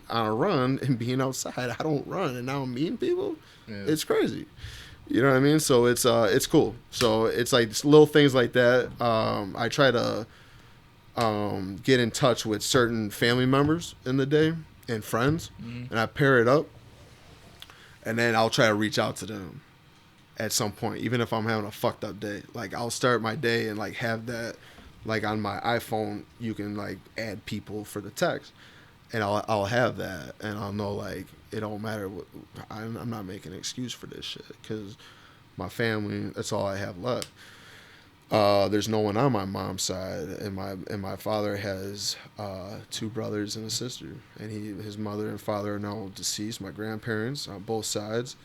a run and being outside. I don't run and now I'm meeting people. Yeah. It's crazy. You know what I mean? So it's cool. So it's like little things like that. I try to get in touch with certain family members in the day and friends, and I pair it up, and then I'll try to reach out to them at some point, even if I'm having a fucked up day. Like I'll start my day and like have that, like on my iPhone, you can like add people for the text, and I'll have that, and I'll know like. It don't matter what I'm not making an excuse for this shit because my family, that's all I have left. There's no one on my mom's side, and my father has 2 brothers and a sister, and his mother and father are now deceased. My grandparents on both sides,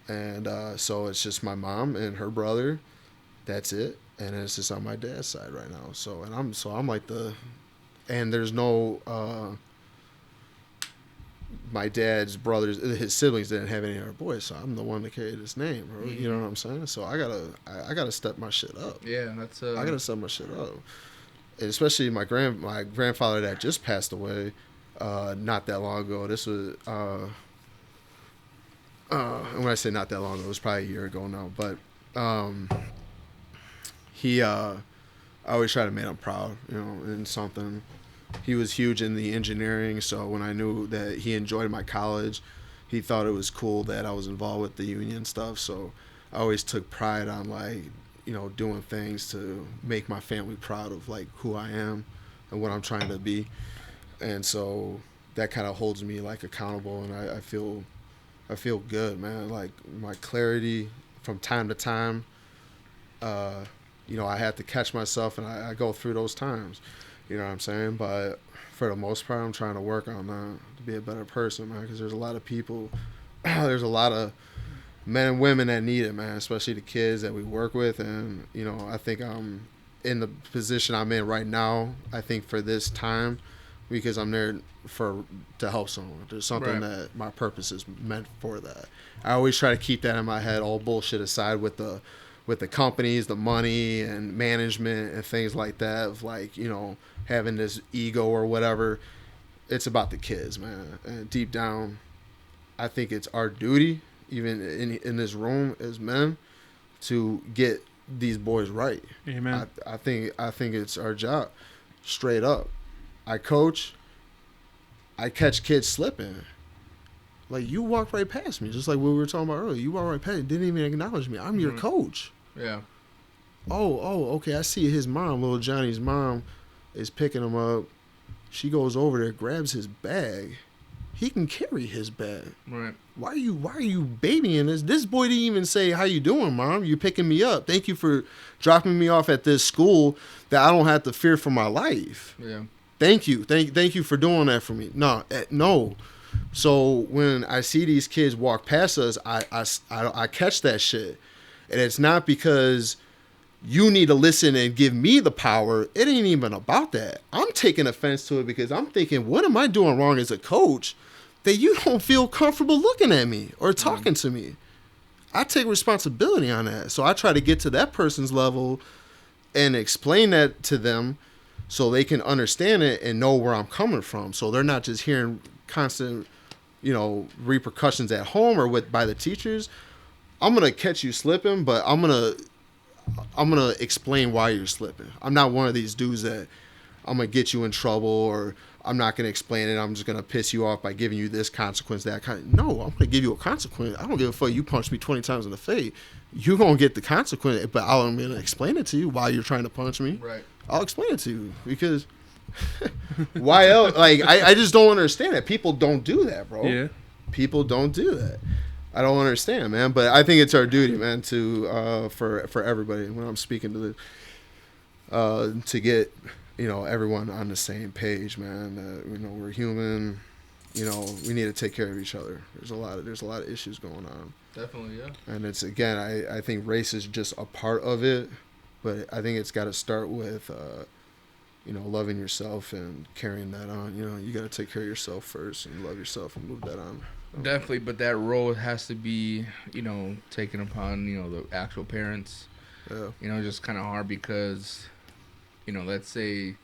and so it's just my mom and her brother. That's it, and it's just on my dad's side right now. So I'm like and there's no. My dad's brothers, his siblings didn't have any other boys, so I'm the one that carried his name, bro. You know what I'm saying? So I gotta step my shit up. Yeah, that's. I gotta step my shit up, and especially my grandfather that just passed away, not that long ago. This was, and when I say not that long ago, it was probably a year ago now. But I always try to make him proud, in something. He was huge in the engineering, so when I knew that he enjoyed my college, he thought it was cool that I was involved with the union stuff. So I always took pride on like, doing things to make my family proud of like who I am and what I'm trying to be. And so that kind of holds me like accountable, and I feel good, man. Like my clarity from time to time, I have to catch myself, and I go through those times. You know what I'm saying? But for the most part, I'm trying to work on that to be a better person, man, because there's a lot of people, there's a lot of men and women that need it, man, especially the kids that we work with. And, I think I'm in the position I'm in right now. I think for this time, because I'm there to help someone. There's something Right. that my purpose is meant for that. I always try to keep that in my head, all bullshit aside with the companies, the money and management and things like that of like, you know, having this ego or whatever. It's about the kids, man. And deep down, I think it's our duty, even in this room as men, to get these boys right. Amen. I think it's our job, straight up. I coach. I catch kids slipping. Like, you walked right past me, just like what we were talking about earlier. You walked right past me, didn't even acknowledge me. I'm your coach. Yeah. Oh, okay. I see his mom, little Johnny's mom, is picking him up. She goes over there, grabs his bag. He can carry his bag. Right. Why are you babying this? This boy didn't even say, "How you doing, Mom? You picking me up? Thank you for dropping me off at this school that I don't have to fear for my life. Yeah. Thank you for doing that for me." No. So when I see these kids walk past us, I catch that shit, and it's not because you need to listen and give me the power. It ain't even about that. I'm taking offense to it because I'm thinking, what am I doing wrong as a coach that you don't feel comfortable looking at me or talking to me? I take responsibility on that. So I try to get to that person's level and explain that to them so they can understand it and know where I'm coming from. So they're not just hearing constant, repercussions at home or by the teachers. I'm going to catch you slipping, but I'm going to explain why you're slipping. I'm not one of these dudes that I'm going to get you in trouble, or I'm not going to explain it. I'm just going to piss you off by giving you this consequence, that kind. No, I'm going to give you a consequence. I don't give a fuck. You punch me 20 times in the face. You're going to get the consequence, but I'm going to explain it to you why you're trying to punch me. Right. I'll explain it to you because why else? Like, I just don't understand it. People don't do that, bro. Yeah. People don't do that. I don't understand, man. But I think it's our duty, man, to for everybody when I'm speaking to to get everyone on the same page, man. We're human. We need to take care of each other. There's a lot of issues going on. Definitely, yeah. And it's, again, I think race is just a part of it, but I think it's got to start with loving yourself and carrying that on. You got to take care of yourself first and love yourself and move that on. Definitely, but that role has to be, taken upon, the actual parents. Yeah. Just kind of hard because, let's say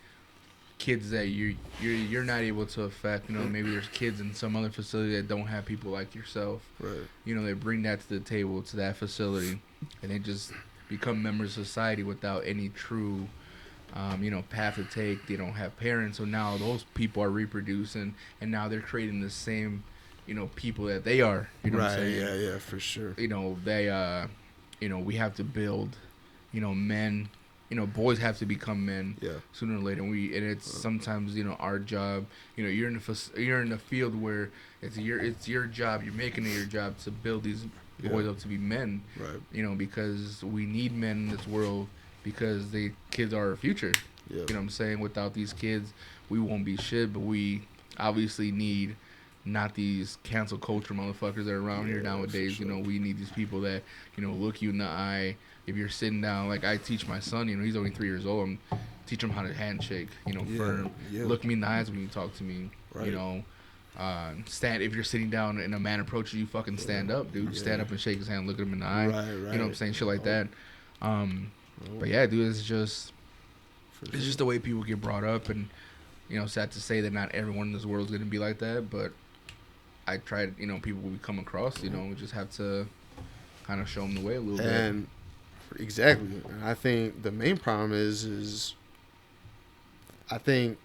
kids that you're not able to affect. Maybe there's kids in some other facility that don't have people like yourself. Right. They bring that to the table, to that facility, and they just become members of society without any true, path to take. They don't have parents, so now those people are reproducing, and now they're creating the same, people that they are. What I'm saying? Yeah, for sure. They, we have to build, men. Boys have to become men sooner or later. And it's sometimes our job. You're in a field where it's your job. You're making it your job to build these boys up to be men. Right. Because we need men in this world because kids are our future. Yeah. You know what I'm saying? Without these kids, we won't be shit. But we obviously need not these cancel culture motherfuckers that are around here nowadays. Sure. We need these people that look you in the eye. If you're sitting down, like I teach my son, he's only 3 years old. I'm teach him how to handshake, firm. Yeah. Look me in the eyes when you talk to me. Right. Stand if you're sitting down and a man approaches you, fucking stand up, dude. Yeah. Stand up and shake his hand, look at him in the eye. Right. You know what I'm saying? Shit like that. But yeah, dude, it's just the way people get brought up, and sad to say that not everyone in this world is gonna be like that, but I tried, people we come across, we just have to kind of show them the way a little bit. Exactly. And I think the main problem is I think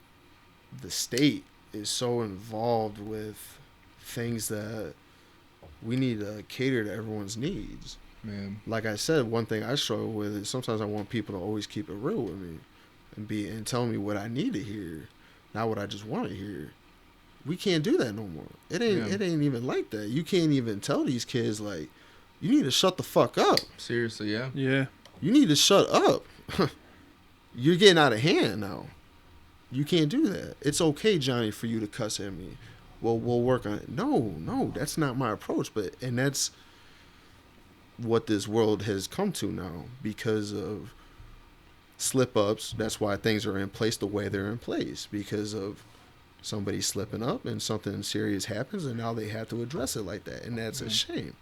the state is so involved with things that we need to cater to everyone's needs. Man. Like I said, one thing I struggle with is sometimes I want people to always keep it real with me and tell me what I need to hear, not what I just want to hear. We can't do that no more. It ain't even like that. You can't even tell these kids, like, you need to shut the fuck up. Seriously, yeah. Yeah. You need to shut up. You're getting out of hand now. You can't do that. It's okay, Johnny, for you to cuss at me. Well, we'll work on it. No, that's not my approach. And that's what this world has come to now because of slip-ups. That's why things are in place the way they're in place, because of somebody's slipping up and something serious happens, and now they have to address it like that, and that's a shame.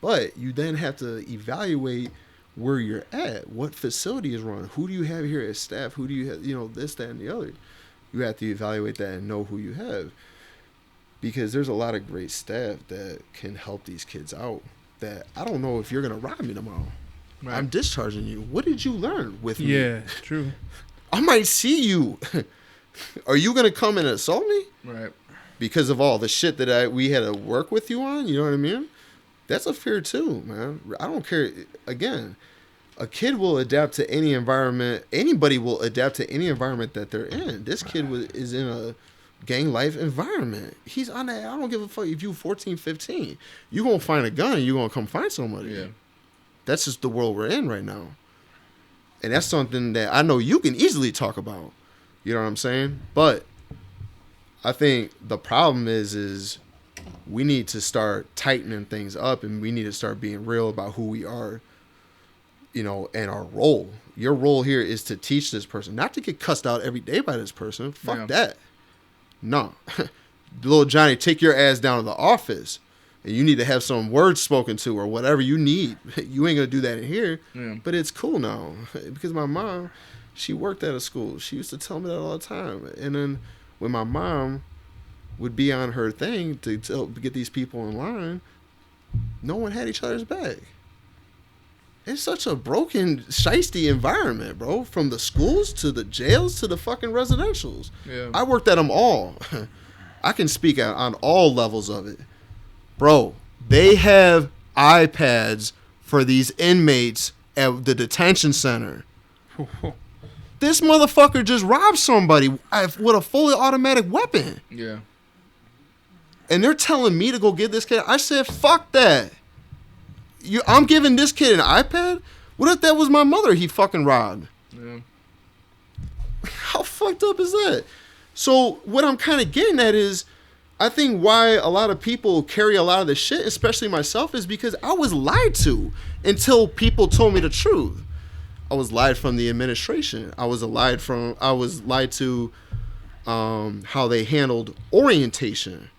But you then have to evaluate where you're at, what facility is run, who do you have here as staff, who do you have, this, that, and the other. You have to evaluate that and know who you have, because there's a lot of great staff that can help these kids out. That I don't know if you're gonna rob me tomorrow. Right. I'm discharging you. What did you learn with me? Yeah, true. I might see you. Are you gonna come and assault me? Right. Because of all the shit that we had to work with you on. You know what I mean? That's a fear too, man. I don't care. Again, a kid will adapt to any environment. Anybody will adapt to any environment that they're in. This kid is in a gang life environment. He's on that. I don't give a fuck if you 14, 15. You gonna find a gun and you gonna come find somebody. Yeah. That's just the world we're in right now. And that's something that I know you can easily talk about. You know what I'm saying? But I think the problem is we need to start tightening things up, and we need to start being real about who we are, and our role. Your role here is to teach this person, not to get cussed out every day by this person. Fuck that. No. Little Johnny, take your ass down to the office, and you need to have some words spoken to or whatever you need. You ain't going to do that in here, but it's cool now. Because my mom, she worked at a school. She used to tell me that all the time. And then when my mom would be on her thing to get these people in line, no one had each other's back. It's such a broken, shiesty environment, bro. From the schools to the jails to the fucking residentials. Yeah. I worked at them all. I can speak on all levels of it. Bro, they have iPads for these inmates at the detention center. This motherfucker just robbed somebody with a fully automatic weapon. Yeah. And they're telling me to go get this kid. I said, fuck that. I'm giving this kid an iPad? What if that was my mother he fucking robbed? Yeah. How fucked up is that? So what I'm kind of getting at is, I think why a lot of people carry a lot of the shit, especially myself, is because I was lied to until people told me the truth. I was lied from the administration. I was lied to how they handled orientation.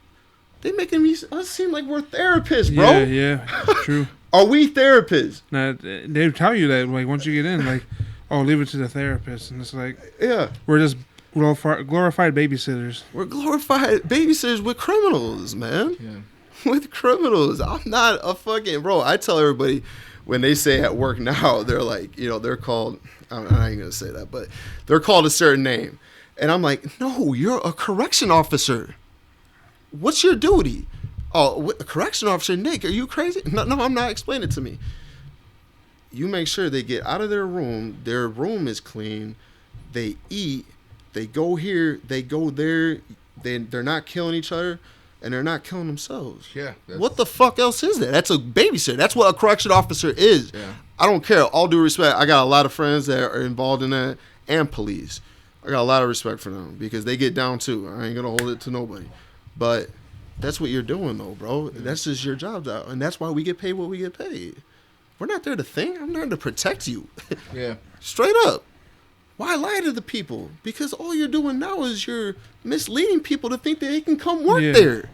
They making us seem like we're therapists, bro. Yeah, true. Are we therapists? Now, they tell you that, like, once you get in, like, oh, leave it to the therapist. And it's like, yeah, we're just glorified babysitters. We're glorified babysitters with criminals, man. Yeah. With criminals. I'm not a fucking, bro. I tell everybody when they say at work now, they're like, they're called, I'm not even going to say that, but they're called a certain name. And I'm like, no, you're a correction officer. What's your duty? Oh, a correction officer, Nick, are you crazy? No, I'm not. Explain it to me. You make sure they get out of their room is clean, they eat, they go here, they go there, they're not killing each other, and they're not killing themselves. Yeah. What the fuck else is that? That's a babysitter. That's what a correction officer is. Yeah. I don't care. All due respect, I got a lot of friends that are involved in that, and police. I got a lot of respect for them because they get down too. I ain't gonna hold it to nobody. But that's what you're doing, though, bro. Yeah. That's just your job, and that's why we get paid what we get paid. We're not there to think. I'm there to protect you. Yeah. Straight up. Why lie to the people? Because all you're doing now is you're misleading people to think that they can come work there.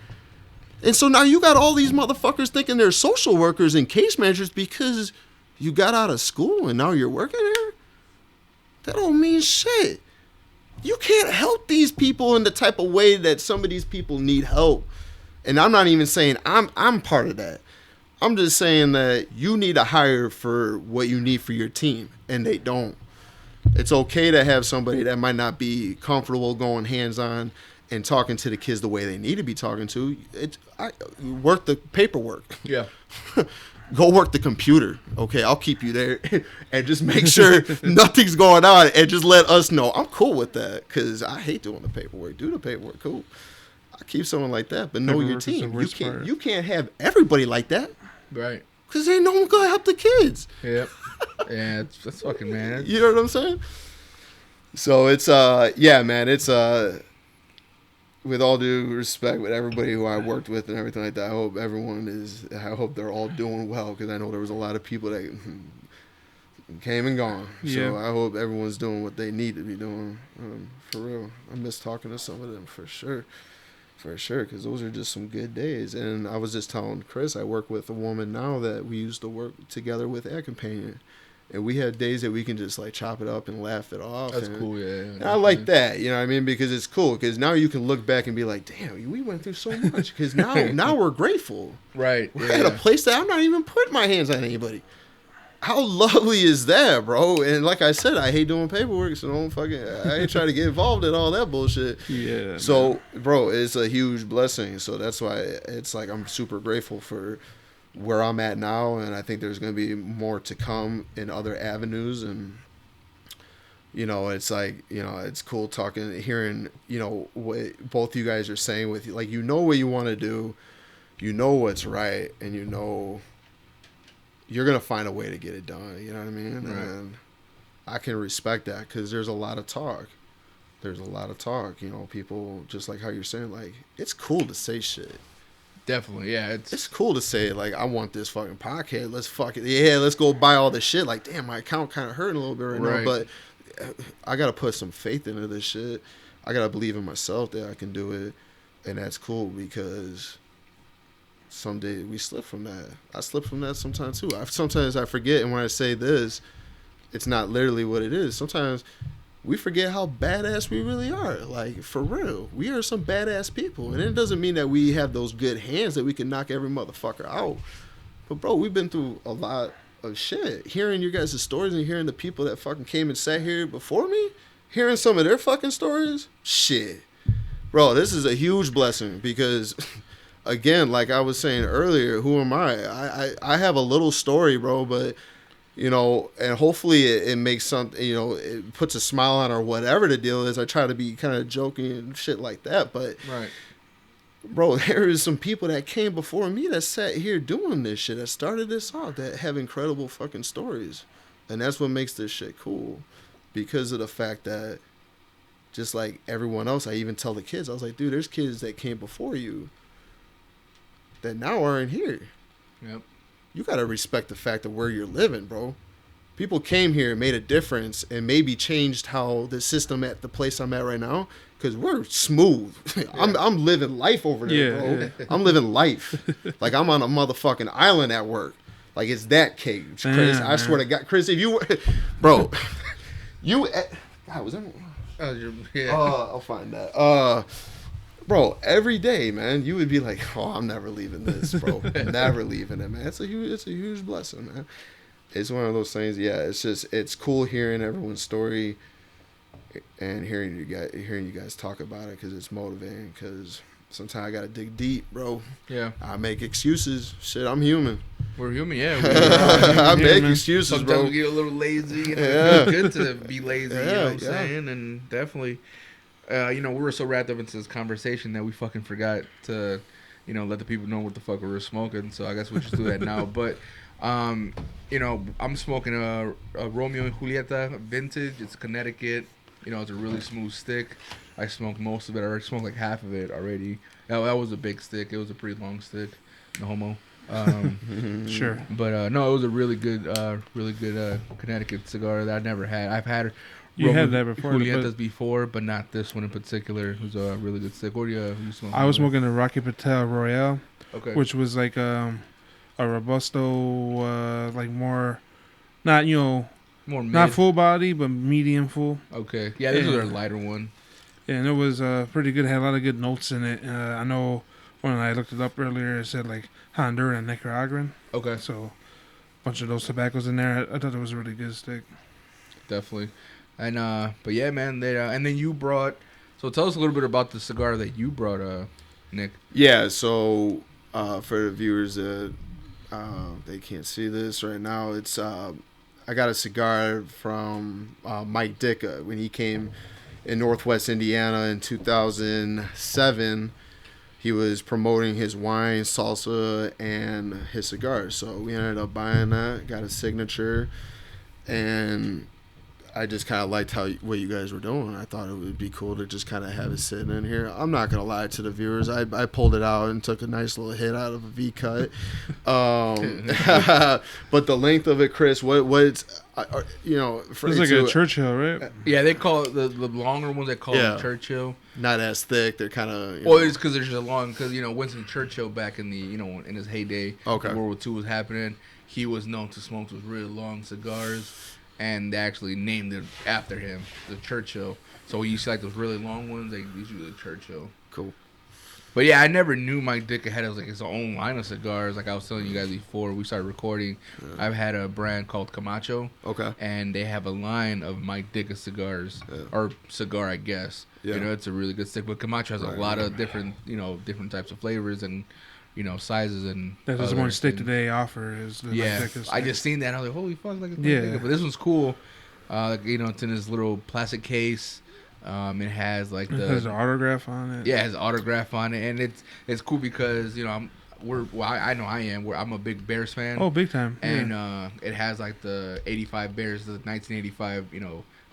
And so now you got all these motherfuckers thinking they're social workers and case managers because you got out of school and now you're working there? That don't mean shit. You can't help these people in the type of way that some of these people need help. And I'm not even saying I'm part of that. I'm just saying that you need to hire for what you need for your team, and they don't. It's okay to have somebody that might not be comfortable going hands-on and talking to the kids the way they need to be talking to. Work the paperwork. Yeah. Go work the computer. Okay, I'll keep you there and just make sure nothing's going on and just let us know. I'm cool with that because I hate doing the paperwork. Do the paperwork, cool. I keep someone like that, but know your team. You can't have everybody like that. Right. Because ain't no one going to help the kids. Yep. Yeah, that's fucking man. You know what I'm saying? So it's, man, it's, with all due respect, with everybody who I worked with and everything like that, I hope they're all doing well, because I know there was a lot of people that came and gone. Yeah. So I hope everyone's doing what they need to be doing. For real, I miss talking to some of them for sure. For sure, because those are just some good days. And I was just telling Chris, I work with a woman now that we used to work together with at Companion. And we had days that we can just like chop it up and laugh it off. That's cool, yeah. And I like that, you know what I mean? Because it's cool. Because now you can look back and be like, damn, we went through so much. Because now we're grateful. Right. We're at a place that I'm not even putting my hands on anybody. How lovely is that, bro? And like I said, I hate doing paperwork, so I ain't trying to get involved in all that bullshit. Yeah. So, bro, it's a huge blessing. So that's why it's like I'm super grateful for where I'm at now, and I think there's going to be more to come in other avenues. And you know, it's like, you know, it's cool hearing, you know, what both you guys are saying with, like, you know what you want to do, you know what's right, and you know you're going to find a way to get it done. You know what I mean? Right. And I can respect that because there's a lot of talk. There's a lot of talk. You know, people, just like how you're saying, like, it's cool to say shit. Definitely, yeah. It's cool to say, like, I want this fucking podcast. Let's go buy all this shit. Like, damn, my account kind of hurting a little bit right now, but I got to put some faith into this shit. I got to believe in myself that I can do it. And that's cool because someday we slip from that. I slip from that sometimes too. Sometimes I forget, and when I say this, it's not literally what it is. Sometimes we forget how badass we really are. Like, for real. We are some badass people. And it doesn't mean that we have those good hands that we can knock every motherfucker out. But, bro, we've been through a lot of shit. Hearing your guys' stories and hearing the people that fucking came and sat here before me, hearing some of their fucking stories, shit. Bro, this is a huge blessing because... Again, like I was saying earlier, who am I? I have a little story, bro, but, you know, and hopefully it makes something, you know, it puts a smile on or whatever the deal is. I try to be kind of joking and shit like that, but, right, bro, there is some people that came before me that sat here doing this shit, that started this off, that have incredible fucking stories. And that's what makes this shit cool, because of the fact that, just like everyone else, I even tell the kids, I was like, dude, there's kids that came before you that now aren't here. Yep. You gotta respect the fact of where you're living, bro. People came here, made a difference, and maybe changed how the system at the place I'm at right now. Cause we're smooth. Yeah. I'm living life over there, bro. Yeah. I'm living life. Like I'm on a motherfucking island at work. Like it's that cage, Chris. I swear to God, Chris, if you, bro, God, was that? I'll find that. Bro, every day, man, you would be like, "Oh, I'm never leaving this, bro. Never leaving it, man." It's a huge blessing, man. It's one of those things. Yeah, it's cool hearing everyone's story and hearing you guys talk about it because it's motivating. Because sometimes I gotta dig deep, bro. Yeah, I make excuses. Shit, I'm human. We're human, yeah. I make excuses, sometimes bro. We get a little lazy, and it's good to be lazy. You know what I'm saying? And definitely. You know, we were so wrapped up into this conversation that we fucking forgot to, you know, let the people know what the fuck we were smoking. So I guess we'll just do that now. But, you know, I'm smoking a Romeo and Julieta vintage. It's Connecticut. You know, it's a really smooth stick. I smoked most of it. I already smoked like half of it already. That was a big stick. It was a pretty long stick. No homo. Sure. But, no, it was a really good Connecticut cigar that I never had. I've had You had that before. Julietas before, but not this one in particular. It was a really good stick. What do you smoking? I was smoking the Rocky Patel Royale, okay, which was like a Robusto, like more, not more mid. not full body, but medium full. Okay, yeah, this was our lighter one. And it was pretty good. It had a lot of good notes in it. I know when I looked it up earlier, it said like Honduran and Nicaraguan. Okay, so a bunch of those tobaccos in there. I thought it was a really good stick. Definitely. And but yeah, man. And then you brought. So tell us a little bit about the cigar that you brought, Nick. Yeah. So for the viewers that they can't see this right now, it's I got a cigar from Mike Dicka when he came in Northwest Indiana in 2007. He was promoting his wine, salsa, and his cigars. So we ended up buying that. Got a signature, and I just kind of liked what you guys were doing. I thought it would be cool to just kind of have it sitting in here. I'm not gonna lie to the viewers. I pulled it out and took a nice little hit out of a V cut. But the length of it, Chris, what's you know, It's like a Churchill, right? Yeah, they call it the longer ones. They call them Churchill. Not as thick. They're kind of. Well, it's because they're just long. Because Winston Churchill back in the in his heyday, okay, World War II was happening. He was known to smoke those really long cigars, and they actually named it after him, the Churchill. So you see like those really long ones, they usually the Churchill. Cool. But yeah, I never knew Mike Dick had like his own line of cigars. Like I was telling you guys before we started recording, I've had a brand called Camacho. Okay. And they have a line of Mike Dick cigars, or cigar, I guess. Yeah. It's a really good stick. But Camacho has a lot of different, different types of flavors and, sizes and. That's just one stick that they offer is the Mike Dick. I just seen that. And I was like, holy fuck, like it's Mike Dick. But this one's cool. It's in this little plastic case. It has like it has an autograph on it. Yeah, it has an autograph on it, and it's cool because I know I am. I'm a big Bears fan. Oh, big time! And it has like the '85 Bears, the 1985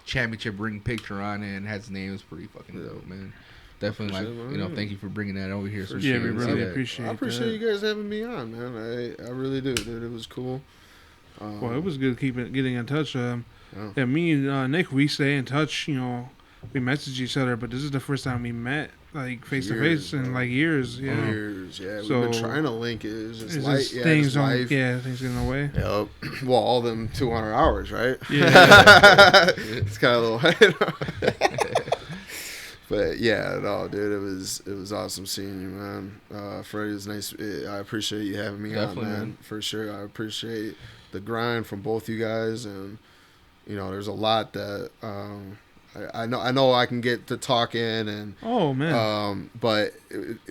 championship ring picture on it, and it has his name. It's pretty fucking dope, man. Definitely thank you for bringing that over here. So we really appreciate it. I appreciate you guys having me on, man. I really do, dude. It was cool. Well, it was good getting in touch. Yeah, me and Nick, we stay in touch. We message each other, but this is the first time we met, like face to face in like years. Yeah, years. Yeah, so we've been trying to link it. It's just things things get in the way. Yep. Well, all them 200 hours, right? Yeah. It's kind of a little. But yeah, no, dude, it was awesome seeing you, man. Freddy, it was nice. I appreciate you having me on, man. For sure, I appreciate the grind from both you guys, and there's a lot that. I know I can get to talking and oh man, but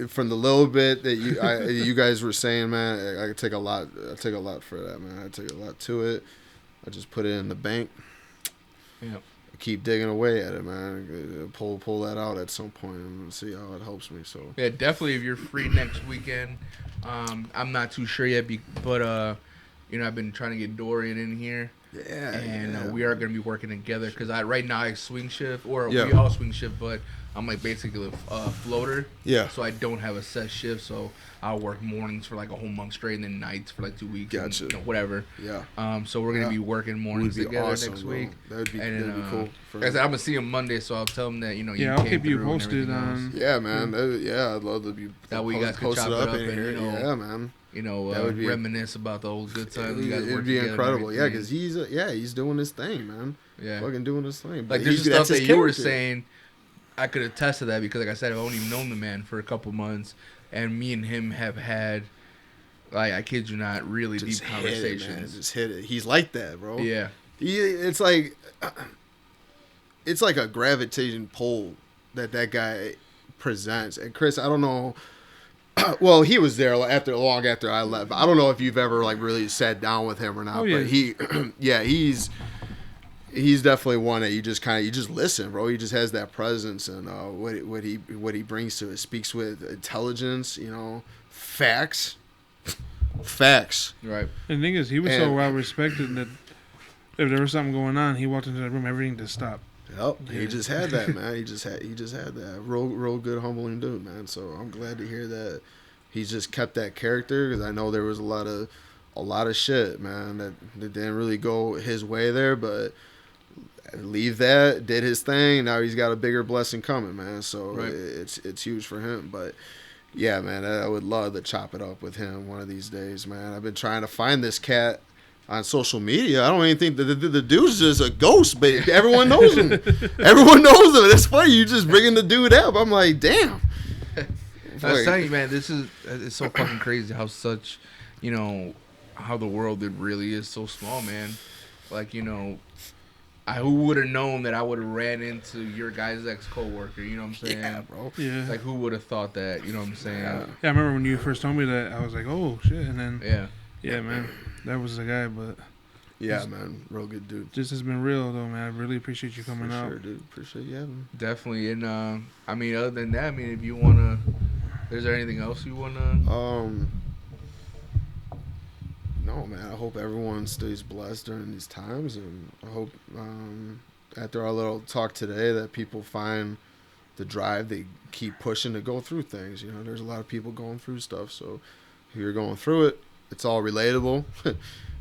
from the little bit that you guys were saying, man, I take a lot for that, man. I take a lot to it. I just put it in the bank. Yeah. Keep digging away at it, man. Pull that out at some point and see how it helps me. So yeah, definitely. If you're free next weekend, I'm not too sure yet, but I've been trying to get Dorian in here. Yeah, and we are going to be working together because right now I swing shift, or we all swing shift, but I'm like basically a floater. Yeah. So I don't have a set shift, so I'll work mornings for like a whole month straight, and then nights for like 2 weeks. Gotcha. And, whatever. Yeah. So we're going to be working mornings together awesome, next week. That'd be cool. Like I said, I'm going to see him Monday, so I'll tell him that I'll keep you posted on. Yeah, man. I'd love to be. That way you guys can chop it up and yeah, man. Reminisce about the old good times. It'd be incredible. Yeah, because he's doing his thing, man. Yeah, fucking doing his thing. But like there's stuff that you were saying, I could attest to that because, like I said, I've only known the man for a couple months, and me and him have had, like, I kid you not, really deep conversations. Just hit it. He's like that, bro. Yeah. It's like a gravitation pull that guy presents. And Chris, I don't know. Well, he was there long after I left. I don't know if you've ever like really sat down with him or not. But he's definitely one that you just listen, bro. He just has that presence and what he brings to it. Speaks with intelligence, facts. Right. And the thing is, he was so well respected that if there was something going on, he walked into the room, everything just stopped. Yep, yeah. He just had that, man. He just had that real good, humbling dude, man. So I'm glad to hear that he's just kept that character because I know there was a lot of shit, man, that didn't really go his way there, but leave that, did his thing. Now he's got a bigger blessing coming, man. So it's huge for him, but. Yeah, man, I would love to chop it up with him one of these days, man. I've been trying to find this cat on social media. I don't even think the dude's just a ghost, but everyone knows him. Everyone knows him. It's funny. You just bringing the dude up. I'm like, damn. I was telling you, man, it's so fucking crazy how how the world really is so small, man. Like, who would have known that I would have ran into your guy's ex-coworker, you know what I'm saying? Yeah, bro. Yeah. Like, who would have thought that, you know what I'm saying? Yeah, I remember when you first told me that, I was like, oh, shit, and then... Yeah, man, that was the guy, but... Yeah, man, real good dude. This has been real, though, man. I really appreciate you coming out. Sure, dude. Appreciate you having me. Definitely, and, other than that, if you want to... Is there anything else you want to... No, man. I hope everyone stays blessed during these times, and I hope after our little talk today that people find the drive, they keep pushing to go through things. You know, there's a lot of people going through stuff. So if you're going through it, it's all relatable.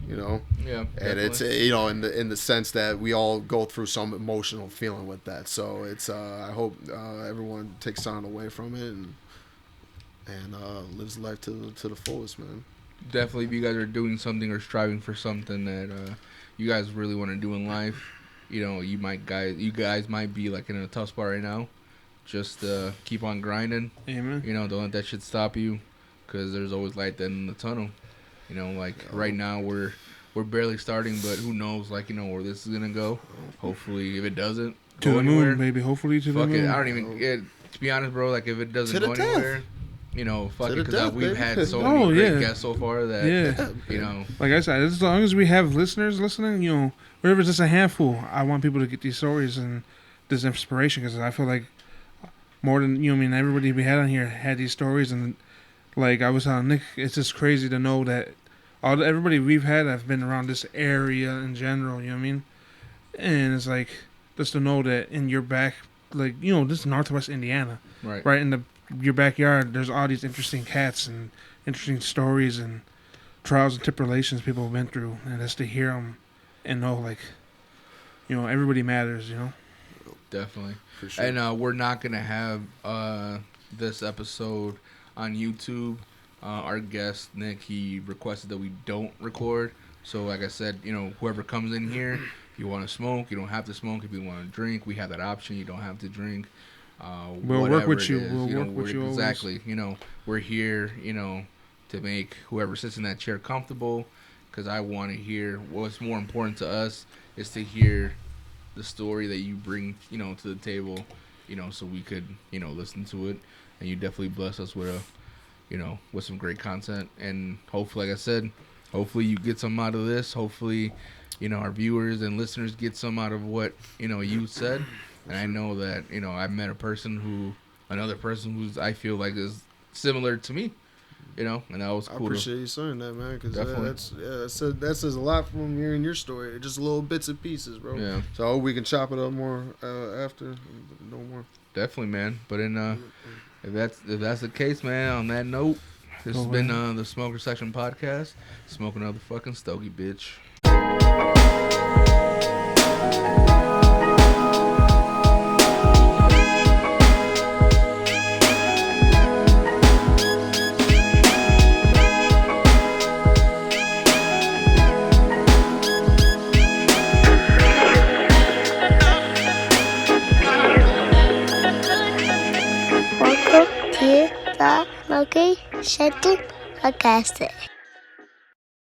You know, Yeah, and it's in the sense that we all go through some emotional feeling with that. So it's I hope everyone takes something away from it and lives life to the fullest, man. Definitely, if you guys are doing something or striving for something that you guys really want to do in life, you guys might be like in a tough spot right now. Just keep on grinding. Amen. Don't let that shit stop you, because there's always light at the end of the tunnel. Right now we're barely starting, but who knows, where this is gonna go. Hopefully, if it doesn't To go the anywhere, moon, baby. Hopefully to the fuck moon. it. I don't even to be honest, bro. Like, if it doesn't To go the death. anywhere, fuck To it, the because death, we've baby. had so many great yeah. guests so far that Like I said, as long as we have listeners listening, whatever, it's just a handful. I want people to get these stories and this inspiration, because I feel like more than everybody we had on here had these stories, and like I was telling Nick, it's just crazy to know that everybody we've had have been around this area in general. You know what I mean? And it's like just to know that in your back, like this is Northwest Indiana, right in your backyard, there's all these interesting cats and interesting stories and trials and tribulations people have been through, and just to hear them and know, like, everybody matters. definitely. For sure. And we're not gonna have this episode on YouTube. Our guest Nick, he requested that we don't record. So like I said, whoever comes in here, if you want to smoke, you don't have to smoke. If you want to drink, we have that option. You don't have to drink. We'll work with you. We'll work with you exactly. We're here, to make whoever sits in that chair comfortable. Because I want to hear what's more important to us is to hear the story that you bring, to the table, so we could, listen to it. And you definitely bless us with with some great content. And hopefully, like I said, hopefully you get some out of this. Hopefully, our viewers and listeners get some out of what, you said. And I know that, I met another person who's, I feel like is similar to me, and that was cool. I appreciate you saying that, man, because that says a lot from hearing your story. Just little bits and pieces, bro. Yeah. So I hope we can chop it up more after. No more. Definitely, man. But if that's the case, man, on that note, this has been the Smoker Section Podcast. Smoke another fucking stogie, bitch. Welcome to the Smoky Shelter Podcast.